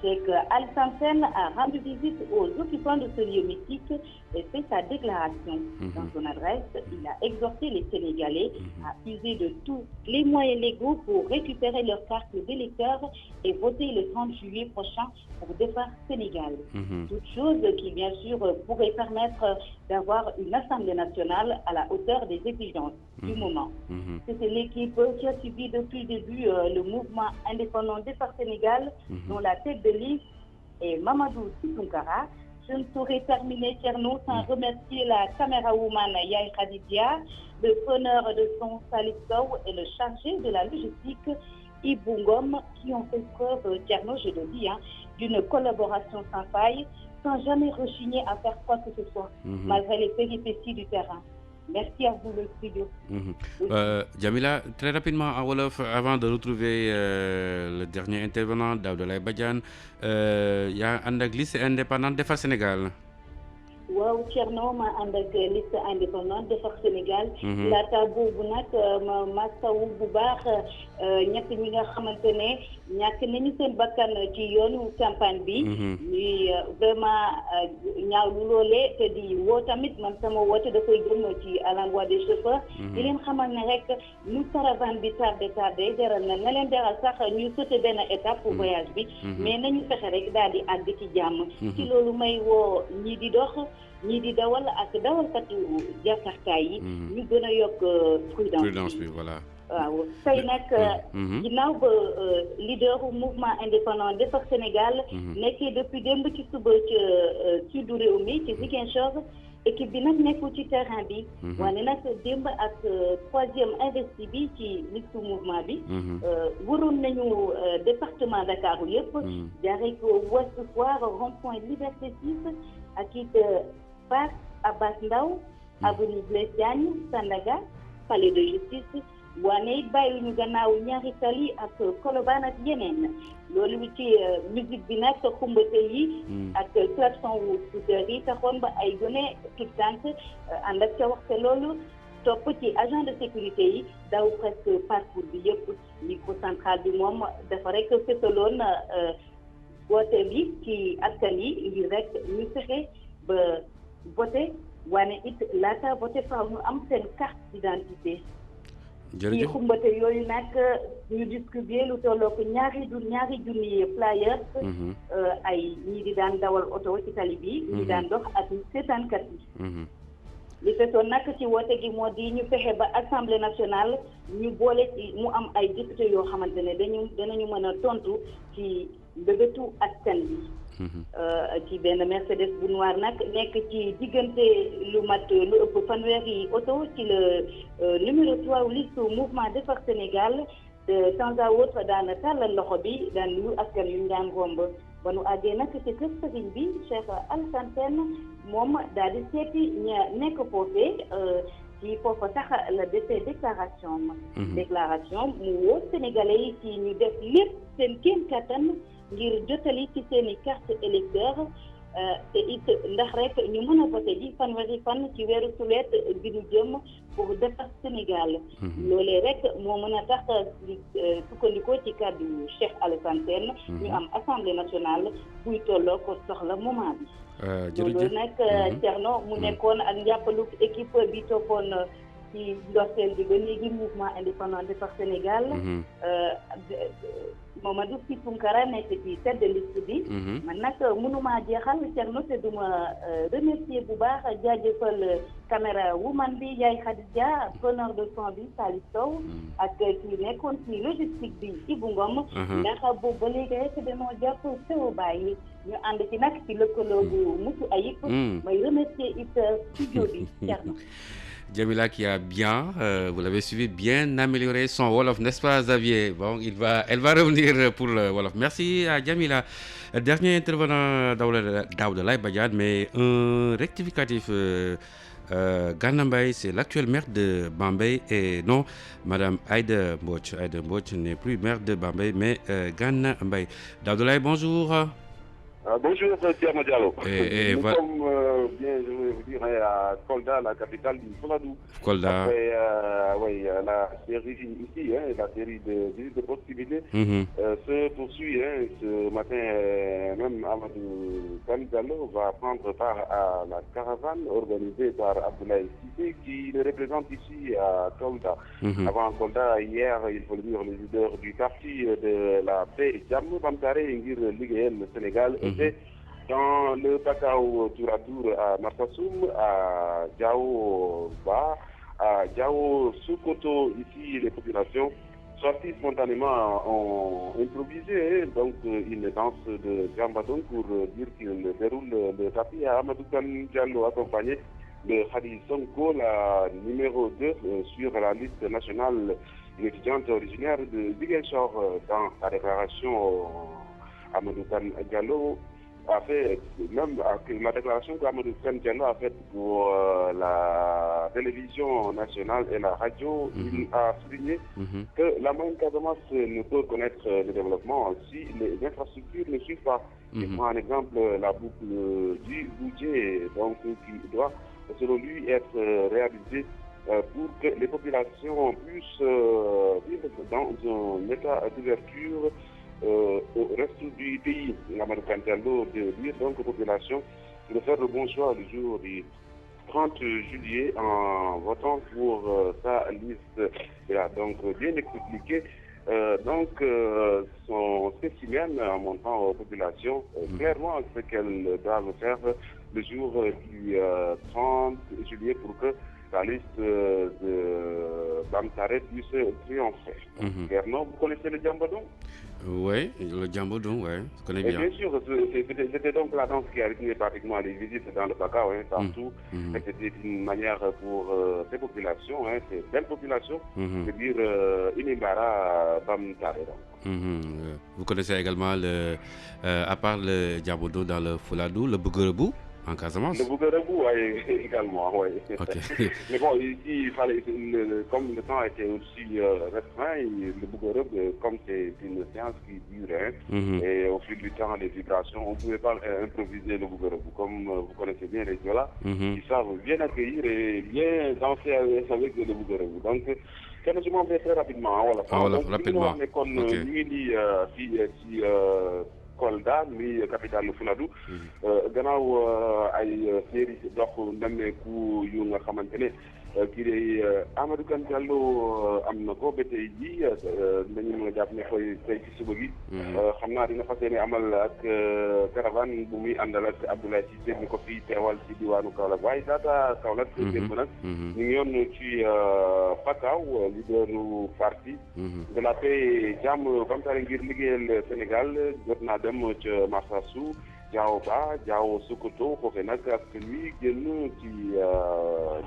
Cheikh Al-Samsen a rendu visite aux occupants de ce lieu mythique et fait sa déclaration. Dans son adresse, il a exhorté les Sénégalais à user de tous les moyens légaux pour récupérer leur carte d'électeur et voter le 30 juillet prochain pour Départ Sénégal. Toute chose qui, bien sûr, pourrait permettre d'avoir une Assemblée nationale à la hauteur des exigences du moment. C'était l'équipe qui a suivi depuis le début le mouvement indépendant Départ Sénégal, dont la tête de liste est Mamadou Situnkara. Je ne saurais terminer, Tierno, sans remercier la caméra-woman Yaï Khadidia, le preneur de son Salif Sow et le chargé de la logistique Ibungom, qui ont fait preuve, Tierno, je le dis, d'une collaboration sans faille, sans jamais rechigner à faire quoi que ce soit, malgré les péripéties du terrain. Merci à vous, le studio. Jamila, très rapidement en Wolof, avant de retrouver le dernier intervenant, Daouda Badiane, il y a un liste indépendante des phares Sénégal. waaw Thierno ma ànd ak liste indépendante Defar Sénégal. laata boobu nag ma masawu bu baax ñett ñi nga xamante ne ñàkk nañu seen bakkan ci yoonu campagne bi. ñuy vraiment ñaaw lu loolee te di woo tamit man sama woote dafay jëm ci à l'endroit des chauffeurs. di leen xamal ne rek ñu caravane bi tardé jaral na leen jaral sax ñu sauté benn étape pour voyage bi. mais nañu fexe rek daal di àgg ci jàmm. ci loolu may woo ñii di dox. ñii di dawal ak dawalkatu Jakarta yi. ñu gën a yokk prudence bi voilà. waaw tey nag ginnaaw ba leader du mouvement indépendant Defar Sénégal nekkee depuis démb ci suba ci sud réew mi ci Ziguinchor équipe bi nag nekkul ci terrain bi wane nag démb ak troisième investi bi ci liste mouvement bi waroon nañu département Dakar yëpp jaaree ko Ouest Foire rond-point Liberté 6 ak it Fass Abass Ndao avenue Blaise Diagne Sandaga palais de justice waane it bàyyi ñu gannaaw ñaari tali ak Colobane ak yeneen loolu ci musique bi nag xumbate yi ak klaxon wu scooter yi taxoon ba ay gone tout tànk ànd ak ca waxte loolu topp ci agent de sécurité yi daw presque parcours bi yëpp micro central bi moom dafa rek fësaloon vote bi ci askan yi ngir rek ñu fexe ba vote waane it laata vote faaw ñu am seen carte d'identité ci xumbate yooyu nag ñu distribué lu tolloo ko ñaari junni flyers ay ñii di daan dawal oto ci tali bi ñi daan dox ak seetaankat yi li fesoon nag ci woote gi moo di ñu fexe ba assemblée nationale ñu boole ci mu am ay député yoo xamante ne danañu mën a tontu ci mbébétu askan bi ci benn Mercedes bu noir nag nekk ci diggante lu mat lu ëpp fanweeri oto ci le numéro 3 liste mouvement Defar Sénégal de temps à autre daan tàllal loxo bi daan nuyu askan yu ñu daan romb ba nu àggee nag ci kër sëriñ bi Cheikh Alassane Sène moom daal di seeti ña nekk foofee ci foofa sax la defee déclaration mu woo sénégalais yi ci ñu def lépp seen kéem kattan ngir jotali ci seen i carte électeur te it ndax rek ñu mën a voté ji fanweeri fan ci weeru sulet bi ñu jëm pour Defar Sénégal loolee rek moo mën a tax sukkandikoo ci kàddu Cheikh Alassane Sène ñu am assemblée nationale buy tolloo ko soxla moment bi loolu nag Thierno mu nekkoon ak njàppalu équipe bi toppoon ci ndorteel bi ba léegi mouvement indépendant Defar Sénégal Mamadou Sy Tounkara nekk ci tête de liste bi man nag mënumaa jeexal Thierno te duma remercier bu baax jaajëfal caméra woman bi Yaay Khadija preneur de son bi Salif Sow ak ki nekkoon ci logistique bi Ibou Ngom ndax boobu ba léegi rek dañoo jàpp sew bàyyi ñu ànd ci nag ci lëkkaloo bu mucc ayib may remercier it studio bi Thierno Djamila qui a bien, vous l'avez suivi, bien amélioré son Wolof, n'est-ce pas Xavier? Bon, elle va revenir pour le Wolof. Merci à Djamila. Dernier intervenant Daouda Badiane, mais un rectificatif. Gana Mbaye, c'est l'actuel maire de Bambey et non, Madame Aïda Mbodj. Aïda Mbodj n'est plus maire de Bambey, mais Gana Mbaye. Daouda, bonjour. Bonjour, Thierno Diallo. Nous sommes bien, je vais vous dire, à Kolda, la capitale du Fouladou. Kolda. Après, la série ici, la série de visites de proximité se poursuit. Ce matin, même Amadou Diallo va prendre part à la caravane organisée par Abdoulaye Cissé, qui le représente ici à Kolda. Avant Kolda, hier, il faut le dire, le leader du parti de la paix, Djamou Bamkare Ngir Ligéen, le Sénégal, dans le Bakao tour à tour à Marsassoum, à Diao Ba, à Diao Soukoto, ici les populations sorties spontanément ont improvisé donc une danse de Gambadon pour dire qu'il déroule le tapis à Amadou Diallo accompagné de Khadi Sonko, la numéro 2 sur la liste nationale, une étudiante originaire de Ziguinchor. Dans sa déclaration, Amadou Diallo a fait, même la déclaration qu'Amadou Diallo a faite pour la télévision nationale et la radio, il a souligné que la moyenne Casamance ne peut connaître le développement si les infrastructures ne suivent pas. Il prend un exemple, la boucle du budget, donc qui doit, selon lui, être réalisée pour que les populations puissent vivre dans un état d'ouverture au reste du pays. Amadou Diallo de dire donc aux populations de faire le bon choix le jour du 30 juillet en votant pour sa liste. Il a donc bien expliqué son spécimen en montrant aux populations clairement ce qu'elles doivent faire le jour du 30 juillet pour que la liste de Bamtare puisse triompher. Guerno, vous connaissez le Djambodon? Oui, le Djambodon, oui, je connais bien. Et bien sûr, c'était donc la danse qui a rythmé pratiquement les visites dans le Pakao, partout. Et c'était une manière pour ces populations, ces belles populations, de dire Inimbara Bamtare. Vous connaissez également, à part le Djambodon dans le Fouladou, le Bouguerebou en Casamance? Le Bouguerebou, oui, également, oui. Okay. Mais bon, ici, il fallait, comme le temps était aussi restreint, le Bouguerebou, comme c'est une séance qui dure, et au fil du temps, les vibrations, on ne pouvait pas improviser le Bouguerebou. Comme vous connaissez bien les Diola, ils savent bien accueillir et bien danser avec le Bouguerebou. Donc, je m'en vais très rapidement. Voilà, rapidement. Kolda mi capitale Fuladu gannaaw ay série dox nemmeeku yu nga xamante ne kii de Amadou Kane Diallo am na ko ba tey jii dañu mën a jàpp ne koy tey ci suba gi xam naa dina fas yéene amal ak caravane bu muy àndal ak Abdoulaye Cissé mi ko fii teewal ci diwaanu Kaolack waaye daata Kaolack démb nag ñu ngi yoon ci Pakao leaderu parti de la paix jàmm Bamtare ngir liggéeyal Sénégal jot naa dem ca Marsassoum Diao Ba Diao Sokoto foofee nag ak lui génn ci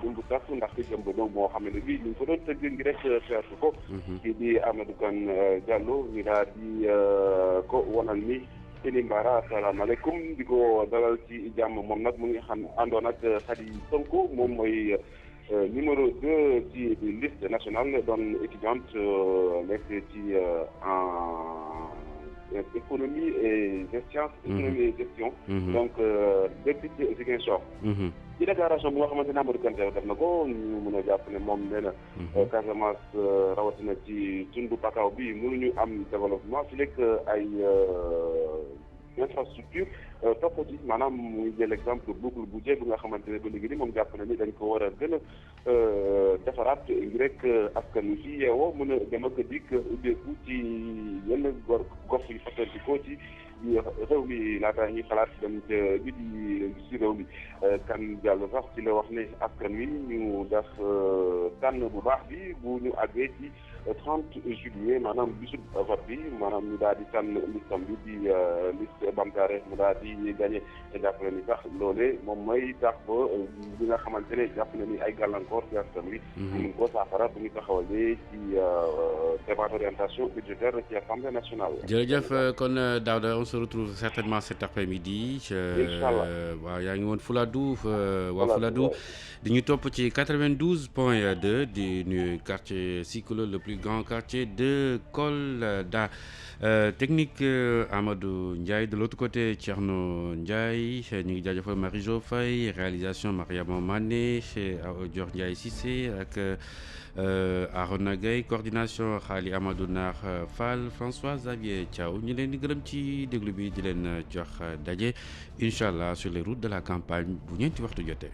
Lumbu Tass ndax Djambodon moo xam ne bii ñu ngi ko doon tëgg ngi rek feertu ko kii di Amadou Kane Diallo ñu daal di ko wonal ni Inimbara asalaamaaleykum di ko dalal ci jàmm moom nag mu ngi xam àndoon ak Khady Sonko moom mooy numéro 2 ci liste nationale doon étudiante nekk ci en économie et gestion donc depuis Ziguinchor ci déclaration bu nga xamante ne Amadou Kane def na ko ñu mën a jàpp ne moom nee na Casamance rawatina ci tundu Pakao bi mënuñu am développement fi lekk ay infrastructure topp ci maanaam muy jël exemple boucle bu jéeg nga xamante ne ba léegi ni moom jàpp na ni dañ ko war a gën a defaraat ngir rek askan wi fi yeewoo mën a dem ak dikk ubbeeku ci yenn gox yi fàttali ko ci réew mi laata ñuy xalaat dem ca bi di si réew mi Kane Diallo sax ci la wax ne askan wi ñu def tànn bu baax bi bu ñu àggee ci 30 juillet maanaam bisu vote bi maanaam ñu daal di tànn listam bi di liste Bamtare mu daal di gagné te jàpp na ni sax loolee moom mooy tax ba bi nga xamante ne jàpp na ni ay gàllankoor ci askan wi ñu ko saafara bu ñu taxawalee ci débat d'orientation budgétaire ci Assemblée nationale. jërëjëf kon Daouda on se retrouve certainement cet après-midi. Inch'Allah. waaw yaa ngi woon Fouladou waa Fouladou di ñu topp ci 92.2 di nuyu quartier Sikolo le plus grand quartier de Kolda. Technique Amadou Ndiaye, de l'autre côté Thierno Ndiaye, ñu ngi jaajëfal Marie-Jo Faye, réalisation Mariama Mané, Dior Ndiaye Cissé ak Arona Gueye, coordination Khali Amadou Nar Fall, François Xavier Thiaw. ñu leen di gërëm ci déglu bi di leen jox daje incha allah sur les routes de la campagne bu ñeenti waxtu jotee.